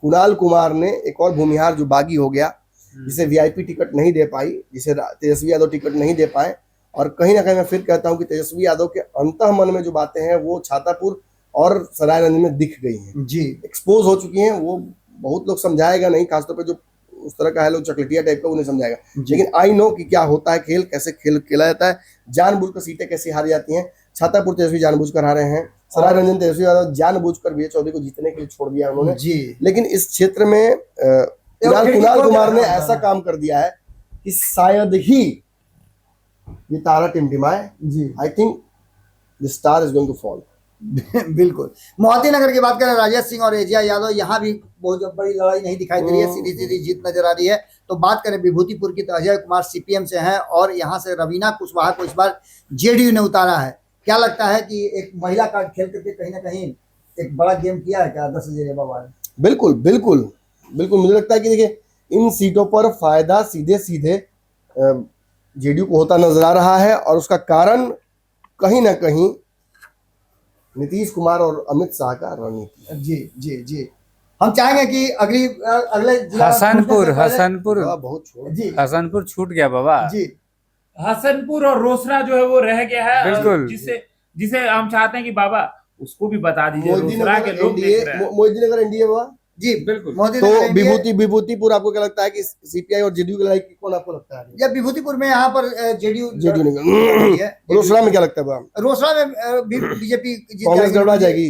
कुणाल कुमार ने, एक और भूमिहार जो बागी हो गया, जिसे वीआईपी टिकट नहीं दे पाई, जिसे तेजस्वी यादव टिकट नहीं दे पाए। और कहीं ना कहीं मैं फिर कहता हूं कि तेजस्वी यादव के अंतः मन में जो बातें हैं वो छातापुर और सरायरंजन में दिख गई हैं, जी एक्सपोज हो चुकी हैं। वो बहुत लोग समझाएगा नहीं, खासतौर पे जो उस तरह का है लोग चकलेटिया टाइप का, उन्हें समझाएगा। जी। लेकिन आई नो कि क्या होता है खेल, कैसे खेल खेला जाता है, जानबूझकर सीटें कैसे हारी जाती हैं। छातापुर तेजस्वी जानबूझकर हारे हैं, सरायरंजन तेजस्वी यादव जानबूझकर बीए चौधरी को जीतने के लिए छोड़ दिया उन्होंने। जी लेकिन इस क्षेत्र में कुणाल कुमार ने ऐसा काम कर दिया है कि शायद ही ये तारा टिमटिमाए। जी I think the star is going to fall. बिल्कुल। मोती नगर की बात करें, राजेश सिंह और एजिया यादव, यहाँ भी बहुत बड़ी लड़ाई नहीं दिखाई दे रही है, सीधी सीधी जीत नजर आ रही है। तो बात करें विभूतिपुर की, तो अजय कुमार सीपीएम से हैं और यहाँ से रवीना कुशवाहा को इस बार जेडीयू ने उतारा है। क्या लगता है कि एक महिला कार्ड खेल करके कहीं ना कहीं एक बड़ा गेम किया है क्या 10 बाबा ने? बिल्कुल बिल्कुल बिल्कुल, मुझे लगता है कि देखिए इन सीटों पर फायदा सीधे सीधे जेडीयू को होता नजर आ रहा है, और उसका कारण कहीं ना कहीं नीतीश कुमार और अमित शाह का रणनीति है। जी जी जी। हम चाहेंगे कि अगले जिला हसनपुर पहुंचने से पहले- हसनपुर बहुत छोड़ जी हसनपुर छूट गया बाबा। जी हसनपुर और रोसड़ा जो है वो रह गया है, बिल्कुल। जिसे जिसे हम चाहते हैं कि बाबा उसको भी बता दीजिए, रोसड़ा के लोग देख रहे हैं। मोहिद्दीनगर एनडीए हुआ जी बिल्कुल। मोदी तो नगर एनडीए- विभूतिपुर आपको क्या लगता है कि सीपीआई और जेडीयू की लड़ाई कौन आपको लगता है? जब विभूतिपुर में यहाँ पर जेडीयू जेडीयू निकल। रोसड़ा में क्या लगता है बाबा? रोसड़ा में भी बीजेपी जीत कांग्रेस जाएगी। गड़बड़ा जाएगी?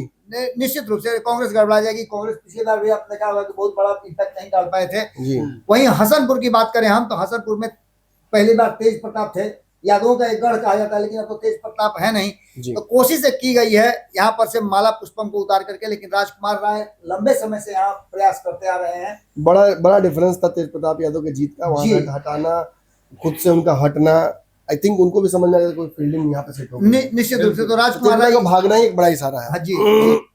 निश्चित रूप से कांग्रेस गड़बड़ा जाएगी। कांग्रेस पिछली बार भी आपने कहा होगा कि बहुत बड़ा इम्पैक्ट नहीं डाल पाए थे। जी वहीं हसनपुर की बात करें हम, तो हसनपुर में पहली बार तेज प्रताप थे, यादवों का एक गढ़ कहा जाता है, लेकिन अब तो तेज प्रताप है नहीं। जी तो कोशिश एक की गई है यहाँ पर से माला पुष्पम को उतार करके, लेकिन राजकुमार राय लंबे समय से यहाँ प्रयास करते आ रहे हैं। बड़ा डिफरेंस था तेज प्रताप यादव के जीत का, वहां जी। से हटाना, खुद से उनका हटना। आई थिंक उनको भी समझ में आया कोई फील्डिंग यहाँ पे सेट होगी। निश्चित रूप से तो राजकुमार तेज राय प्रताप को भागना ही एक बड़ा इशारा है। हाँ जी,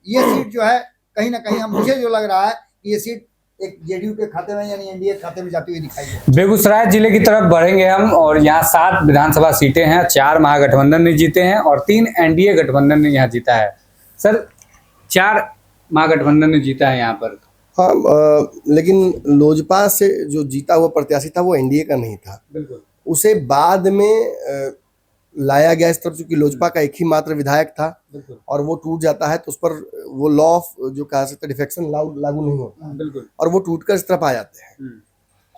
ये सीट जो है कहीं ना कहीं मुझे जो लग रहा है कि ये सीट एक जेडीयू के खाते में यानी एनडीए खाते में जाती हुई दिखाई दे। बेगूसराय जिले की तरफ बढ़ेंगे हम, और यहाँ 7 विधानसभा सीटें हैं। 4 महागठबंधन ने जीते हैं और 3 एनडीए गठबंधन ने यहाँ जीता है। सर 4 महागठबंधन ने जीता है यहाँ पर। हाँ, लेकिन लोजपा से जो जीता हुआ प्रत्याशी था वो एनडीए का नहीं था, बिल्कुल उसे बाद में लाया गया इस तरफ, चूंकि लोजपा का एक ही मात्र विधायक था बिल्कुल और वो टूट जाता है तो उस पर वो लॉ ऑफ जो कहा सकते हैं डिफेक्शन लागू नहीं होता, बिल्कुल। और वो टूटकर इस तरफ आ जाते हैं।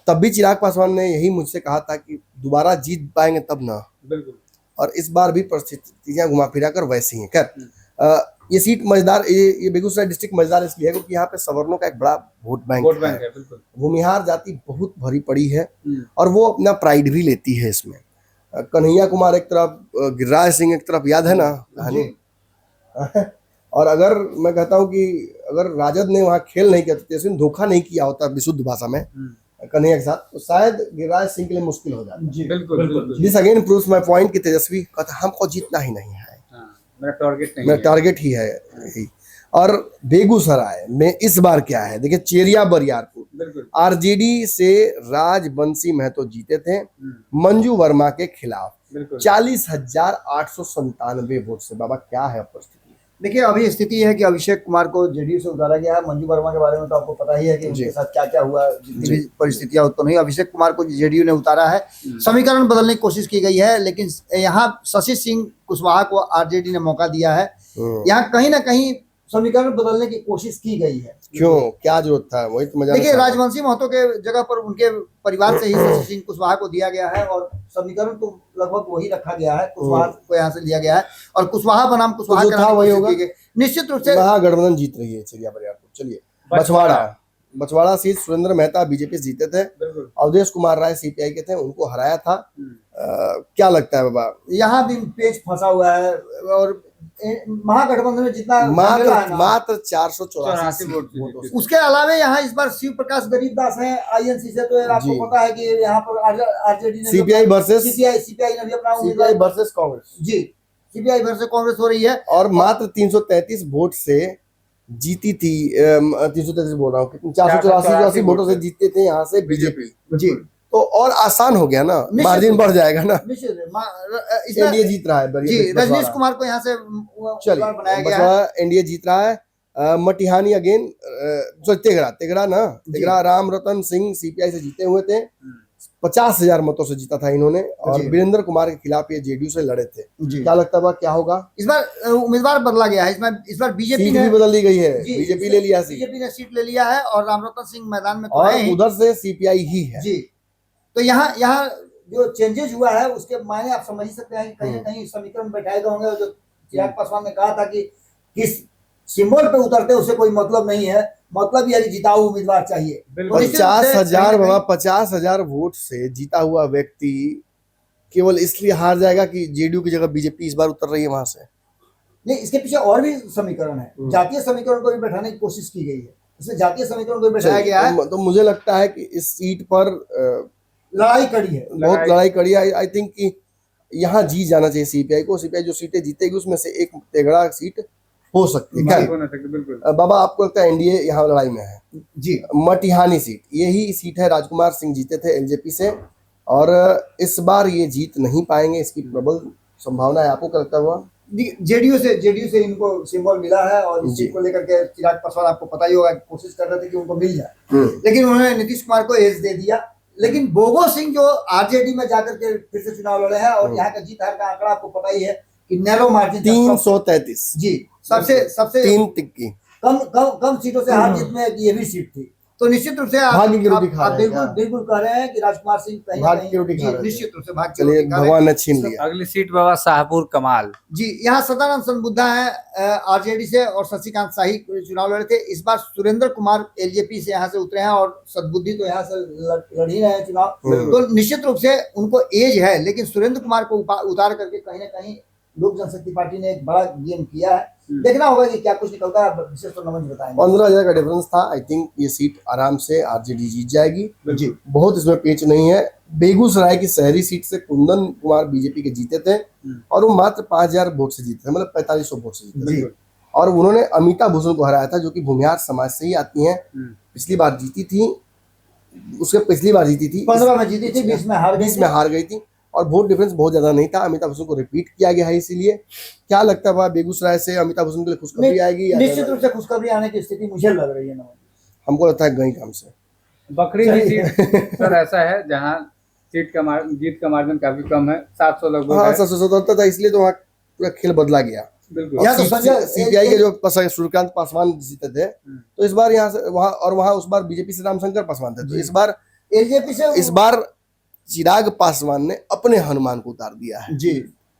तब भी चिराग पासवान ने यही मुझसे कहा था कि दोबारा जीत पाएंगे तब ना, बिल्कुल। और इस बार भी परिस्थितियां घुमा फिरा कर वैसी हैं। खैर ये सीट मजेदार, ये बेगूसराय डिस्ट्रिक्ट मजेदार इसलिए है क्योंकि यहाँ पे सवर्णों का एक बड़ा वोट बैंक है। बिल्कुल। भूमिहार जाति बहुत भरी पड़ी है और वो अपना प्राइड भी लेती है इसमें। कन्हैया कुमार एक तरफ, गिरिराज सिंह एक तरफ, याद है ना कहानी। और अगर मैं कहता हूँ कि अगर राजद ने वहाँ खेल नहीं किया, तेजस्वी ने धोखा नहीं किया होता विशुद्ध भाषा में कन्हैया के साथ, तो शायद गिरिराज सिंह के लिए मुश्किल हो जाता। जी बिल्कुल। This again proves my point कि तेजस्वी कहता हमको जीतना ही नहीं है, मेरा टारगेट नहीं मेरा है। टारगेट ही है यही। और बेगूसराय में इस बार क्या है, देखिए चेरिया बरियारपुर, बिल्कुल। आरजेडी से राजबंशी महतो जीते थे मंजू वर्मा के खिलाफ बिल्कुल। 40,897 वोट से। बाबा क्या है परिस्थिति? देखिए अभी स्थिति है कि अभिषेक कुमार को जेडीयू से उतारा गया है। मंजू वर्मा के बारे में तो आपको पता ही है कि जी। उनके साथ क्या क्या हुआ, जितनी भी परिस्थितियां उत्पन्न हुई। अभिषेक कुमार को जेडीयू ने उतारा है, समीकरण बदलने की कोशिश की गई है, लेकिन यहाँ शशि सिंह कुशवाहा को आरजेडी ने मौका दिया है। यहाँ कहीं ना कहीं समीकरण बदलने की कोशिश की गई है। क्यों, क्या जरूरत था? वही तो मजा। देखिए राजवंशी महतो के जगह पर उनके परिवार से ही शशि सिंह कुशवाहा को दिया गया है और समीकरण तो लगभग वही रखा गया है। कुशवाहा को यहाँ से लिया गया है और कुशवाहा बनाम कुशवाहा जो था कराने की वही कोशिश होगा। की गई। निश्चित रूप से महागठबंधन जीत रही है चेरिया बरियारपुर। चलिए बछवाड़ा सीट सुरेंद्र मेहता बीजेपी से जीते थे, बिल्कुल। अवधेश कुमार राय सीपीआई के थे, उनको हराया था। क्या लगता है बाबा? यहाँ भी पेच फंसा हुआ है और महागठबंधन में जितना झमेला है ना, मात्र 484 वोट वोटों से। उसके अलावा यहाँ इस बार शिव प्रकाश गरीबदास हैं आईएनसी से, तो जी। आपको पता है कि यहाँ पर आरजेडी ने सीपीआई वर्सेस सीपीआई ने भी अपना सीपीआई वर्सेस कांग्रेस। जी सीपीआई वर्सेस कांग्रेस हो रही है और मात्र 333 वोट से जीती थी। 333 बोल रहा हूँ, 484 वोटों से जीते थे यहाँ से बीजेपी। जी तो और आसान हो गया ना, मार्जिन बढ़ जाएगा ना। निश्चित एनडीए जीत रहा है जी। रजनीश कुमार को यहाँ से चलिए बनाया गया है। एनडीए जीत रहा है। मटिहानी अगेन तेगड़ा ना, तेगड़ा राम रतन सिंह सीपीआई से जीते हुए थे, 50,000 मतों से जीता था इन्होंने, और जी। वीरेंद्र कुमार के खिलाफ ये जेडीयू से लड़े थे। जी। क्या लगता है क्या होगा? इस बार उम्मीदवार बदला गया है, इस बार बीजेपी सीट ने भी बदल दी गई है, जी, बीजेपी ले लिया सीट, बीजेपी ने सीट ले लिया है और रामरतन सिंह मैदान में तो और है ही। उधर से सीपीआई ही है। जी, तो यहाँ जो चेंजेस हुआ है उसके मायने आप समझ ही सकते हैं कि कहीं ना कहीं समीकरण बैठाए गए होंगे। और जो चिराग पासवान ने कहा था कि किस सिंबल पे उतरते उससे कोई मतलब नहीं है, मतलब ये जिताऊ उम्मीदवार चाहिए। तो निश्चित रूप से 50,000 कहीं ना बाबा, 50,000 वोट से जीता हुआ व्यक्ति केवल इसलिए हार जाएगा कि जेडीयू की जगह बीजेपी इस बार उतर रही है वहां से। नहीं, इसके पीछे और भी समीकरण है, जातीय समीकरण को भी बैठाने की कोशिश की गई है, इसमें जातीय समीकरण को भी बैठाया गया है। तो मुझे लगता है कि इस सीट पर लड़ाई कड़ी है, बहुत लड़ाई कड़ी है। आई थिंक कि यहाँ जीत जाना चाहिए सीपीआई को। सीपीआई जो सीटें जीतेगी उसमें से एक तेगड़ा सीट हो सकती है। बिल्कुल। बाबा आपको लगता है एनडीए यहाँ लड़ाई में है? जी, मटिहानी सीट, यही सीट है, राजकुमार सिंह जीते थे एलजेपी से, और इस बार ये जीत नहीं पाएंगे, इसकी प्रबल संभावना है। आपको क्या लगता हुआ? जेडीयू से इनको सिंबल मिला है और इस सीट को लेकर के चिराग पासवान आपको पता ही होगा कोशिश कर रहे थे कि उनको मिल जाए, लेकिन उन्होंने नीतीश कुमार को एज दे दिया। लेकिन बोगो सिंह जो आरजेडी में जाकर के फिर से चुनाव लड़े हैं और यहाँ का जीत हार का आंकड़ा आपको पता ही है कि नैरो मार्जिन 333, जी, सबसे 3 टिक्की कम सीटों से हार जीत में ये भी सीट थी। तो निश्चित रूप से भाग्य की रोटी खा आप रहे हैं क्या? बिल्कुल कह रहे हैं कि राजकुमार सिंह कहीं ना भाग्य की कहीं रोटी खा जी, रहे थे। निश्चित रूप से भाग्य की चलिए, रोटी खा रहे हैं। भगवान ने छीन लिया। अगली सीट बाबा शाहपुर कमाल। जी, यहाँ सदानंद सनबुद्धा है आरजेडी से और शशिकांत शाही चुनाव लड़े थे। इस बार सुरेंद्र कुमार एलजेपी से यहाँ से उतरे हैं और सद्बुद्धि तो यहाँ से लड़ ही रहे हैं चुनाव। तो निश्चित रूप से उनको एज है, लेकिन सुरेंद्र कुमार को उतार करके कहीं ना कहीं लोक जनशक्ति पार्टी ने एक बड़ा गेम किया है। देखना होगा कि क्या कुछ निकलता है, विशेष तो नमन बताएंगे। 15,000 का डिफरेंस था। आई थिंक ये सीट आराम से आरजेडी जीत जाएगी। जी, बहुत इसमें पेच नहीं है। बेगूसराय की शहरी सीट से कुंदन कुमार बीजेपी के जीते थे और वो मात्र 5,000 वोट से जीते थे, मतलब 4500 वोट से जीते थे, और उन्होंने अमिता भूषण को हराया था जो कि भूमिहार समाज से ही आती हैं। पिछली बार जीती थी, उसके पिछली बार जीती थी, 15 में जीती थी, 20 में हार गई 20 में हार गई थी, और वोट डिफरेंस बहुत ज्यादा नहीं था। अमिताभ भूषण को रिपीट किया गया है, इसीलिए क्या लगता है बेगूसराय से अमिताभ भूषण के लिए खुशखबरी आएगी? निश्चित रूप से खुशखबरी आने की स्थिति मुझे लग रही है नमन। हमको लगता है गई काम से बकरी की सीट सर ऐसा है जहाँ जीत का मार्जिन काफी कम है, 700 लगभग हाँ, है। 777 था, इसलिए तो वहाँ पूरा खेल बदला गया। बिल्कुल। यहाँ तो संजय सीपीआई के जो सूर्यकांत पासवान जीते थे, तो इस बार यहाँ से वहाँ, और वहाँ उस बार बीजेपी से रामशंकर पासवान थे, तो इस बार एलजेपी से इस बार चिराग पासवान ने अपने हनुमान को उतार दिया है। जी,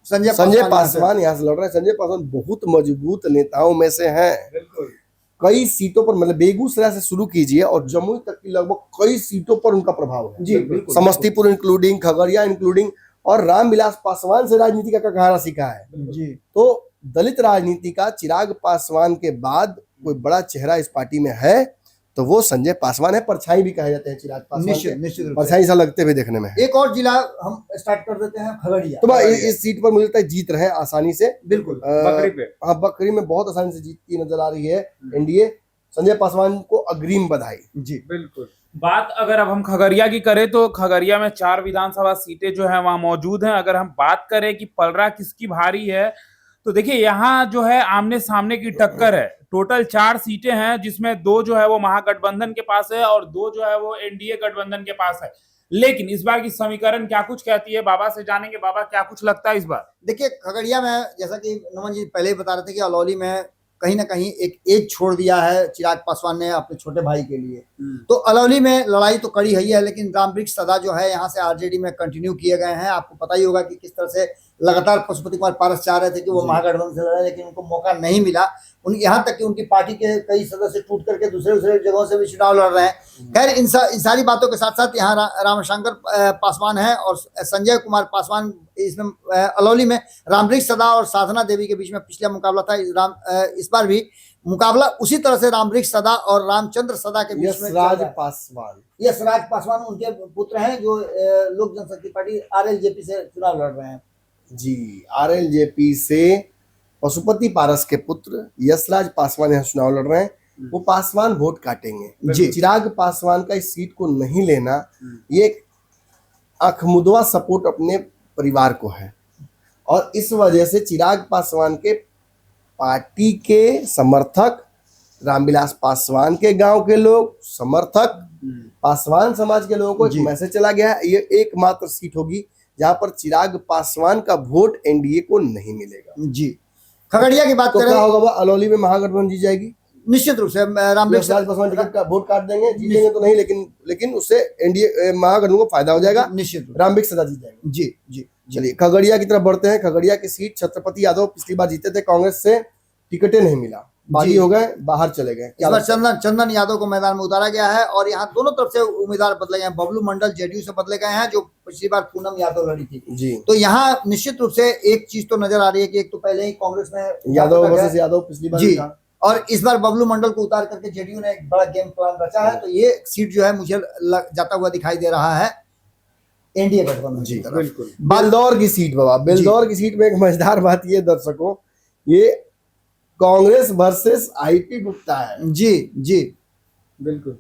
संजय पासवान यहाँ से लड़ रहे हैं। संजय पासवान बहुत मजबूत नेताओं में से हैं। बिल्कुल। कई सीटों पर, मतलब बेगूसराय से शुरू कीजिए और जमुई तक की लगभग कई सीटों पर उनका प्रभाव है। जी, बिल्कुल। समस्तीपुर इंक्लूडिंग, खगड़िया इंक्लूडिंग, और रामविलास पासवान से राजनीति का कहारा सीखा है। जी, तो दलित राजनीति का चिराग पासवान के बाद कोई बड़ा चेहरा इस पार्टी में है तो वो संजय पासवान है। परछाई भी कहे जाते हैं चिराग पासवान निश्चित के। रूप से। परछाई सा लगते हुए देखने में है। एक और जिला हम स्टार्ट कर देते हैं, खगड़िया। तो भाई इस सीट पर मुझे लगता है जीत रहे हैं आसानी से। बिल्कुल। बकरी पे हाँ, बकरी में बहुत आसानी से जीतती नजर आ रही है एनडीए। संजय पासवान को अग्रिम बधाई। जी, बिल्कुल। बात अगर अब हम खगड़िया की करें तो खगड़िया में 4 विधानसभा सीटें जो है वहां मौजूद हैं। अगर हम बात करें कि पलड़ा किसकी भारी है, तो देखिए यहाँ जो है आमने सामने की टक्कर है। टोटल 4 सीटें हैं, जिसमें 2 जो है वो महागठबंधन के पास है और 2 जो है वो एनडीए गठबंधन के पास है। लेकिन इस बार की समीकरण क्या कुछ कहती है, बाबा से जानेंगे। बाबा, क्या कुछ लगता है इस बार? देखिए खगड़िया में जैसा कि नमन जी पहले ही बता रहे थे कि अलौली में कहीं ना कहीं एक एज छोड़ दिया है चिराग पासवान ने अपने छोटे भाई के लिए। तो अलौली में लड़ाई तो कड़ी है ही है, लेकिन रामवृक्ष सदा जो है यहाँ से आरजेडी में कंटिन्यू किए गए हैं। आपको पता ही होगा कि किस तरह से लगातार पशुपति कुमार पारस चाह रहे थे कि वो महागठबंधन से लड़े, लेकिन उनको मौका नहीं मिला। यहाँ तक कि उनकी पार्टी के कई सदस्य टूट करके दूसरे जगहों से भी चुनाव लड़ रहे हैं। खैर इन सारी बातों के साथ साथ यहाँ रामशंकर पासवान है और संजय कुमार पासवान। इसमें अलौली में रामवृक्ष सदा और साधना देवी के बीच में पिछला मुकाबला था। इस बार भी मुकाबला उसी तरह से रामवृक्ष सदा और रामचंद्र सदा के बीच में। यशराज पासवान, यशराज पासवान उनके पुत्र हैं जो लोक जनशक्ति पार्टी आरएलजेपी से चुनाव लड़ रहे हैं। जी, आरएलजेपी से पशुपति पारस के पुत्र यशराज पासवान यहाँ चुनाव लड़ रहे हैं। वो पासवान वोट काटेंगे। जी। चिराग पासवान का इस सीट को नहीं लेना, ये एक आंखमुदवा सपोर्ट अपने परिवार को है, और इस वजह से चिराग पासवान के पार्टी के समर्थक रामविलास पासवान के गांव के लोग, समर्थक, पासवान समाज के लोगों को एक जी। मैसेज चला गया है। ये एकमात्र सीट होगी जहां पर चिराग पासवान का वोट एनडीए को नहीं मिलेगा। जी। खगड़िया की बात तो करें, क्या होगा, वह अलौली में महागठबंधन जीत जाएगी। निश्चित रूप से रामविलास राज पासवान टिकट का वोट काट देंगे, जीतेंगे तो नहीं, लेकिन उससे एनडीए महागठबंधन को फायदा हो जाएगा। निश्चित रूप रामविक सदा जीत जाएंगे। जी जी चलिए खगड़िया की तरफ बढ़ते हैं। खगड़िया की सीट छत्रपति यादव पिछली बार जीते थे, कांग्रेस से टिकटें नहीं मिला, बागी जी। हो गए, बाहर चले गए। इस क्या बार लगता है? चंदन यादव को मैदान में उतारा गया है और यहाँ दोनों तरफ से उम्मीदवार बदले गए हैं। बबलू मंडल जेडीयू से बदले गए हैं, जो पिछली बार पूनम यादव लड़ी थी। जी, तो यहाँ निश्चित रूप से एक चीज तो नजर आ रही है कि एक तो पहले ही कांग्रेस में यादव तक है, वर्सेस यादव पिछली बार जी, भी था। और इस बार बबलू मंडल को उतार करके जेडीयू ने एक बड़ा गेम प्लान रचा है। तो ये सीट जो है मुझे जाता हुआ दिखाई दे रहा है एनडीए गठबंधन जी, की तरफ। बिल्कुल। बेलदौर की सीट बाबा, बेलदौर की सीट में एक मजेदार बात ये दर्शकों, ये कांग्रेस वर्सेस आईपी गुप्ता है। जी जी बिल्कुल,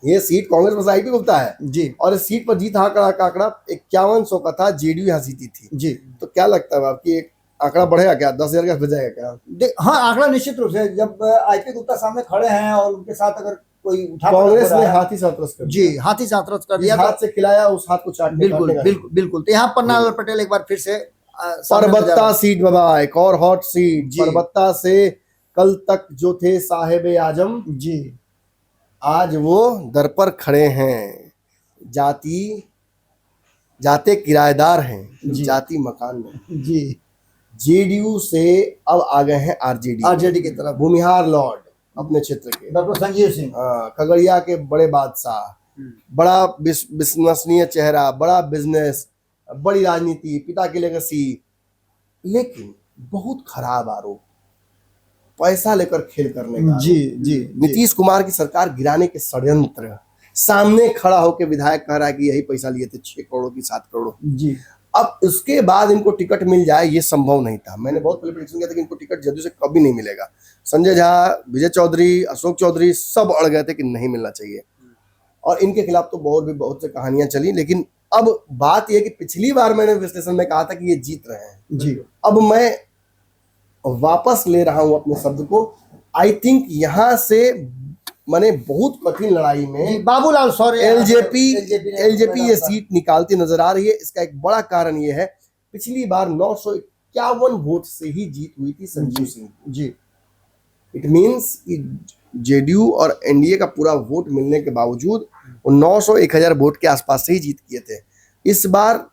ये seat Congress versus IP Gupta है जी और इस सीट पर जीत आंकड़ा का आंकड़ा 5100 का था, जेडीयू यहाँ जीती थी। जी। तो क्या लगता है आपकी एक आंकड़ा बढ़ेगा क्या, 10,000 का बजाएगा क्या? हाँ, आंकड़ा निश्चित रूप से जब आईपी गुप्ता सामने खड़े हैं और उनके साथ अगर कोई उठा कांग्रेस ने हाथी सातरस कर जी हाथी सातरस कर दिया, दिया, हाथ से खिलाया, उस हाथ को चाटने बिल्कुल काटने का। बिल्कुल बिल्कुल। तो यहाँ पन्नालाल पटेल एक बार फिर से सामने नजर आ परबत्ता रहे सीट बाबा, एक और हॉट सीट। जी। परबत्ता से कल तक जो थे साहेब आजम, हैं। जी आज वो दर पर खड़े हैं। जाते किराएदार हैं, जी। जाति मकान में। जी। जेडीयू से अब आ गए हैं आरजेडी, आरजेडी की तरफ भूमिहार लॉर्ड अपने क्षेत्र के, डॉक्टर संजीव सिंह। खगड़िया के बड़े बादशाह, बड़ा विश्वसनीय चेहरा, बड़ा बिजनेस, बड़ी राजनीति, पिता की लेगेसी, लेकिन बहुत खराब आरोप, पैसा लेकर खेल करने का। जी जी नीतीश कुमार की सरकार गिराने के षड्यंत्र, सामने खड़ा होकर विधायक कह रहा है कि यही पैसा लिए थे 6 करोड़ की 7 करोड़। जी। अब उसके बाद इनको टिकट मिल जाए ये संभव नहीं था। मैंने बहुत पहले प्रेडिक्शन किया था कि इनको टिकट जदयू से कभी नहीं मिलेगा। संजय झा, विजय चौधरी, अशोक चौधरी सब अड़ गए थे कि नहीं मिलना चाहिए, और इनके खिलाफ तो बहुत से कहानियां चली। लेकिन अब बात यह कि पिछली बार मैंने विश्लेषण में कहा था कि ये जीत रहे हैं। जी। अब मैं वापस ले रहा हूं अपने शब्द को। आई थिंक यहां से मैंने बहुत कठिन लड़ाई जी, में बाबूलाल शौर्य एलजेपी ये सीट निकालती नजर आ रही है। इसका एक बड़ा कारण ये है, पिछली बार 951 वोट से ही जीत हुई थी संजीव सिंह। जी। इट मींस कि जेडीयू और एनडीए का पूरा वोट मिलने के बावजूद वो 900-1000 वोट के आसपास से ही जीत किए थे। इस बार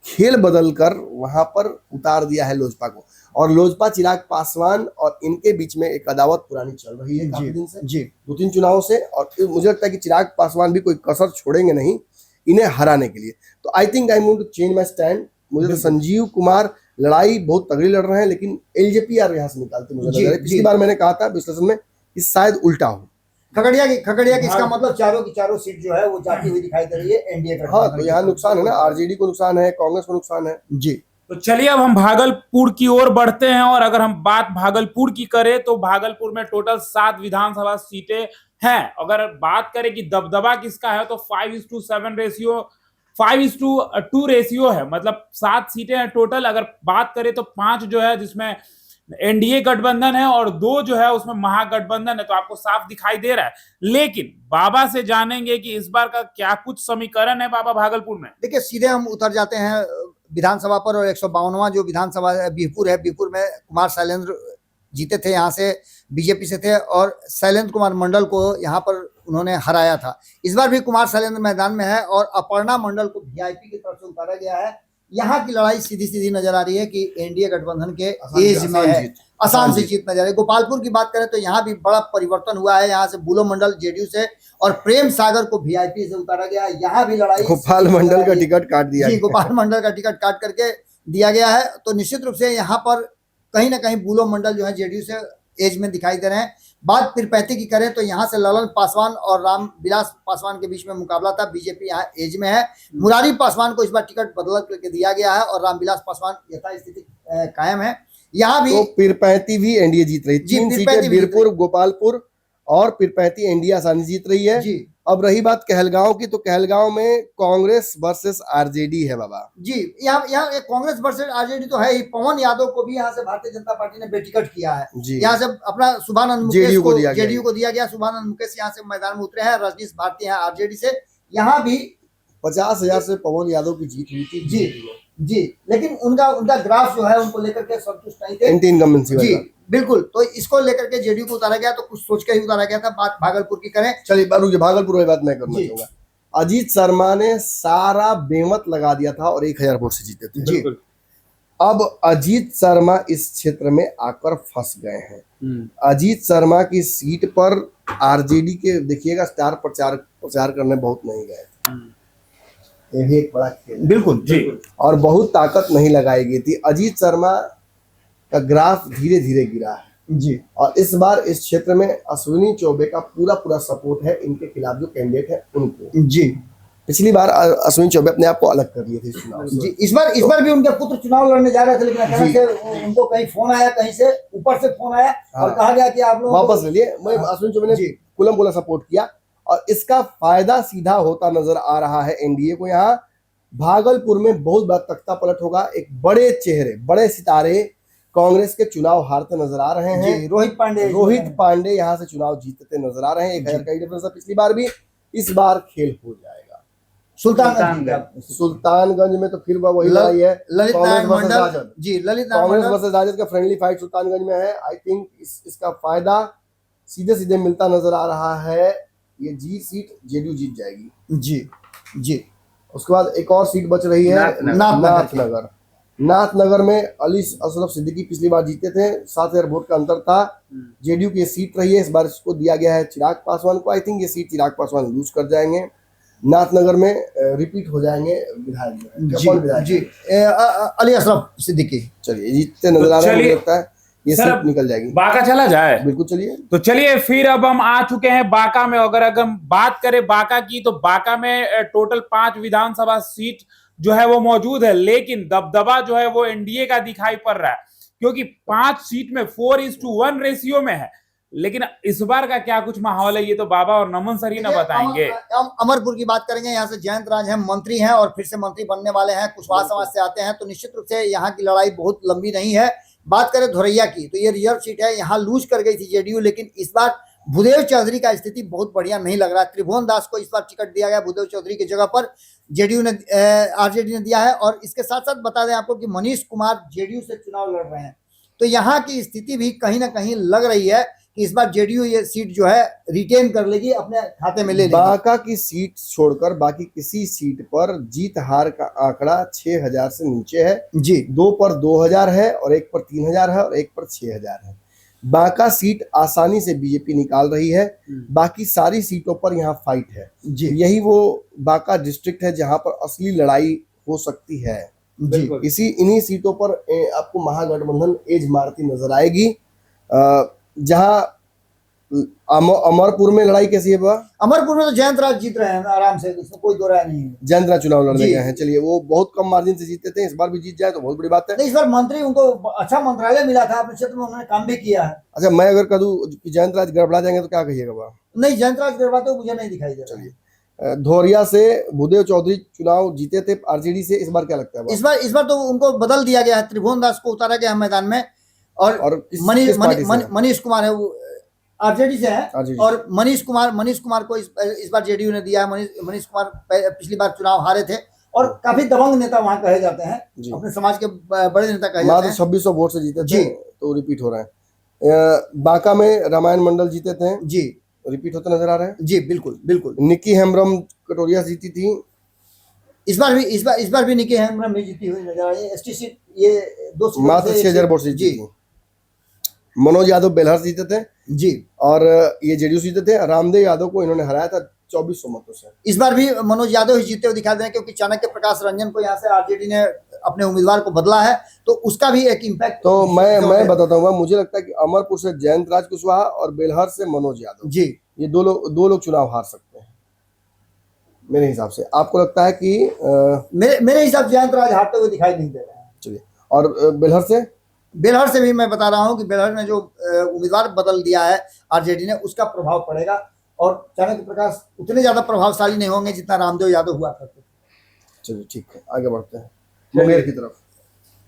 खेल बदल कर वहां पर उतार दिया है लोजपा को, और लोजपा चिराग पासवान और इनके बीच में एक अदावत पुरानी चल रही है काफी दिन से, जी 2-3 चुनावों से, और मुझे लगता है कि चिराग पासवान भी कोई कसर छोड़ेंगे नहीं इन्हें हराने के लिए। तो I think I want to change my stand. मुझे तो संजीव कुमार लड़ाई बहुत तगड़ी लड़ रहे हैं, लेकिन एलजेपी यार यहाँ से निकालते मुझे लग रहा है। पिछली बार मैंने कहा था विश्लेषण में कि शायद उल्टा हो। खगड़िया की इसका मतलब चारों की चारों सीट जो है वो जाती हुई दिखाई दे रही है एनडीए का। हाँ, तो यहाँ नुकसान है ना, आरजेडी को नुकसान है, कांग्रेस को नुकसान है। जी। तो चलिए अब हम भागलपुर की ओर बढ़ते हैं, और अगर हम बात भागलपुर की करें तो भागलपुर में टोटल 7 विधानसभा सीटें हैं। अगर बात करें कि दबदबा किसका है तो 5:7 रेशियो, 5:2 रेशियो है, मतलब 7 सीटें हैं टोटल। अगर बात करें तो 5 जो है जिसमें एनडीए गठबंधन है और 2 जो है उसमें महागठबंधन है, तो आपको साफ दिखाई दे रहा है। लेकिन बाबा से जानेंगे कि इस बार का क्या कुछ समीकरण है बाबा भागलपुर में। देखिए, सीधे हम उतर जाते हैं विधानसभा पर, और 152वां जो विधानसभा बीहपुर है, बीहपुर में कुमार शैलेंद्र जीते थे, यहाँ से बीजेपी से थे, और शैलेंद्र कुमार मंडल को यहाँ पर उन्होंने हराया था। इस बार भी कुमार शैलेंद्र मैदान में है और अपर्णा मंडल को वीआईपी की तरफ से उतारा गया है। यहाँ की लड़ाई सीधी सीधी नजर आ रही है कि एनडीए गठबंधन के एज में है, आसान सी जीत नजर आ रही है। गोपालपुर की बात करें तो यहाँ भी बड़ा परिवर्तन हुआ है। यहाँ से बुलो मंडल जेडीयू से और प्रेम सागर को वीआईपी से उतारा गया। यहाँ भी लड़ाई गोपाल मंडल का टिकट काट दिया। जी, गोपाल मंडल का टिकट काट करके दिया गया है। तो निश्चित रूप से यहाँ पर कहीं ना कहीं बुलो मंडल जो है जेडीयू से एज में दिखाई दे रहे हैं। बात पीरपैंती की करें तो यहाँ से ललन पासवान और रामविलास पासवान के बीच में मुकाबला था। बीजेपी यहाँ एज में है। मुरारी पासवान को इस बार टिकट बदल करके दिया गया है और रामविलास पासवान यथास्थिति कायम है। यहाँ भी तो पीरपैंती भी एनडीए जीत रही। 3 सीटें बीरपुर, गोपालपुर और पीरपैंती एनडीए आसानी से जीत रही है। जी अब रही बात कहलगांव की, तो कहलगांव में कांग्रेस वर्सेस आरजेडी है बाबा। जी, यहाँ एक कांग्रेस वर्सेस आरजेडी तो है ही। पवन यादव को भी यहाँ से भारतीय जनता पार्टी ने बेटिकट किया है। जी। यहाँ से अपना सुभानंद मुकेश जेडीयू को को दिया गया जेडीयू को दिया गया। सुभानंद मुकेश यहाँ से मैदान में उतरे हैं। रजनीश भारती हैं आरजेडी से। यहाँ भी 50,000 से पवन यादव की जीत हुई थी। जी, लेकिन उनका ग्राफ जो है उनको लेकर के संतुष्ट नहीं थे। एंटी इनकम्बेंसी जी वाला। बिल्कुल, तो इसको लेकर के जेडीयू को उतारा गया, तो कुछ सोच के ही उतारा गया था। बात भागलपुर की करें। चलिए रुकिए, भागलपुर वाली बात मैं करना जी। चाहूंगा। अजीत शर्मा ने सारा बेमत लगा दिया था और 1000 वोट से जीते थे। जी अब अजीत शर्मा इस क्षेत्र में आकर फंस गए हैं। अजीत शर्मा की सीट पर आरजेडी के देखिएगा स्टार प्रचार करने बहुत नहीं गए। ये भी एक बड़ा खेल है। बिल्कुल जी और बहुत ताकत नहीं लगाई गई थी। अजीत शर्मा का ग्राफ धीरे धीरे गिरा है। जी, और इस बार इस क्षेत्र में अश्विनी चौबे का पूरा सपोर्ट है इनके खिलाफ जो कैंडिडेट है उनको। जी पिछली बार अश्विनी चौबे अपने आप को अलग कर लिए थे इस चुनाव से। जी, इस बार भी उनके पुत्र चुनाव लड़ने जा रहे थे, लेकिन अचानक से उनको कहीं फोन आया, कहीं से ऊपर से फोन आया और कहा गया कि आप लोग वापस ले लिए। मैं अश्विनी चौबे ने कुलम बोला सपोर्ट किया और इसका फायदा सीधा होता नजर आ रहा है एनडीए को। यहाँ भागलपुर में बहुत बड़ा तख्ता पलट होगा। एक बड़े चेहरे, बड़े सितारे कांग्रेस के चुनाव हारते नजर आ रहे हैं। रोहित पांडे यहाँ से चुनाव जीतते नजर आ रहे हैं। 1000 का डिफरेंस है पिछली बार भी। इस बार खेल हो जाएगा सुल्तानगंज में। तो फिर वही लड़ाई है, ललित कांग्रेस नारायण वर्सेस मंडल। राजद। जी, ललित कांग्रेस नारायण मंडल। वर्सेस राजद का फ्रेंडली फाइट सुल्तानगंज में है। आई थिंक इसका फायदा सीधे मिलता नजर आ रहा है। ये सीट जेडीयू जीत जाएगी। जी जी, उसके बाद एक और सीट बच रही है नाथनगर में। अली अशरफ सिद्दीकी पिछली बार जीते थे, 7000 वोट का अंतर था। जेडीयू की सीट रही है, इस बार इसको दिया गया है चिराग पासवान को। आई थिंक ये सीट चिराग पासवान लूज कर जाएंगे। नाथनगर में रिपीट हो जाएंगे विधायक जी, अली अशरफ सिद्दीकी। चलिए जीतते नजर आ रहे हैं। मुझे लगता है ये सर, सीट निकल जाएगी। बांका चला जाए। बिल्कुल चलिए। तो चलिए फिर अब हम आ चुके हैं बांका में। अगर हम बात करें बांका की, तो बांका में टोटल 5 विधानसभा सीट जो है वो मौजूद है, लेकिन दबदबा जो है वो एनडीए का दिखाई पड़ रहा है, क्योंकि 5 सीट में 4:1 रेशियो में है। लेकिन इस बार का क्या कुछ माहौल है, ये तो बाबा और नमन सर ही ना बताएंगे। हम अमरपुर की बात करेंगे। यहाँ से जयंत राज हैं, मंत्री हैं और फिर से मंत्री बनने वाले हैं, कुशवाहा समाज से आते हैं, तो निश्चित रूप से यहाँ की लड़ाई बहुत लंबी नहीं है। बात करें धोरैया की, तो ये रिजर्व सीट है। यहाँ लूज कर गई थी जेडीयू, लेकिन इस बार भूदेव चौधरी का स्थिति बहुत बढ़िया नहीं लग रहा है। त्रिभुवन दास को इस बार टिकट दिया गया भूदेव चौधरी की जगह पर, जेडीयू ने आरजेडी ने दिया है। और इसके साथ साथ बता दें आपको कि मनीष कुमार जेडीयू से चुनाव लड़ रहे हैं। तो यहाँ की स्थिति भी कहीं ना कहीं लग रही है कि इस बार जेडीयू ये सीट जो है रिटेन कर लेगी, अपने खाते में ले लेगी। बांका की सीट छोड़कर बाकी किसी सीट पर जीत हार का आंकड़ा 6000 से नीचे है। जी, 2 पर 2000 है और 1 पर 3000 है और 1 पर 6000 है। बांका सीट आसानी से बीजेपी निकाल रही है। बाकी सारी सीटों पर यहाँ फाइट है। जी, यही वो बांका डिस्ट्रिक्ट है जहां पर असली लड़ाई हो सकती है। जी, इन्हीं सीटों पर आपको महागठबंधन एज मारती नजर आएगी। जहां अमरपुर में लड़ाई कैसी है बा? अमरपुर में तो जयंत राज जीत रहे हैं आराम से, इसमें कोई दो राय नहीं है। जयंत राज चुनाव लड़ने जी। गए हैं। चलिए, वो बहुत कम मार्जिन से जीते थे, इस बार भी जीत जाए तो बहुत बड़ी बात है। नहीं, इस बार मंत्री उनको अच्छा मंत्रालय मिला था, अपने क्षेत्र में उन्होंने काम भी किया है। अच्छा, मैं अगर कह दूं कि जयंत राज गड़बड़ा जाएंगे तो क्या कहिएगा बा? नहीं, जयंत राज गड़बड़ाते मुझे नहीं दिखाई दे रहा है। धोरिया से भूदेव चौधरी चुनाव जीते थे आरजेडी से, इस बार क्या लगता है बा? इस बार तो उनको बदल दिया गया है। त्रिभुवन दास को उतारा गया है मैदान में और किस पार्टी से है? मनीष कुमार है, वो आरजेडी से है। RJD और मनीष कुमार को इस बार जेडीयू ने दिया है। मनीष कुमार पिछली बार चुनाव हारे थे और काफी दबंग नेता वहां कहे जाते हैं, अपने समाज के बड़े नेता कहे जाते हैं। 2600 वोट से जीते थे, जी। तो रिपीट हो रहा है। बांका में रामायण मंडल जीते थे, जी, रिपीट होते नजर आ रहे हैं। जी, बिल्कुल बिल्कुल। निक्की हेम्ब्रम कटोरिया जीती थी। इस बार भी निकी हेम्ब्रम भी जीती हुई नजर आ रही है। एसटी सीट ये 2 सीटों मात्र से 6000 वोट से जीती जी थी। मनोज यादव बेलहर जीते थे जी, और ये जेडीयू जीते थे। रामदेव यादव को इन्होंने हराया था 2400 मतों से। इस बार भी मनोज यादव ही जीतते हुए दिखाई दे रहे हैं, क्योंकि चाणक्य प्रकाश रंजन को यहाँ से आरजेडी ने अपने उम्मीदवार को बदला है, तो उसका भी एक इम्पैक्ट। तो मैं बताता हूँ, मुझे लगता है कि अमरपुर से जयंत राज कुशवाहा और बेलहर से मनोज यादव, जी, ये दो लोग चुनाव हार सकते हैं मेरे हिसाब से। आपको लगता है कि मेरे हिसाब से जयंत राज हारते हुए दिखाई नहीं दे रहे हैं। चलिए, और बेलहर से बेलहर से भी मैं बता रहा हूं कि बेलहर ने जो उम्मीदवार बदल दिया है आरजेडी ने, उसका प्रभाव पड़ेगा और चाणक्य प्रकाश उतने ज्यादा प्रभावशाली नहीं होंगे जितना रामदेव यादव हुआ करते थे। चलिए ठीक है, आगे बढ़ते हैं मुंगेर की तरफ।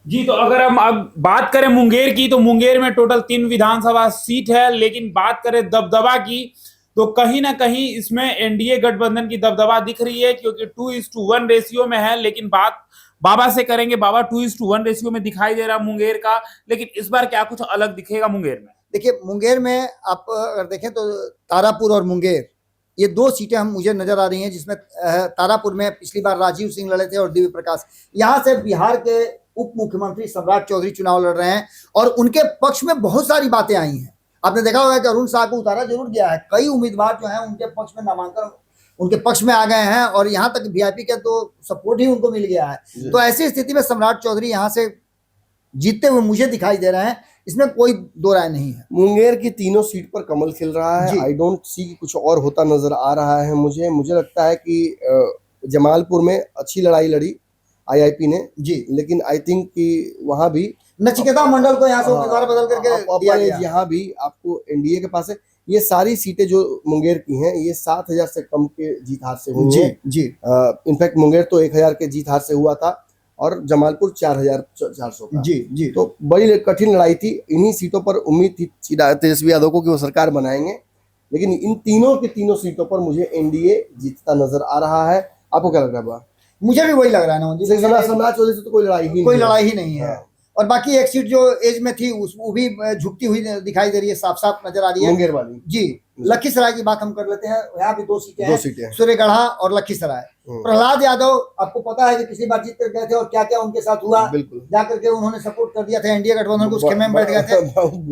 जी, तो अगर हम अब बात करें मुंगेर की, तो मुंगेर में टोटल 3 विधानसभा सीट है, लेकिन बात करें दबदबा की तो कहीं ना कहीं इसमें एनडीए गठबंधन की दबदबा दिख रही है, क्योंकि 2:1 रेशियो में है। लेकिन बात बाबा से करेंगे, बाबा 2:1 रेशियो में दिखाई दे रहा मुंगेर का, लेकिन इस बार क्या कुछ अलग दिखेगा मुंगेर में? देखिए, मुंगेर में आप अगर देखें तो तारापुर और मुंगेर, ये 2 सीटें हम मुझे नजर आ रही हैं, जिसमें तारापुर में पिछली बार राजीव सिंह लड़े थे और दिव्य प्रकाश। यहाँ से बिहार के उप मुख्यमंत्री सम्राट चौधरी चुनाव लड़ रहे हैं और उनके पक्ष में बहुत सारी बातें आई हैं। आपने देखा होगा कि अरुण साह को उतारा जरूर गया है, कई उम्मीदवार जो हैं उनके पक्ष में नामांकन उनके पक्ष में आ गए हैं और यहाँ तक वीआईपी का तो सपोर्ट ही उनको मिल गया है। तो ऐसी स्थिति में सम्राट चौधरी यहाँ से जीतते हुए मुझे दिखाई दे रहे हैं, इसमें कोई दो राय नहीं है। मुंगेर की तीनों सीट पर कमल खिल रहा है। आई डोंट सी कि कुछ और होता नजर आ रहा है। मुझे लगता है कि जमालपुर में अच्छी लड़ाई लड़ी आईआईपी ने जी, लेकिन आई थिंक कि वहां भी नचिकेता मंडल को यहाँ से उम्मीदवार बदल करके दिया गया। यहाँ भी आपको एनडीए के पास है। ये सारी सीटें जो मुंगेर की हैं ये 7,000 से कम के जीत हार से हुई जी हैं। जी, इनफैक्ट मुंगेर तो 1,000 के जीत हार से हुआ था और जमालपुर 4,400 का। जी जी, तो बड़ी कठिन लड़ाई थी। इन्हीं सीटों पर उम्मीद थी तेजस्वी यादव को कि वो सरकार बनाएंगे, लेकिन इन तीनों की तीनों सीटों पर मुझे एनडीए जीतता नजर आ रहा है। आपको क्या लग रहा है? मुझे भी वही लग रहा है ना जी, सम्राट चौधरी से तो कोई लड़ाई ही नहीं है। और बाकी एक सीट जो एज में थी वो भी झुकती हुई दिखाई दे रही है, साफ साफ नजर आ रही है मुंगेर वाली। जी, लखीसराय की बात हम कर लेते हैं। यहाँ भी 2 सीटें दो हैं, सीटें हैं। सूर्यगढ़ा और लखीसराय। प्रहलाद यादव आपको पता है कि पिछली बार जीत कर गए थे और क्या क्या उनके साथ हुआ, बिल्कुल जाकर के उन्होंने सपोर्ट कर दिया था एनडीए गठबंधन को, उस खेमे में बैठ गए थे।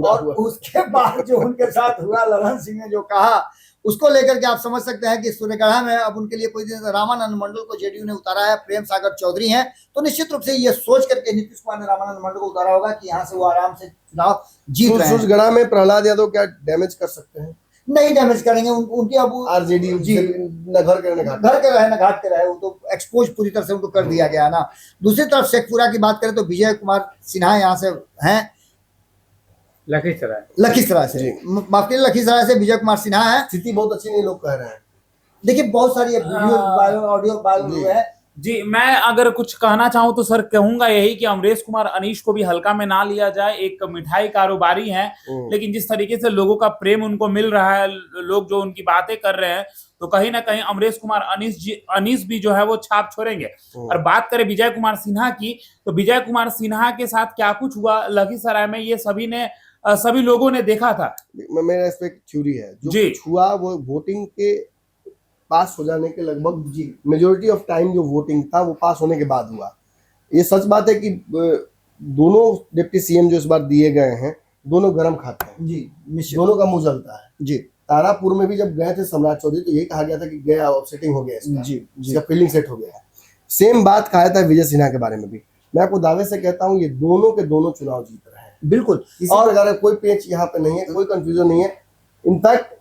और उसके बाद जो उनके साथ हुआ, ललन सिंह ने जो कहा, उसको लेकर के आप समझ सकते हैं कि सूर्यगढ़ा में अब उनके लिए कोई रामानंद मंडल को जेडीयू ने उतारा है, प्रेम सागर चौधरी हैं, तो निश्चित रूप से ये सोच करके नीतीश कुमार ने रामानंद मंडल को उतारा होगा कि यहाँ से वो आराम से चुनाव जीत रहे हैं। सूरजगढ़ा में प्रहलाद यादव क्या डैमेज कर सकते हैं? नहीं डैमेज करेंगे, उनकी अब आरजेडी जी न घर के रहे न घाट के रहे, वो तो एक्सपोज पूरी तरह से उनको कर दिया गया है ना। दूसरी तरफ शेखपुरा की बात करें तो विजय कुमार सिन्हा यहाँ से हैं, लखीसराय से, माफ कीजिए, लखीसराय से विजय कुमार सिन्हा है। स्थिति बहुत अच्छी नहीं लोग कह रहे हैं। देखिए बहुत सारी वीडियो ऑडियो वायरल है। जी, मैं अगर कुछ कहना चाहूं तो सर कहूंगा यही कि अमरेश कुमार अनीश को भी हल्का में ना लिया जाए। एक मिठाई कारोबारी हैं, लेकिन जिस तरीके से लोगों का प्रेम उनको मिल रहा है, लोग जो उनकी बातें कर रहे हैं, तो कहीं ना कहीं अमरेश कुमार अनीश भी जो है वो छाप छोड़ेंगे। और बात करें विजय कुमार सिन्हा की, तो विजय कुमार सिन्हा के साथ क्या कुछ हुआ लखीसराय में, ये सभी लोगों ने देखा था। मेरा इस पे एक थ्योरी है, जो कुछ हुआ वो वोटिंग के पास हो जाने के लगभग जी मेजोरिटी ऑफ टाइम जो वोटिंग था वो पास होने के बाद हुआ। ये सच बात है कि दोनों डिप्टी सीएम जो इस बार दिए गए हैं, दोनों गरम खाते हैं जी, दोनों का मुंह जलता है जी। तारापुर में भी जब गए थे सम्राट चौधरी तो यही कहा गया था कि गया सेटिंग हो गया इसका, जी, इसका फील्डिंग सेट हो गया। सेम बात कहा था विजय सिन्हा के बारे में भी। मैं आपको दावे से कहता हूँ ये दोनों के दोनों चुनाव जीत रहे हैं, बिल्कुल। किसी प्रकार का कोई पेच यहाँ पे नहीं है, कोई कंफ्यूजन नहीं है। इनफैक्ट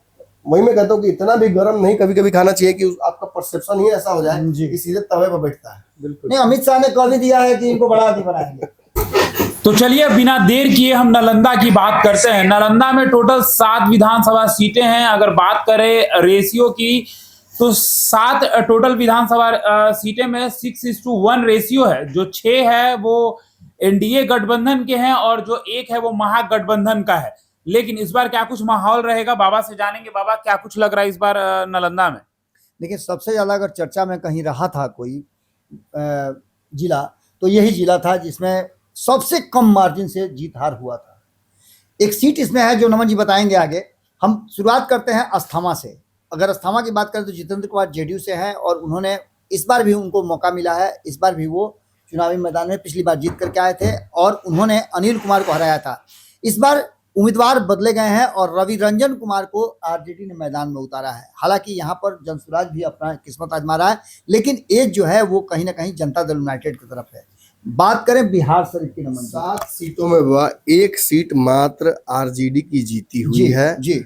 वही मैं कहता हूँ कि इतना भी गरम नहीं कभी कभी खाना चाहिए कि आपका परसेप्शन ही ऐसा हो जाए कि सीधे तवे पर बैठता है। बिल्कुल नहीं, अमित शाह ने कह भी दिया है कि इनको बड़ा आदमी बनाएंगे। तो चलिए बिना देर किए हम नालंदा की बात करते हैं। नालंदा में टोटल 7 विधानसभा सीटें हैं। अगर बात करें रेशियो की तो 7 टोटल विधानसभा सीटें में 6:1 रेशियो है। जो 6 है वो एनडीए गठबंधन के हैं और जो 1 है वो महागठबंधन का है। लेकिन इस बार क्या कुछ माहौल रहेगा, बाबा से जानेंगे। बाबा क्या कुछ लग रहा है इस बार नालंदा में? देखिए सबसे ज्यादा अगर चर्चा में कहीं रहा था कोई जिला तो यही जिला था जिसमें सबसे कम मार्जिन से जीत हार हुआ था। एक सीट इसमें है जो नमन जी बताएंगे आगे। हम शुरुआत करते हैं अस्थामा से। अगर अस्थामा की बात करें तो जितेंद्र कुमार जेडीयू से हैं और उन्होंने इस बार भी उनको मौका मिला है। इस बार भी वो चुनावी मैदान में पिछली बार जीत करके आए थे और उन्होंने अनिल कुमार को हराया था। इस बार उम्मीदवार बदले गए हैं और रवि रंजन कुमार को आरजेडी ने मैदान में उतारा है। हालांकि यहाँ पर जनसुराज भी अपना किस्मत आजमा रहा है, लेकिन एज जो है वो कहीं ना कहीं जनता दल यूनाइटेड की तरफ है। बात करें बिहार शरीफ की, नमन 7 सीटों में हुआ, 1 सीट मात्र आरजेडी की जीती हुई है जी,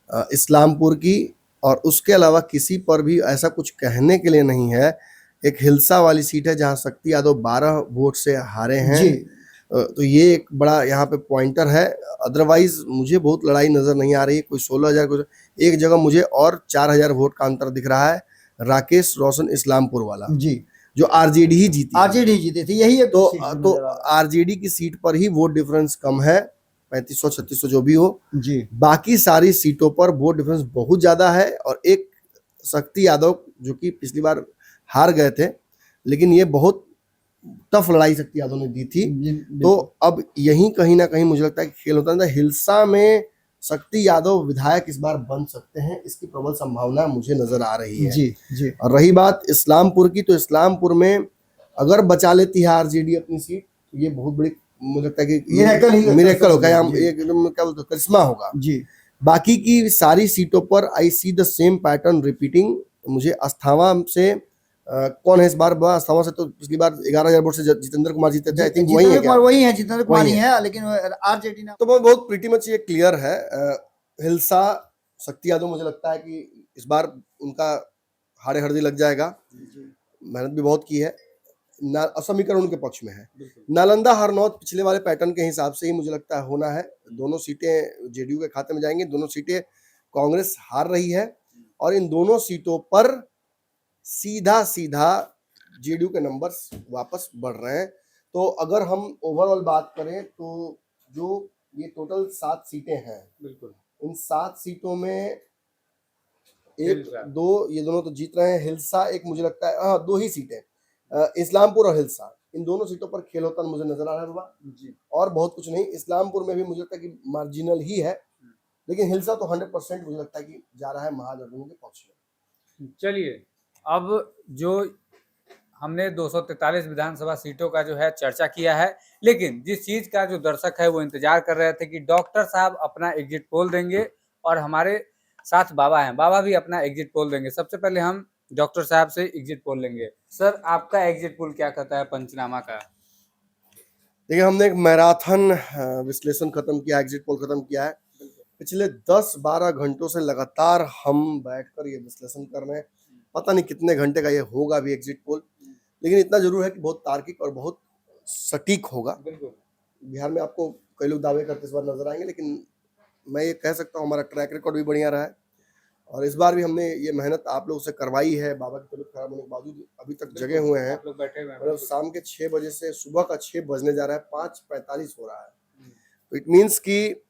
इस्लामपुर की, और उसके अलावा किसी पर भी ऐसा कुछ कहने के लिए नहीं है। एक हिलसा वाली सीट है जहां शक्ति यादव 12 वोट से हारे हैं जी। तो ये एक बड़ा यहाँ पे पॉइंटर है। अदरवाइज मुझे बहुत लड़ाई नजर नहीं आ रही है। कोई 16,000 कुछ, एक जगह मुझे और 4,000 वोट का अंतर दिख रहा है, राकेश रोशन इस्लामपुर वाला, जी जो आरजेडी ही जीती है। आरजेडी जीते थे, यही एक तो सीट तो नजर आ रहा आरजेडी की सीट पर ही वोट डिफरेंस कम है, 3500-3600 जो भी हो। है। जी बाकी सारी सीटों पर वोट डिफरेंस बहुत ज्यादा है। और एक शक्ति यादव जो कि पिछली बार हार गए थे, लेकिन ये बहुत टफ लड़ाई शक्ति यादव ने दी थी। तो अब यही कहीं ना कहीं मुझे लगता है कि खेल होता है। हिलसा में शक्ति यादव विधायक इस बार बन सकते हैं, इसकी प्रबल संभावना मुझे नजर आ रही है। जी जी और रही बात इस्लामपुर की, तो इस्लामपुर में अगर बचा लेती है आरजेडी अपनी सीट, तो ये बहुत बड़ी, मुझे लगता है कि मिरेकल होगा, या एकदम क्या बोलते हैं, करिश्मा होगा। जी बाकी की सारी सीटों पर I see the same pattern repeating. मुझे अस्थावा से कौन है इस बार? अस्थावा से तो पिछली बार 11,000 वोट से जितेंद्र कुमार जीते थे। आई थिंक वही है क्या? वही है, जितेंद्र कुमार ही वही है, लेकिन आरजेडी ने तो बहुत प्रीटी मच ये क्लियर है। हिलसा शक्ति यादव, मुझे लगता है कि इस बार उनका हाड़े हर्दी लग जाएगा। मेहनत भी बहुत की है, समीकरण उनके पक्ष में है। नालंदा हरनौत पिछले वाले पैटर्न के हिसाब से ही मुझे लगता है होना है। दोनों सीटें जेडीयू के खाते में जाएंगी, दोनों सीटें कांग्रेस हार रही है, और इन दोनों सीटों पर सीधा सीधा जेडीयू के नंबर्स वापस बढ़ रहे हैं। तो अगर हम ओवरऑल बात करें तो जो ये टोटल 7 सीटें हैं, बिल्कुल इन 7 सीटों में एक दो, ये दोनों तो जीत रहे हैं। हिलसा एक, मुझे लगता है हाँ 2 ही सीटें, इस्लामपुर और हिलसा, इन दोनों सीटों पर खेल होता मुझे नजर आ रहा है बाबा जी। और बहुत कुछ नहीं, इस्लामपुर में भी मुझे लगता है कि मार्जिनल ही है, लेकिन हिलसा तो 100% मुझे लगता है कि जा रहा है महागठबंधन के पक्ष में। चलिए, अब जो हमने 243 विधानसभा सीटों का जो है चर्चा किया है, लेकिन जिस चीज का जो दर्शक है वो इंतजार कर रहे थे कि डॉक्टर साहब अपना एग्जिट पोल देंगे, और हमारे साथ बाबा हैं, बाबा भी अपना एग्जिट पोल देंगे। सबसे पहले हम डॉक्टर साहब से एग्जिट पोल लेंगे। सर, आपका एग्जिट पोल क्या कहता है पंचनामा का? देखिए, हमने एक मैराथन विश्लेषण खत्म किया, एग्जिट पोल खत्म किया है। पिछले 10-12 घंटों से लगातार हम बैठकर ये विश्लेषण कर रहे हैं। पता नहीं कितने घंटे का ये होगा भी एग्जिट पोल, लेकिन इतना जरूर है कि बहुत तार्किक और बहुत सटीक होगा। बिहार में आपको कई लोग दावे करते इस बार नजर आएंगे, लेकिन मैं ये कह सकता हूँ हमारा ट्रैक रिकॉर्ड भी बढ़िया रहा है, और इस बार भी हमने ये मेहनत आप लोगों से करवाई है। बाबा की तबीयत खराब होने के बावजूद अभी तक जगे हुए हैं। आप लोग बैठे हुए हैं, मतलब शाम के 6 बजे से सुबह का 6 बजने जा रहा है, 5:45 हो रहा है। तो इट मीन्स कि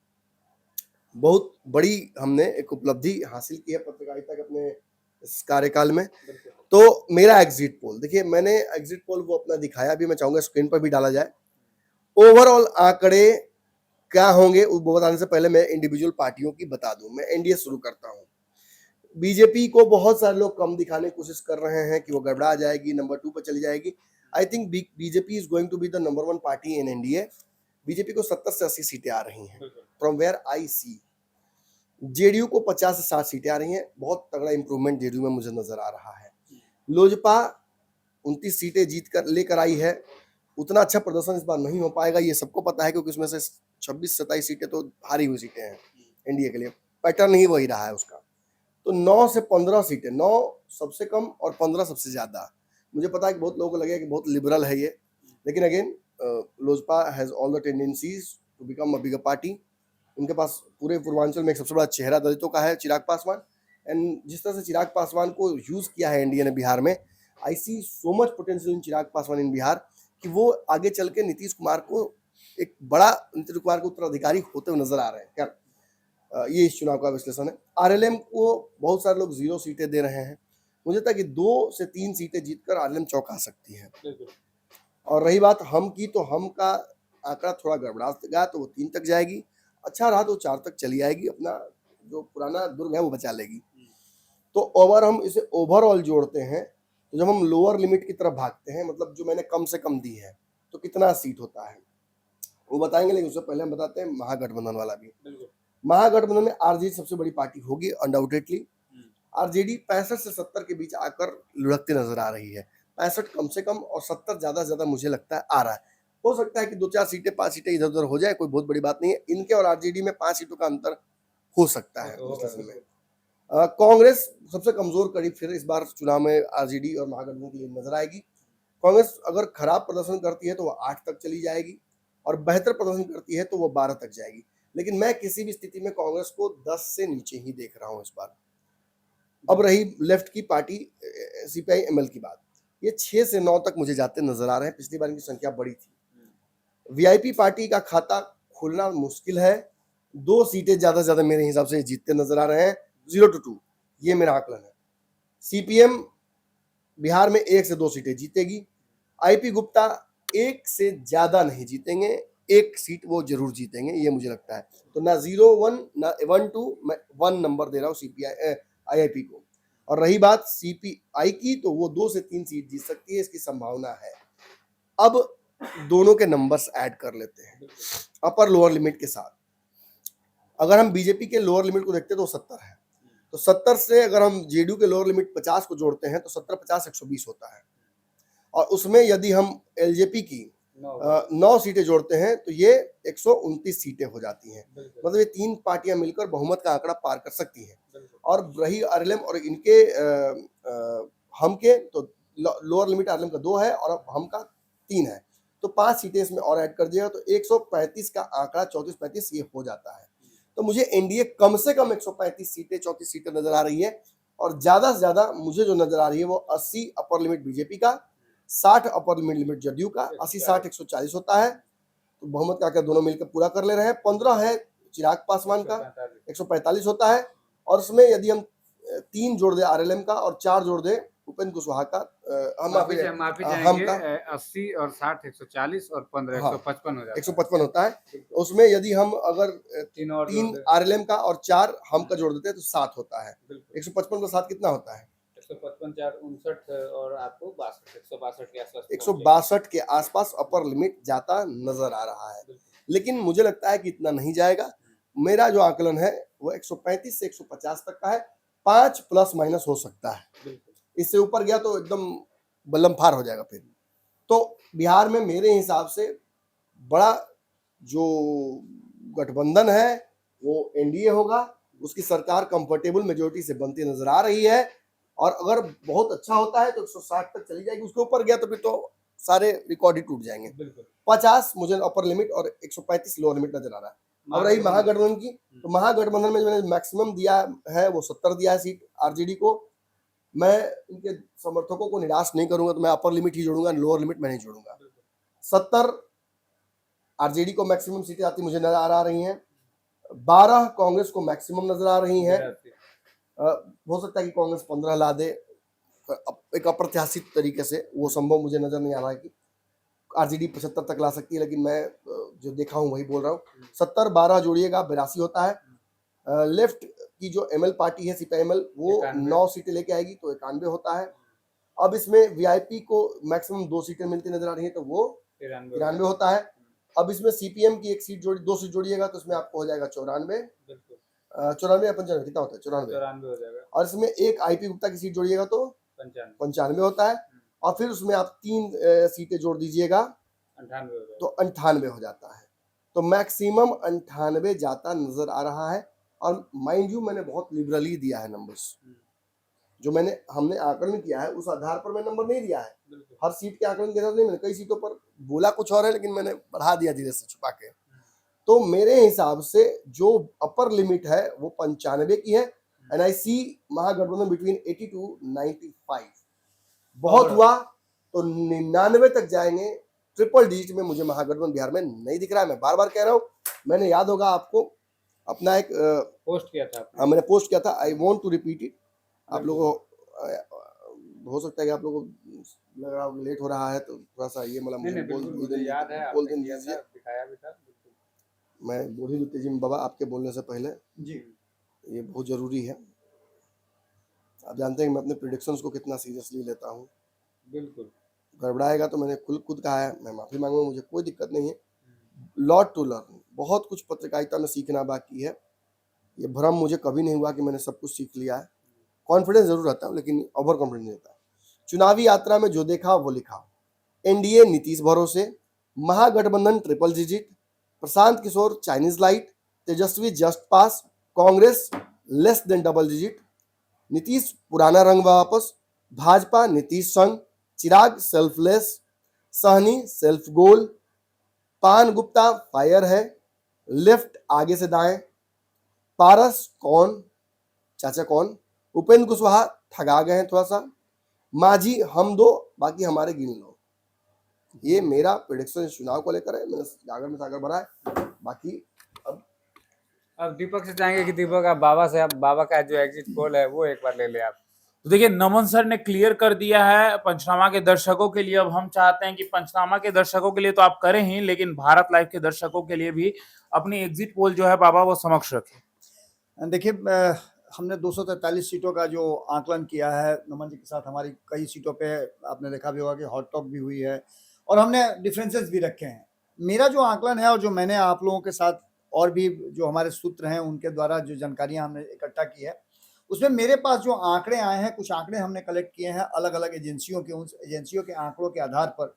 बहुत बड़ी हमने एक उपलब्धि हासिल की है पत्रकारिता के अपने इस कार्यकाल में। तो मेरा एग्जिट पोल, देखिए मैंने एग्जिट पोल वो अपना दिखाया भी, मैं चाहूंगा स्क्रीन पर भी डाला जाए। ओवरऑल आंकड़े क्या होंगे वो बताने से पहले मैं इंडिविजुअल पार्टियों की बता दूं। मैं एनडीए शुरू करता हूं। बीजेपी को बहुत सारे लोग कम दिखाने की कोशिश कर रहे हैं कि वो गड़बड़ा जाएगी, नंबर 2 पर चली जाएगी। I think BJP is going to be the number 1 party in NDA. BJP को 70 से 80 सीटें आ रही हैं from where I see. JDU को 50 से 60 सीटें आ रही हैं। बहुत तगड़ा इंप्रूवमेंट जेडीयू में मुझे नजर आ रहा है। लोजपा 29 सीटें जीत कर लेकर आई है। उतना अच्छा प्रदर्शन इस बार नहीं हो पाएगा, ये सबको पता है, क्योंकि उसमें से 26-27 सीटें तो हारी हुई सीटें हैं एनडीए के लिए। पैटर्न ही वही रहा है उसका। तो 9 से 15 सीटें, 9 सबसे कम और 15 सबसे ज्यादा। मुझे पता है कि बहुत लोगों को लगेगा कि बहुत लिबरल है ये, लेकिन again Lojpa has all the tendencies to become a bigger party. उनके पास पूरे पूर्वांचल में एक सबसे बड़ा चेहरा दलितों का है, चिराग पासवान। एंड जिस तरह से चिराग पासवान को यूज किया है एनडीए ने बिहार में, आई सी so much potential in Chirag Paswan इन बिहार कि वो आगे चल के नीतीश कुमार को एक बड़ा नीतीश कुमार के उत्तराधिकारी होते हुए नजर आ रहे हैं। क्या ये इस चुनाव का विश्लेषण है। आरएलएम को बहुत सारे लोग 0 सीटें दे रहे हैं। मुझे लगता है कि 2 से 3 सीटें जीतकर आरएलएम चौंका सकती है। और रही बात हम की, तो हम का आंकड़ा थोड़ा गड़बड़ा गया, तो वो 3 तक जाएगी। अच्छा रहा तो 4 तक चली आएगी, अपना जो पुराना दुर्ग है वो बचा लेगी। तो ओवर हम इसे ओवरऑल जोड़ते हैं, तो जब हम लोअर लिमिट की तरफ भागते हैं, मतलब जो मैंने कम से कम दी है, तो कितना सीट होता है वो बताएंगे, लेकिन उससे पहले हम बताते हैं महागठबंधन वाला भी। महागठबंधन में आरजेडी सबसे बड़ी पार्टी होगी अनडाउटेडली। आरजेडी 65 से 70 के बीच आकर लुढ़कती नजर आ रही है। 65 कम से कम और 70 ज्यादा से ज्यादा मुझे लगता है आ रहा है। हो सकता है कि 2-4 सीटें 5 सीटें इधर उधर हो जाए, कोई बहुत बड़ी बात नहीं है। इनके और आरजेडी में 5 सीटों का अंतर हो सकता है। कांग्रेस सबसे कमजोर कड़ी फिर इस बार चुनाव में आरजेडी और महागठबंधन के लिए नजर आएगी। कांग्रेस अगर खराब प्रदर्शन करती है तो वो 8 तक चली जाएगी। और बेहतर प्रदर्शन करती है तो वो 12 तक जाएगी, लेकिन मैं किसी भी स्थिति में कांग्रेस को 10 से नीचे ही देख रहा हूं इस बार। अब रही लेफ्ट की पार्टी सीपीआई एमएल की बात, ये 6 से 9 तक मुझे जाते नजर आ रहे हैं। पिछली बार इनकी संख्या बड़ी थी। वीआईपी पार्टी का खाता खोलना मुश्किल है। 2 सीटें ज्यादा से ज्यादा मेरे हिसाब से जीतते नजर आ रहे हैं, 0-2, ये मेरा आकलन है। सीपीएम बिहार में 1 से 2 सीटें जीतेगी। आईपी गुप्ता 1 से ज्यादा नहीं जीतेंगे, 1 सीट वो जरूर जीतेंगे, ये मुझे लगता है। तो ना 0-1 ना 1-2, मैं 1 नंबर दे रहा हूँ सीपीआई आईआईपी को। और रही बात सीपीआई की, तो वो 2 से 3 सीट जीत सकती है, इसकी संभावना है। अब दोनों के नंबर्स ऐड कर लेते हैं अपर लोअर लिमिट के साथ। अगर हम बीजेपी के लोअर लिमिट को देखते हैं तो 70 है, तो 70 से अगर हम जेडीयू के लोअर लिमिट 50 को जोड़ते हैं तो 70-50 120 होता है। और उसमें यदि हम एलजेपी की 9 सीटें जोड़ते हैं तो ये 129 सीटें हो जाती हैं। मतलब ये 3 पार्टियां मिलकर बहुमत का आंकड़ा पार कर सकती हैं। और रही आरएलएम और इनके हम के, तो लोअर लिमिट आरएलएम का 2 है और हम का 3 है, तो 5 सीटें इसमें और ऐड कर दिया तो 135 का आंकड़ा 34-35 ये हो जाता है। तो मुझे एनडीए कम से कम 135 सीटें 34 सीटें नजर आ रही है। और ज्यादा से ज्यादा मुझे जो नजर आ रही है वो 80 अपर लिमिट बीजेपी का, 60 अपर लिमिट जदयू का, 80-60 140 होता है। तो बहुमत का दोनों मिलकर पूरा कर ले रहे हैं। 15 है चिराग पासवान का, 145 होता है। और उसमें यदि हम 3 जोड़ दे आरएलएम का और 4 जोड़ दे उपेंद्र कुशवाहा का, माफी हम का चाहेंगे, 80 और 60 140 और 15 हाँ, 155 हो जाता है। 155 होता है। उसमें यदि हम अगर 3 आरएलएम का और 4 हम का जोड़ देते हैं तो 7 होता है। 155 का 7 कितना होता है? 155 4 59 और आपको 62 162 के आसपास 162 के आसपास अपर लिमिट जाता नजर आ रहा है, लेकिन मुझे लगता है कि इतना नहीं जाएगा। मेरा जो आकलन है वो 135 से 150 तक का है, 5 प्लस माइनस हो सकता है। इससे ऊपर गया तो एकदम बल्लम फार हो जाएगा फिर। तो बिहार में मेरे हिसाब से बड़ा जो गठबंधन है वो एनडीए होगा। उसकी सरकार कंफर्टेबल मेजोरिटी से बनती नजर आ रही है। और अगर बहुत अच्छा होता है तो 160 तक चली जाएगी। उसके ऊपर गया तो फिर तो सारे रिकॉर्ड ही टूट जाएंगे। 50 मुझे अपर लिमिट और 135 लोअर लिमिट नजर आ रहा है। अब रही महागठबंधन की, तो महागठबंधन में मैंने मैक्सिमम दिया है वो 70 दिया है सीट आरजेडी को। मैं इनके समर्थकों को निराश नहीं करूंगा, तो मैं अपर लिमिट ही जोड़ूंगा, लोअर लिमिट मैं नहीं जोड़ूंगा। 70 आरजेडी को मैक्सिमम सीटें आती मुझे नजर आ रही हैं। 12 कांग्रेस को मैक्सिमम नजर आ रही हैं। हो सकता है कि कांग्रेस 15 ला दे एक अप्रत्याशित तरीके से, वो संभव मुझे नजर नहीं आ रहा है कि आरजेडी 75 तक ला सकती है, लेकिन मैं जो देखा हूं वही बोल रहा हूं। 70 12 जोड़िएगा 82 होता है। लेफ्ट की जो एमएल पार्टी है सीपीआईएमएल, वो 9 सीटें लेके आएगी तो 91 होता है। अब इसमें वीआईपी को मैक्सिमम 2 सीटें मिलती नजर आ रही है तो वो 93 होता है। अब इसमें सीपीएम की 2 सीट जोड़िएगा तो इसमें आपको हो जाएगा 94, 94 या 95 कितना होता है? 94 हो जाएगा। और इसमें एक आईपी गुप्ता की सीट जोड़िएगा तो 95 होता है। और फिर उसमें आप 3 सीटें जोड़ दीजिएगा 98 तो 98 हो जाता है। तो मैक्सिमम 98 जाता नजर आ रहा है। और माइंड यू मैंने बहुत लिबरली दिया है नंबर्स, जो हमने आकलन किया है उस आधार पर मैं नंबर नहीं दिया है। हर सीट के आकलन देना नहीं, मैंने कई सीटों पर बोला कुछ और है लेकिन मैंने बढ़ा दिया धीरे से छुपा के। तो मेरे हिसाब से जो अपर लिमिट है वो 95 की है। And I see Mahagathbandhan between 80 to 95। बहुत हुआ तो 99 तक जाएंगे। ट्रिपल डिजिट में मुझे महागठबंधन बिहार में नहीं दिख रहा है। मैं बार बार कह रहा हूँ, मैंने याद होगा आपको अपना एक पोस्ट किया था। हाँ, मैंने पोस्ट किया था। I want to repeat it. आप लोगों को हो सकता है कि आप लोगों को लग रहा हो लेट हो रहा है, तो थोड़ा सा ये मतलब नहीं, बिल्कुल याद है, बोल आपने दीजिए। किया था, दिखाया भी था। मैं बोल ही दूँ तेजी में बाबा आपके बोलने से पहले, जी ये बहुत जरूरी है। आप जानते हैं कि मैं अपने प्रिडिक्शंस को कितना सीरियसली लेता हूँ। बिल्कुल गड़बड़ाएगा तो मैंने खुद कहा है, मैं माफी मांगूंगा, मुझे कोई दिक्कत नहीं है। लॉट टू लर्न, बहुत कुछ पत्रकारिता में सीखना बाकी है। ये भ्रम मुझे कभी नहीं हुआ कि मैंने सब कुछ सीख लिया है। कॉन्फिडेंस जरूर रहता है लेकिन ओवर कॉन्फिडेंस नहीं रहता है। चुनावी यात्रा में जो देखा वो लिखा। एनडीए नीतीश भरोसे, Mahagathbandhan triple digit, Prashant Kishor Chinese light, Tejashwi just pass, Congress less than double digit, Nitish पुराना रंग वापस, Bhajpa Nitish Sangh, Chirag selfless, Sahni self goal, पान गुप्ता फायर है, लेफ्ट आगे से दाएं, पारस कौन, चाचा कौन, उपेंद्र कुशवाहा ठगा गए हैं थोड़ा सा, माझी हम दो, बाकी हमारे गिन लो। ये मेरा प्रेडिक्शन चुनाव को लेकर है, मैंने जागर में सागर भरा है। बाकी अब दीपक से चाहेंगे कि दीपक आप बाबा का जो एग्जिट पोल है वो एक बार ले ले आप। तो देखिए नमन सर ने क्लियर कर दिया है पंचनामा के दर्शकों के लिए। अब हम चाहते हैं कि पंचनामा के दर्शकों के लिए तो आप करें ही, लेकिन भारत लाइव के दर्शकों के लिए भी अपनी एग्जिट पोल जो है बाबा वो समक्ष रखें। देखिए हमने 243 सीटों का जो आकलन किया है नमन जी के साथ, हमारी कई सीटों पे आपने देखा भी होगा कि हॉट टॉक भी हुई है और हमने डिफरेंसेस भी रखे हैं। मेरा जो आकलन है और जो मैंने आप लोगों के साथ और भी जो हमारे सूत्र हैं उनके द्वारा जो जानकारियां हमने इकट्ठा की है, उसमें मेरे पास जो आंकड़े आए हैं, कुछ आंकड़े हमने कलेक्ट किए हैं अलग अलग एजेंसियों के, उन एजेंसियों के आंकड़ों के आधार पर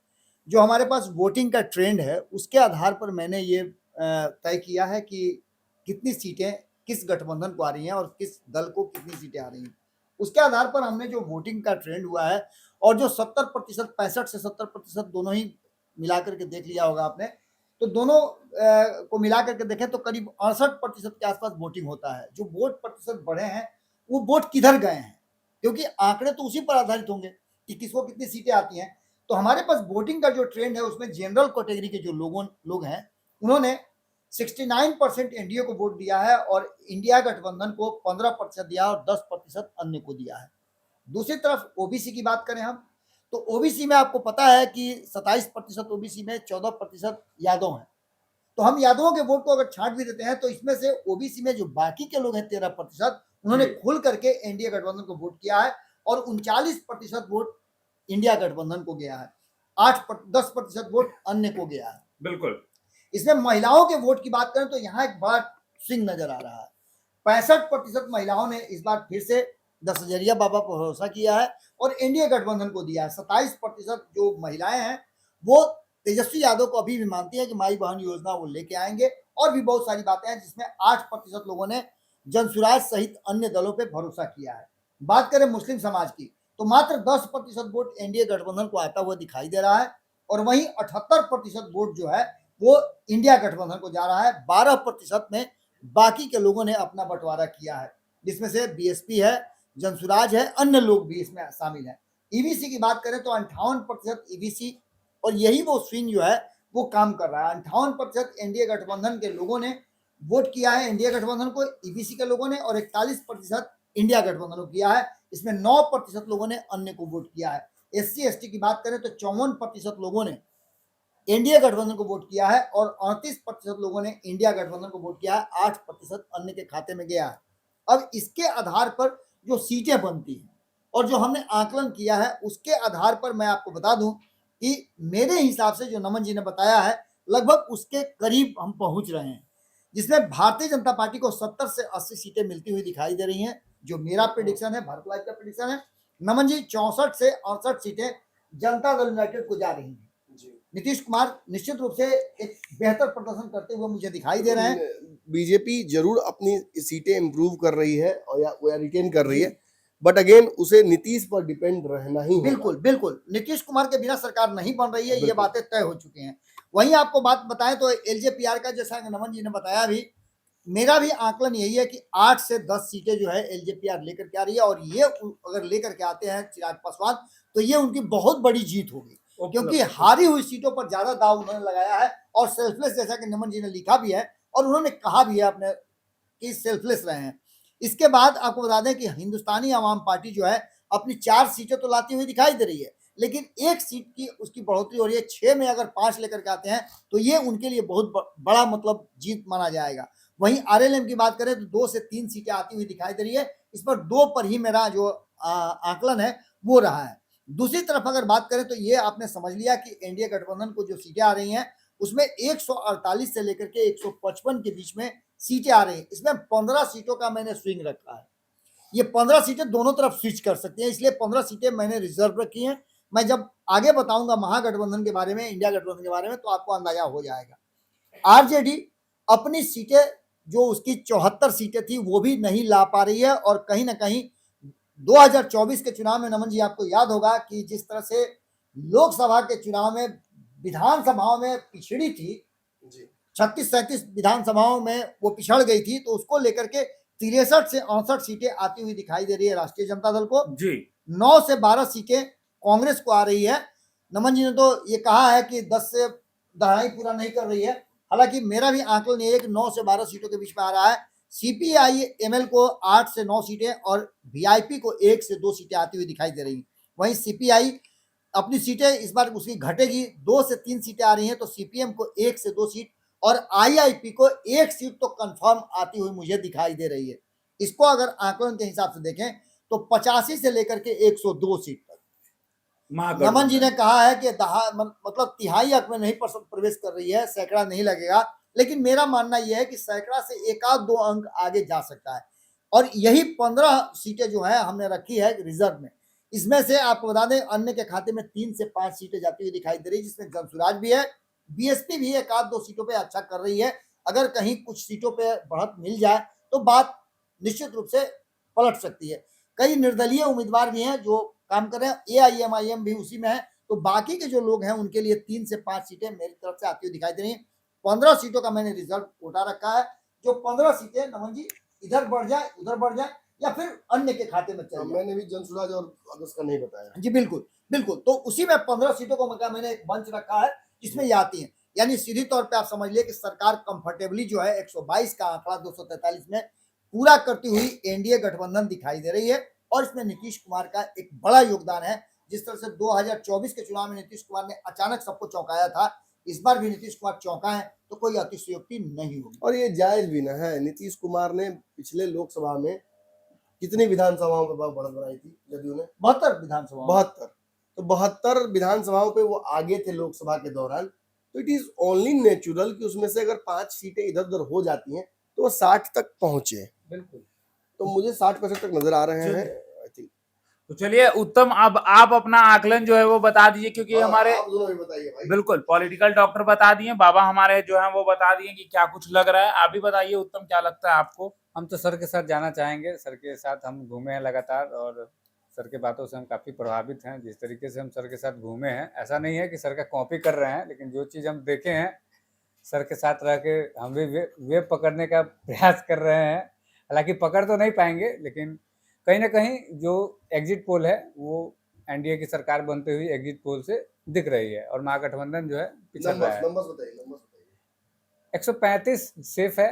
जो हमारे पास वोटिंग का ट्रेंड है उसके आधार पर मैंने ये तय किया है कि कितनी सीटें किस गठबंधन को आ रही हैं और किस दल को कितनी सीटें आ रही हैं। उसके आधार पर हमने जो वोटिंग का ट्रेंड हुआ है और जो 70%, 65 से 70% दोनों ही मिला करके देख लिया होगा आपने, तो दोनों को मिला करके देखें तो करीब 68% के आसपास वोटिंग होता है। जो वोट प्रतिशत बढ़े हैं वो वोट किधर गए हैं, क्योंकि आंकड़े तो उसी पर आधारित होंगे कि किसको कितनी सीटें आती हैं। तो हमारे पास वोटिंग का जो ट्रेंड है उसमें जनरल कैटेगरी के जो लोग हैं उन्होंने 69% एनडीए को वोट दिया है और इंडिया गठबंधन को 15% दिया और 10% अन्य को दिया है। दूसरी तरफ ओबीसी की बात करें हम, तो ओबीसी में आपको पता है कि 27% ओबीसी में 14% यादव हैं। तो हम यादवों के वोट को अगर छांट भी देते हैं तो इसमें से ओबीसी में जो बाकी के लोग हैं 13%, उन्होंने खुल करके एनडीए गठबंधन को वोट किया है और 39% वोट इंडिया गठबंधन को गया है, 10% वोट अन्य को गया है। बिल्कुल। इसमें महिलाओं के वोट की बात करें तो यहाँ एक बड़ा स्विंग नजर आ रहा है। 65% महिलाओं ने इस बार फिर से 10,000 बाबा पर भरोसा किया है और एनडीए गठबंधन को दिया है। 27% जो महिलाएं हैं वो तेजस्वी यादव को अभी भी मानती है कि माई बहन योजना वो लेके आएंगे और भी बहुत सारी बातें हैं, जिसमें 8% लोगों ने जनसुराज सहित अन्य दलों पे भरोसा किया है। बात करें मुस्लिम समाज की तो मात्र 10% वोट एनडीए गठबंधन को आता हुआ दिखाई दे रहा है और वहीं 78% वोट जो है वो इंडिया गठबंधन को जा रहा है। 12% में बाकी के लोगों ने अपना बंटवारा किया है, जिसमें से बीएसपी है, जनसुराज है, अन्य लोग भी इसमें शामिल हैं। ईवीसी की बात करें तो 58% ईवीसी, और यही वो स्विंग जो है वो काम कर रहा है। 58% एनडीए गठबंधन के लोगों ने वोट किया है एनडीए गठबंधन को, ईवीसी के लोगों ने, और 41% इंडिया गठबंधन को किया है। इसमें 9% लोगों ने अन्य को वोट किया है। एससी एसटी की बात करें तो 54% लोगों ने एनडीए गठबंधन को वोट किया है और 38% लोगों ने इंडिया गठबंधन को वोट किया है, 8% अन्य के खाते में गया है। अब इसके आधार पर जो सीटें बनती हैं और जो हमने आकलन किया है उसके आधार पर मैं आपको बता दूं कि मेरे हिसाब से जो नमन जी ने बताया है लगभग उसके करीब हम पहुंच रहे हैं, जिसमें भारतीय जनता पार्टी को 70 से 80 सीटें मिलती हुई दिखाई दे रही हैं। जो मेरा प्रेडिक्शन है, भारत लाइव का प्रेडिक्शन है, नमन जी 64 से 68 सीटें जनता दल यूनाइटेड को जा रही हैं। नीतीश कुमार निश्चित रूप से एक बेहतर प्रदर्शन करते हुए मुझे दिखाई दे रहे हैं। बीजेपी जरूर अपनी सीटें इंप्रूव कर रही है और या रिटेन कर रही है, बट अगेन उसे नीतीश पर डिपेंड रहना ही होगा। बिल्कुल बिल्कुल, नीतीश कुमार के बिना सरकार नहीं बन रही है, ये बातें तय हो चुकी हैं। वहीं आपको बात बताएं तो एलजेपीआर का, जैसा नमन जी ने बताया भी, मेरा भी आकलन यही है कि 8 से 10 सीटें जो है एलजेपीआर लेकर के आ रही है और ये अगर लेकर के आते हैं चिराग पासवान तो ये उनकी बहुत बड़ी जीत होगी, क्योंकि हारी हुई सीटों पर ज्यादा दाव उन्होंने लगाया है और सेल्फलेस, जैसा कि नमन जी ने लिखा भी है और उन्होंने कहा भी है अपने कि सेल्फलेस रहे हैं। इसके बाद आपको बता दें कि हिंदुस्तानी आवाम पार्टी जो है अपनी 4 सीटें तो लाती हुई दिखाई दे रही है, लेकिन 1 सीट की उसकी बढ़ोतरी हो रही है। 6 में अगर 5 लेकर के आते हैं तो ये उनके लिए बहुत बड़ा मतलब जीत माना जाएगा। वहीं आरएलएम की बात करें तो 2 से 3 सीटें आती हुई दिखाई दे रही है। इस पर 2 पर ही मेरा जो आकलन है वो रहा है। दूसरी तरफ अगर बात करें तो ये आपने समझ लिया कि एनडीए गठबंधन को जो सीटें आ रही हैं उसमें 148 से लेकर के 155 के बीच में सीटें आ रही हैं। इसमें 15 सीटों का मैंने स्विंग रखा है। ये 15 सीटें दोनों तरफ स्विच कर सकती हैं, इसलिए 15 सीटें मैंने रिजर्व रखी हैं। मैं जब आगे बताऊंगा महागठबंधन के बारे में, इंडिया गठबंधन के बारे में, तो आपको अंदाजा हो जाएगा। आरजेडी अपनी सीटें जो उसकी 74 सीटें थी वो भी नहीं ला पा रही है और कहीं ना कहीं 2024 के चुनाव में नमन जी आपको याद होगा कि जिस तरह से लोकसभा के चुनाव में विधानसभाओं में पिछड़ी थी, जी 36-37 विधानसभाओं में वो पिछड़ गई थी, तो उसको लेकर के 63 से 68 सीटें आती हुई दिखाई दे रही है राष्ट्रीय जनता दल को। जी 9 से 12 सीटें कांग्रेस को आ रही है। नमन जी ने तो ये कहा है कि 10 से दहाई पूरा नहीं कर रही है, हालांकि मेरा भी आंकलन ये है कि 9 से 12 सीटों के बीच में आ रहा है। सीपीआई एमएल को 8 से 9 सीटें और वीआईपी को 1 से 2 सीटें आती हुई दिखाई दे रही हैं। वहीं सीपीआई अपनी सीटें इस बार उसकी घटेगी, 2 से 3 सीटें आ रही हैं, तो सीपीएम को 1 से 2 सीट और आईआईपी को 1 सीट तो कंफर्म आती हुई मुझे दिखाई दे रही है। इसको अगर आंकलन के हिसाब से देखें तो 85 से लेकर के 102 सीट तक। नमन जी ने कहा है कि मतलब तिहाई अंक में नहीं प्रवेश कर रही है, सैकड़ा नहीं लगेगा, लेकिन मेरा मानना यह है कि सैकड़ा से 1-2 अंक आगे जा सकता है। और यही 15 सीटें जो है हमने रखी है रिजर्व में, इसमें से आपको बता दें अन्य के खाते में 3 से 5 सीटें जाती हुई दिखाई दे रही है, जिसमें जनसुराज भी है, बीएसपी भी 1-2 सीटों पे अच्छा कर रही है। अगर कहीं कुछ सीटों पे बढ़त मिल जाए तो बात निश्चित रूप से पलट सकती है। कई निर्दलीय उम्मीदवार भी हैं जो काम कर रहे हैं, एआईएमआईएम भी उसी में है, तो बाकी के जो लोग हैं उनके लिए 3 से 5 सीटें मेरी तरफ से आती हुई दिखाई दे रही है। 15 सीटों का मैंने रिजर्व कोटा रखा है, जो 15 सीटें नमन जी इधर बढ़ जाए उधर बढ़ जाए या फिर अन्य के खाते में चल जाए। मैंने भी जनसुराज और अगस्त का नहीं बताया जी बिल्कुल बिल्कुल, तो उसी में 15 सीटों को मैंने एक मंच रखा है जिसमें ये आती हैं, यानी सीधी तौर पे आप समझ लिए कि सरकार कंफर्टेबली जो है 122 का आंकड़ा 243 में पूरा करती हुई एनडीए गठबंधन दिखाई दे रही है। और इसमें नीतीश कुमार का एक बड़ा योगदान है। जिस तरह से 2024 के चुनाव में नीतीश कुमार ने अचानक सबको चौंकाया था, इस बार भी नीतीश कुमार चौंका है, तो कोई अतिशयोक्ति नहीं होगी। और ये जायज भी ना है। नीतीश कुमार ने पिछले लोकसभा में कितनी विधानसभाओं पे बढ़त बनाई थी जदयू ने? 72 विधानसभा 72। तो 72 विधानसभाओं पे वो आगे थे लोकसभा के दौरान। तो इट इज ओनली नेचुरल कि उसमें से अगर 5 सीटें इधर उधर हो जाती हैं तो वो 60 तक पहुंचे। बिल्कुल। तो मुझे 60% तक नजर आ रहे हैं। आई थिंक तो चलिए उत्तम, अब आप अपना आकलन जो है वो बता दीजिए, क्योंकि हमारे आप दोनों भी बताइए भाई। बिल्कुल पॉलिटिकल डॉक्टर बता दिए, बाबा हमारे जो है वो बता दिए कि क्या कुछ लग रहा है। आप भी बताइए उत्तम, क्या लगता है आपको? हम तो सर के साथ जाना चाहेंगे। सर के साथ हम घूमे हैं लगातार और सर के बातों से हम काफ़ी प्रभावित हैं। जिस तरीके से हम सर के साथ घूमे हैं, ऐसा नहीं है कि सर का कॉपी कर रहे हैं, लेकिन जो चीज़ हम देखे हैं सर के साथ रह के हम भी वेब पकड़ने का प्रयास कर रहे हैं। हालांकि पकड़ तो नहीं पाएंगे, लेकिन कहीं ना कहीं जो एग्जिट पोल है वो एनडीए की सरकार बनते हुए एग्जिट पोल से दिख रही है और महागठबंधन जो है पिछड़ रहा है। नंबर्स बताइए। 135 सेफ है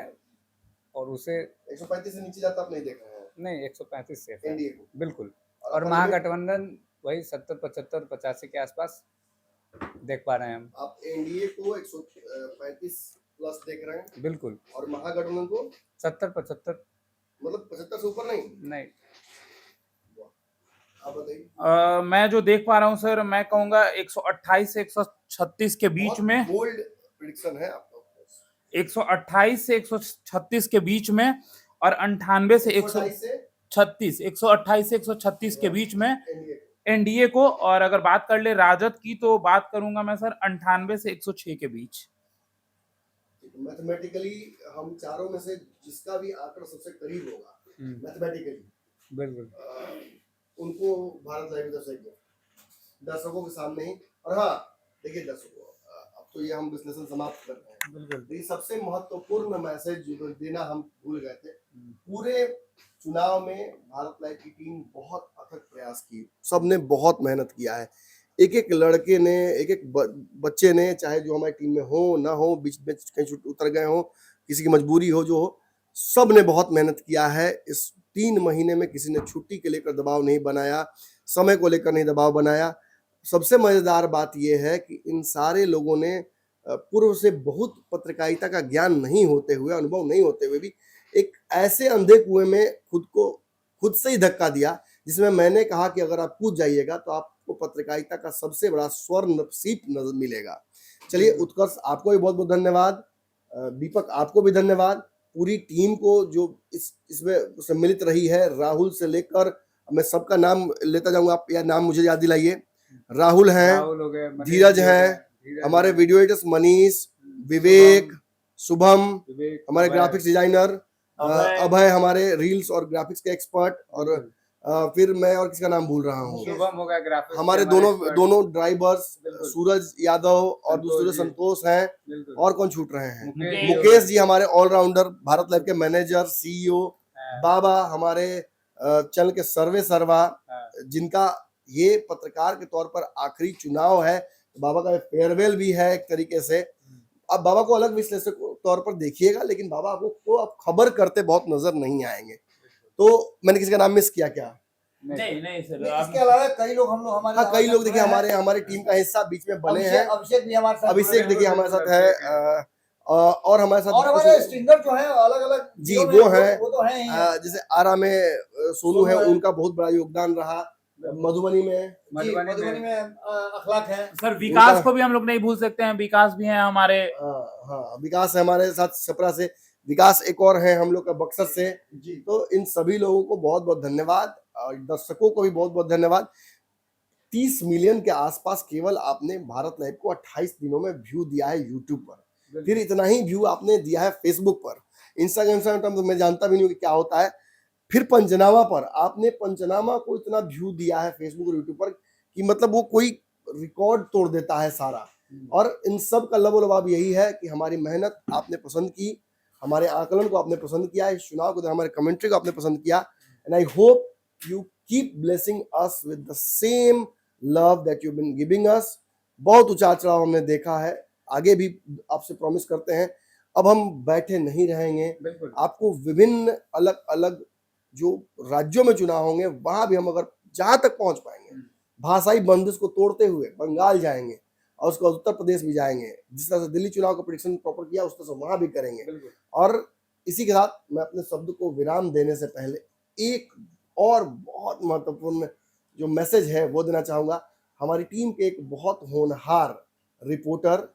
और उसे 135 से नीचे जाता आप नहीं देख रहे हैं? नहीं, 135 सेफ है एनडीए को। बिल्कुल। और महागठबंधन वही 70, 75, 85 के आसपास देख पा रहे हैं हम। आप एनडीए को 135 प्लस देख रहे हैं बिल्कुल। और महागठबंधन को 70, 75 मतलब 75 से ऊपर नहीं? नहीं। आप बताइए। मैं जो देख पा रहा हूँ सर, मैं कहूंगा 128 से 136 के बीच में। बोल्ड प्रेडिक्शन है आपका। 128 से 136 के बीच में और 98 से 136, 128 से 136 के बीच में एनडीए को। और अगर बात कर ले राजद की तो बात करूंगा मैं सर 98 से 106 के बीच। मैथमेटिकली हम चारों में से जिसका भी आंकड़ा सबसे करीब होगा मैथमेटिकली बिल्कुल उनको भारत लाइव दर्शकों के सामने ही। और हाँ देखिए दर्शकों, अब तो ये हम विश्लेषण समाप्त कर रहे हैं। बिल्कुल। ये सबसे महत्वपूर्ण मैसेज जो देना हम भूल गए थे। पूरे चुनाव में भारत लाइव की टीम बहुत अथक प्रयास की, सबने बहुत मेहनत किया है। एक एक लड़के ने, एक एक बच्चे ने, चाहे जो हमारी टीम में हो ना हो, बीच में कहीं उतर गए हो, किसी की मजबूरी हो जो हो, सब ने बहुत मेहनत किया है। इस 3 महीने में किसी ने छुट्टी के लेकर दबाव नहीं बनाया, समय को लेकर नहीं दबाव बनाया। सबसे मजेदार बात यह है कि इन सारे लोगों ने पूर्व से बहुत पत्रकारिता का ज्ञान नहीं होते हुए, अनुभव नहीं होते हुए भी एक ऐसे अंधे कुएं में खुद से ही धक्का दिया, जिसमें मैंने कहा कि अगर आप कूद जाइएगा तो आपको पत्रकारिता का सबसे बड़ा स्वर्ण सीप नजर मिलेगा। चलिए उत्कर्ष, आपको भी बहुत बहुत धन्यवाद। दीपक आपको भी धन्यवाद। पूरी टीम को जो इसमें सम्मिलित रही है, राहुल से लेकर, मैं सबका नाम लेता जाऊंगा, आप यार नाम मुझे याद दिलाइए। राहुल हैं, धीरज हैं, हमारे वीडियो एडिटर्स मनीष, विवेक, शुभम, हमारे ग्राफिक्स डिजाइनर, अभय हमारे रील्स और ग्राफिक्स के एक्सपर्ट, और फिर मैं और किसका नाम भूल रहा हूँ, शुभम हो गया, ग्राफिक्स हमारे के दोनों expert। दोनों ड्राइवर्स, बिल्कुल। सूरज यादव और संतोष दूसरे जी। संतोष हैं, बिल्कुल। और कौन छूट रहे हैं, मुकेश जी हो मुकेश गए। जी हमारे ऑलराउंडर, भारत लाइव के मैनेजर, सीईओ, हाँ। बाबा हमारे चैनल के सर्वे सर्वा, हाँ। जिनका ये पत्रकार के तौर पर आखिरी चुनाव है, बाबा का फेयरवेल भी है एक तरीके से। अब बाबा को अलग विश्लेषक के तौर पर देखिएगा, लेकिन बाबा आपको को अब खबर करते बहुत नजर नहीं आएंगे। तो मैंने किसी का नाम मिस किया क्या? नहीं नहीं सर, इसके अलावा कई लोग हम लोग हमारे हाँ, कई लोग देखिए जुड़े हैं। हमारे टीम का हिस्सा बीच में बने हैं। अभिषेक भी हमारे साथ जुड़े अभिषेक हैं। देखिए हमारे साथ है, और हमारे साथ और हमारे स्ट्रिंगर जो है अलग अलग जी वो है, वो तो है ही है। जैसे आरा में सोनू है, उनका बहुत बड़ा योगदान रहा। मधुबनी में मधुबनी में अखलाक है। सर विकास को भी हम लोग नहीं भूल सकते हैं, विकास भी हैं हमारे। हाँ, विकास है हमारे साथ छपरा से, विकास एक और है हम लोग का बक्सर से जी। तो इन सभी लोगों को बहुत बहुत धन्यवाद, और दर्शकों को भी बहुत बहुत धन्यवाद। 30 मिलियन के आसपास केवल आपने भारत लाइव को 28 दिनों में व्यू दिया है यूट्यूब पर, फिर इतना ही व्यू आपने दिया है फेसबुक पर, इंस्टाग्राम तो मैं जानता भी नहीं हूँ कि क्या होता है, फिर पंचनामा पर आपने पंचनामा को इतना व्यू दिया है फेसबुक और यूट्यूब पर कि मतलब वो कोई रिकॉर्ड तोड़ देता है सारा। और इन सब का लबोलबाब यही है कि हमारी मेहनत आपने पसंद की, हमारे आकलन को आपने पसंद किया, इस चुनाव को, हमारे कमेंट्री को आपने पसंद किया, and I hope you keep blessing us with the same love that you been giving us. बहुत उतार चढ़ाव हमने देखा है, आगे भी आपसे प्रॉमिस करते हैं अब हम बैठे नहीं रहेंगे। आपको विभिन्न अलग अलग जो राज्यों में चुनाव होंगे वहां भी हम अगर जहां तक पहुंच पाएंगे, भाषाई बंदिश को तोड़ते हुए बंगाल जाएंगे और उसके बाद उत्तर प्रदेश भी जाएंगे, जिस तरह से दिल्ली चुनाव का प्रेडिक्शन प्रॉपर किया उस तरह से वहां भी करेंगे। और इसी के साथ मैं अपने शब्द को विराम देने से पहले एक और बहुत महत्वपूर्ण जो मैसेज है वो देना चाहूंगा। हमारी टीम के एक बहुत होनहार रिपोर्टर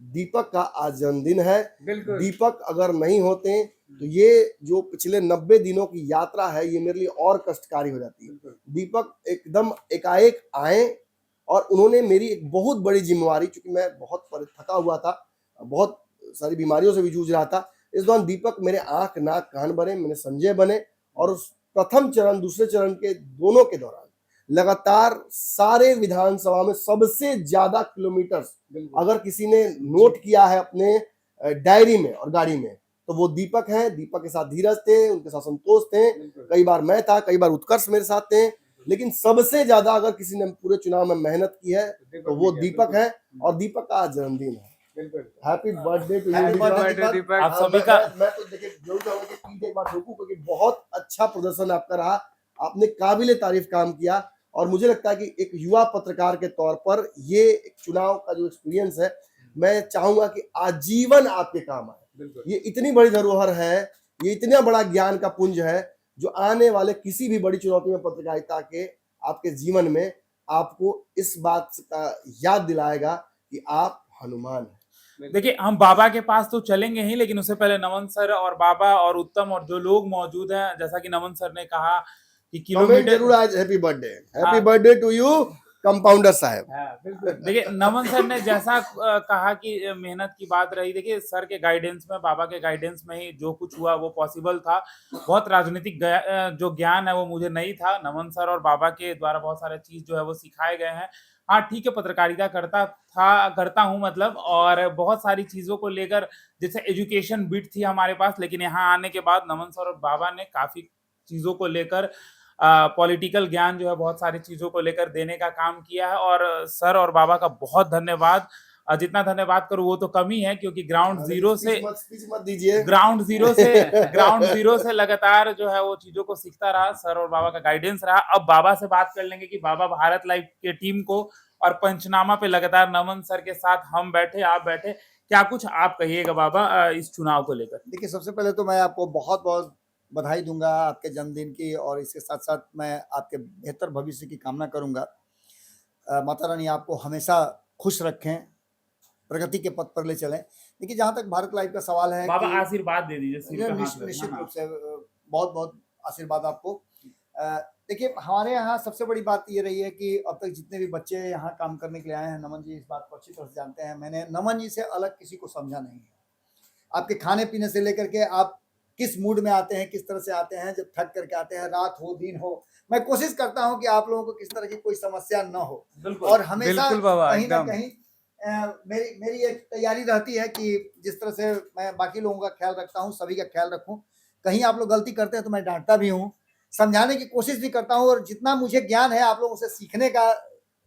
दीपक का आज जन्मदिन है। दीपक अगर नहीं होते तो ये जो पिछले 90 दिनों की यात्रा है ये मेरे लिए और कष्टकारी हो जाती है। दीपक एकदम एकाएक आए और उन्होंने मेरी एक बहुत बड़ी जिम्मेवारी, चूंकि मैं बहुत थका हुआ था, बहुत सारी बीमारियों से भी जूझ रहा था, इस दौरान दीपक मेरे आंख नाक कान बने, मेरे संजय बने, और उस प्रथम चरण दूसरे चरण के दोनों के दौरान लगातार सारे विधानसभा में सबसे ज्यादा किलोमीटर्स अगर किसी ने नोट किया है अपने डायरी में और गाड़ी में तो वो दीपक है। दीपक के साथ धीरज थे, उनके साथ संतोष थे, कई बार मैं था, कई बार उत्कर्ष मेरे साथ थे, लेकिन सबसे ज्यादा अगर किसी ने पूरे चुनाव में मेहनत की है तो वो दीपक है, और दीपक का आज जन्मदिन है। हैप्पी बर्थडे टू यू दीपक। आप सभी का मैं तो देखिए जरूर चाहूंगा कि प्लीज एक बार रोकूं, क्योंकि बहुत अच्छा प्रदर्शन आपका रहा, आपने काबिले तारीफ काम किया, और मुझे लगता है कि एक युवा पत्रकार के तौर पर ये एक चुनाव का जो एक्सपीरियंस है मैं चाहूंगा कि आजीवन आपके काम आए। ये इतनी बड़ी धरोहर है, ये इतना बड़ा ज्ञान का पुंज है जो आने वाले किसी भी बड़ी चुनौती में पत्रकारिता के आपके जीवन में आपको इस बात का याद दिलाएगा कि आप हनुमान हैं। देखिए हम बाबा के पास तो चलेंगे ही, लेकिन उससे पहले नमन सर और बाबा और उत्तम और जो लोग मौजूद हैं, जैसा कि नमन सर ने कहा कि किलोमीटर जरूर आज happy birthday to you compounder साहब। देखिए नमन सर ने जैसा कहा कि मेहनत की बात रही, देखिए सर के गाइडेंस में, बाबा के गाइडेंस में ही जो कुछ हुआ वो पॉसिबल था। बहुत राजनीतिक जो ज्ञान है वो मुझे नहीं था, नमन सर और बाबा के द्वारा बहुत सारे चीज जो है वो सिखाए गए हैं। हाँ ठीक है, पत्रकारिता करता हूँ मतलब, और बहुत सारी चीजों को लेकर जैसे एजुकेशन बिट थी हमारे पास, लेकिन यहाँ आने के बाद नमन सर और बाबा ने काफी चीजों को लेकर पॉलिटिकल ज्ञान जो है बहुत सारी चीजों को लेकर देने का काम किया है, और सर और बाबा का बहुत धन्यवाद। जितना धन्यवाद करूं वो तो कमी है, क्योंकि ग्राउंड जीरो से लगातार जो है वो चीजों को सीखता रहा, सर और बाबा का गाइडेंस रहा। अब बाबा से बात कर लेंगे कि बाबा भारत लाइव के टीम को और पंचनामा पे लगातार नमन सर के साथ हम बैठे, आप बैठे, क्या कुछ आप कहिएगा बाबा इस चुनाव को लेकर? देखिए सबसे पहले तो मैं आपको बहुत बहुत बधाई दूंगा आपके जन्मदिन की, और इसके साथ साथ मैं आपके बेहतर भविष्य की कामना करूंगा। माता रानी आपको हमेशा खुश रखें, प्रगति के पथ पर ले चलें। देखिए जहां तक भारत लाइव का सवाल है, बाबा आशीर्वाद दे दीजिए। निश्चित रूप से बहुत बहुत आशीर्वाद आपको। देखिए हमारे यहाँ सबसे बड़ी बात ये रही है कि अब तक जितने भी बच्चे यहाँ काम करने के लिए आए हैं, नमन जी इस बात को अच्छी तरह से जानते हैं, मैंने नमन जी से अलग किसी को समझा नहीं है। आपके खाने पीने से लेकर के आप किस मूड में आते हैं, किस तरह से आते हैं, जब थक करके आते हैं, रात हो दिन हो, मैं कोशिश करता हूं कि आप लोगों को किस तरह की कोई समस्या न हो। और हमेशा बिल्कुल बाबा, कहीं ना एकदम। कहीं मेरी एक तैयारी रहती है कि जिस तरह से मैं बाकी लोगों का ख्याल रखता हूं, सभी का ख्याल रखूं। कहीं आप लोग गलती करते हैं तो मैं डांटता भी हूं, समझाने की कोशिश भी करता हूं, और जितना मुझे ज्ञान है आप लोगों से सीखने का,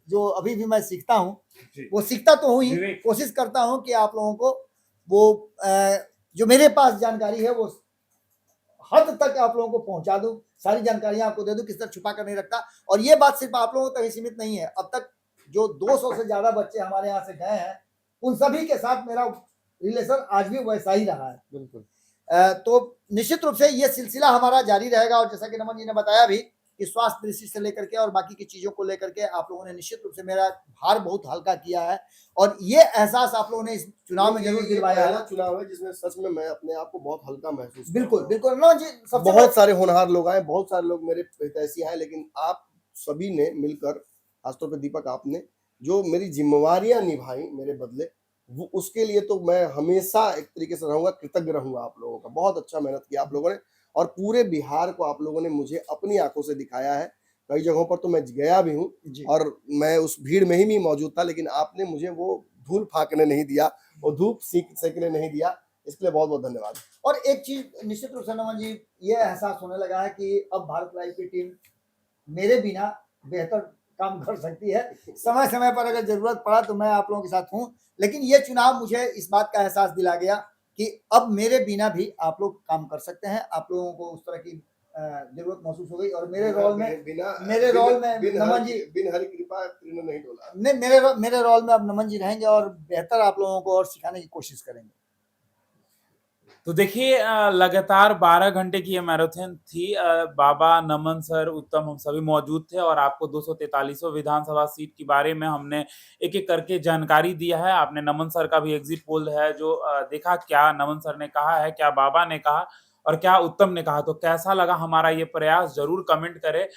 जो अभी भी मैं सीखता हूं, वो सीखता तो हूं ही, कोशिश करता हूं कि आप लोगों को वो जो मेरे पास जानकारी है वो हद तक आप लोगों को पहुंचा दूं, सारी जानकारियां आपको दे दूं, किस तरह छुपा कर नहीं रखता। और ये बात सिर्फ आप लोगों तक ही सीमित नहीं है, अब तक जो 200 से ज्यादा बच्चे हमारे यहाँ से गए हैं उन सभी के साथ मेरा रिलेशन आज भी वैसा ही रहा है। बिल्कुल। तो निश्चित रूप से ये सिलसिला हमारा जारी रहेगा। और जैसा कि नमन जी ने बताया भी कि स्वास्थ्य दृष्टि से लेकर के और बाकी की चीजों को लेकर के आप लोगों ने निश्चित रूप से मेरा भार बहुत हल्का किया है, और ये एहसास आप लोगों ने इस चुनाव में जरूर दिलवाया पहला है। चुनाव है जिसमें सच में मैं अपने आप को बहुत हल्का महसूस कर बिल्कुल रहा हूं। बिल्कुल नमन जी, सबसे बहुत सारे होनहार लोग आए, बहुत सारे लोग मेरे हितैषी आए, लेकिन आप सभी ने मिलकर, खासतौर पे दीपक आपने जो मेरी जिम्मेवारियां निभाई मेरे बदले, वो उसके लिए तो मैं हमेशा एक तरीके से रहूंगा, कृतज्ञ रहूंगा आप लोगों का। बहुत अच्छा मेहनत किया आप लोगों ने, और पूरे बिहार को आप लोगों ने मुझे अपनी आंखों से दिखाया है। कई जगहों पर तो मैं गया भी हूँ जी। और मैं उस भीड़ में ही भी मौजूद था, लेकिन आपने मुझे वो धूल फाकने नहीं दिया, वो धूप सेकने नहीं दिया। इसके लिए बहुत बहुत धन्यवाद। और एक चीज निश्चित रूप से नमन जी, ये एहसास होने लगा है कि अब भारत लाइव की टीम मेरे बिना बेहतर काम कर सकती है। समय समय पर अगर जरूरत पड़ा तो मैं आप लोगों के साथ हूँ, लेकिन ये चुनाव मुझे इस बात का एहसास दिला गया कि अब मेरे बिना भी आप लोग काम कर सकते हैं। आप लोगों को उस तरह की जरूरत महसूस हो गई, और मेरे रोल में नमन जी, बिन हरि कृपा तृण नहीं डोला। मेरे रोल में अब नमन जी रहेंगे और बेहतर आप लोगों को और सिखाने की कोशिश करेंगे। तो देखिए लगातार 12 घंटे की ये मैराथन थी। बाबा, नमन सर, उत्तम, हम सभी मौजूद थे और आपको 243 विधानसभा सीट के बारे में हमने एक-एक करके जानकारी दिया है। आपने नमन सर का भी एग्जिट पोल है जो देखा, क्या नमन सर ने कहा है, क्या बाबा ने कहा और क्या उत्तम ने कहा। तो कैसा लगा हमारा ये प्रयास, ज़रूर कमेंट करें।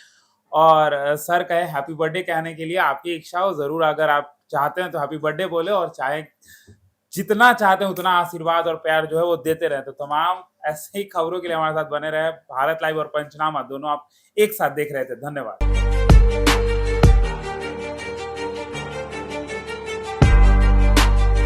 और सर कहे हैप्पी बर्थडे कहने के लिए आपकी इच्छा हो, ज़रूर अगर आप चाहते हैं तो हैप्पी बर्थडे बोले, और चाहे जितना चाहते हैं उतना आशीर्वाद और प्यार जो है वो देते रहे। तो तमाम ऐसे ही खबरों के लिए हमारे साथ बने रहे। भारत लाइव और पंचनामा दोनों आप एक साथ देख रहे थे। धन्यवाद।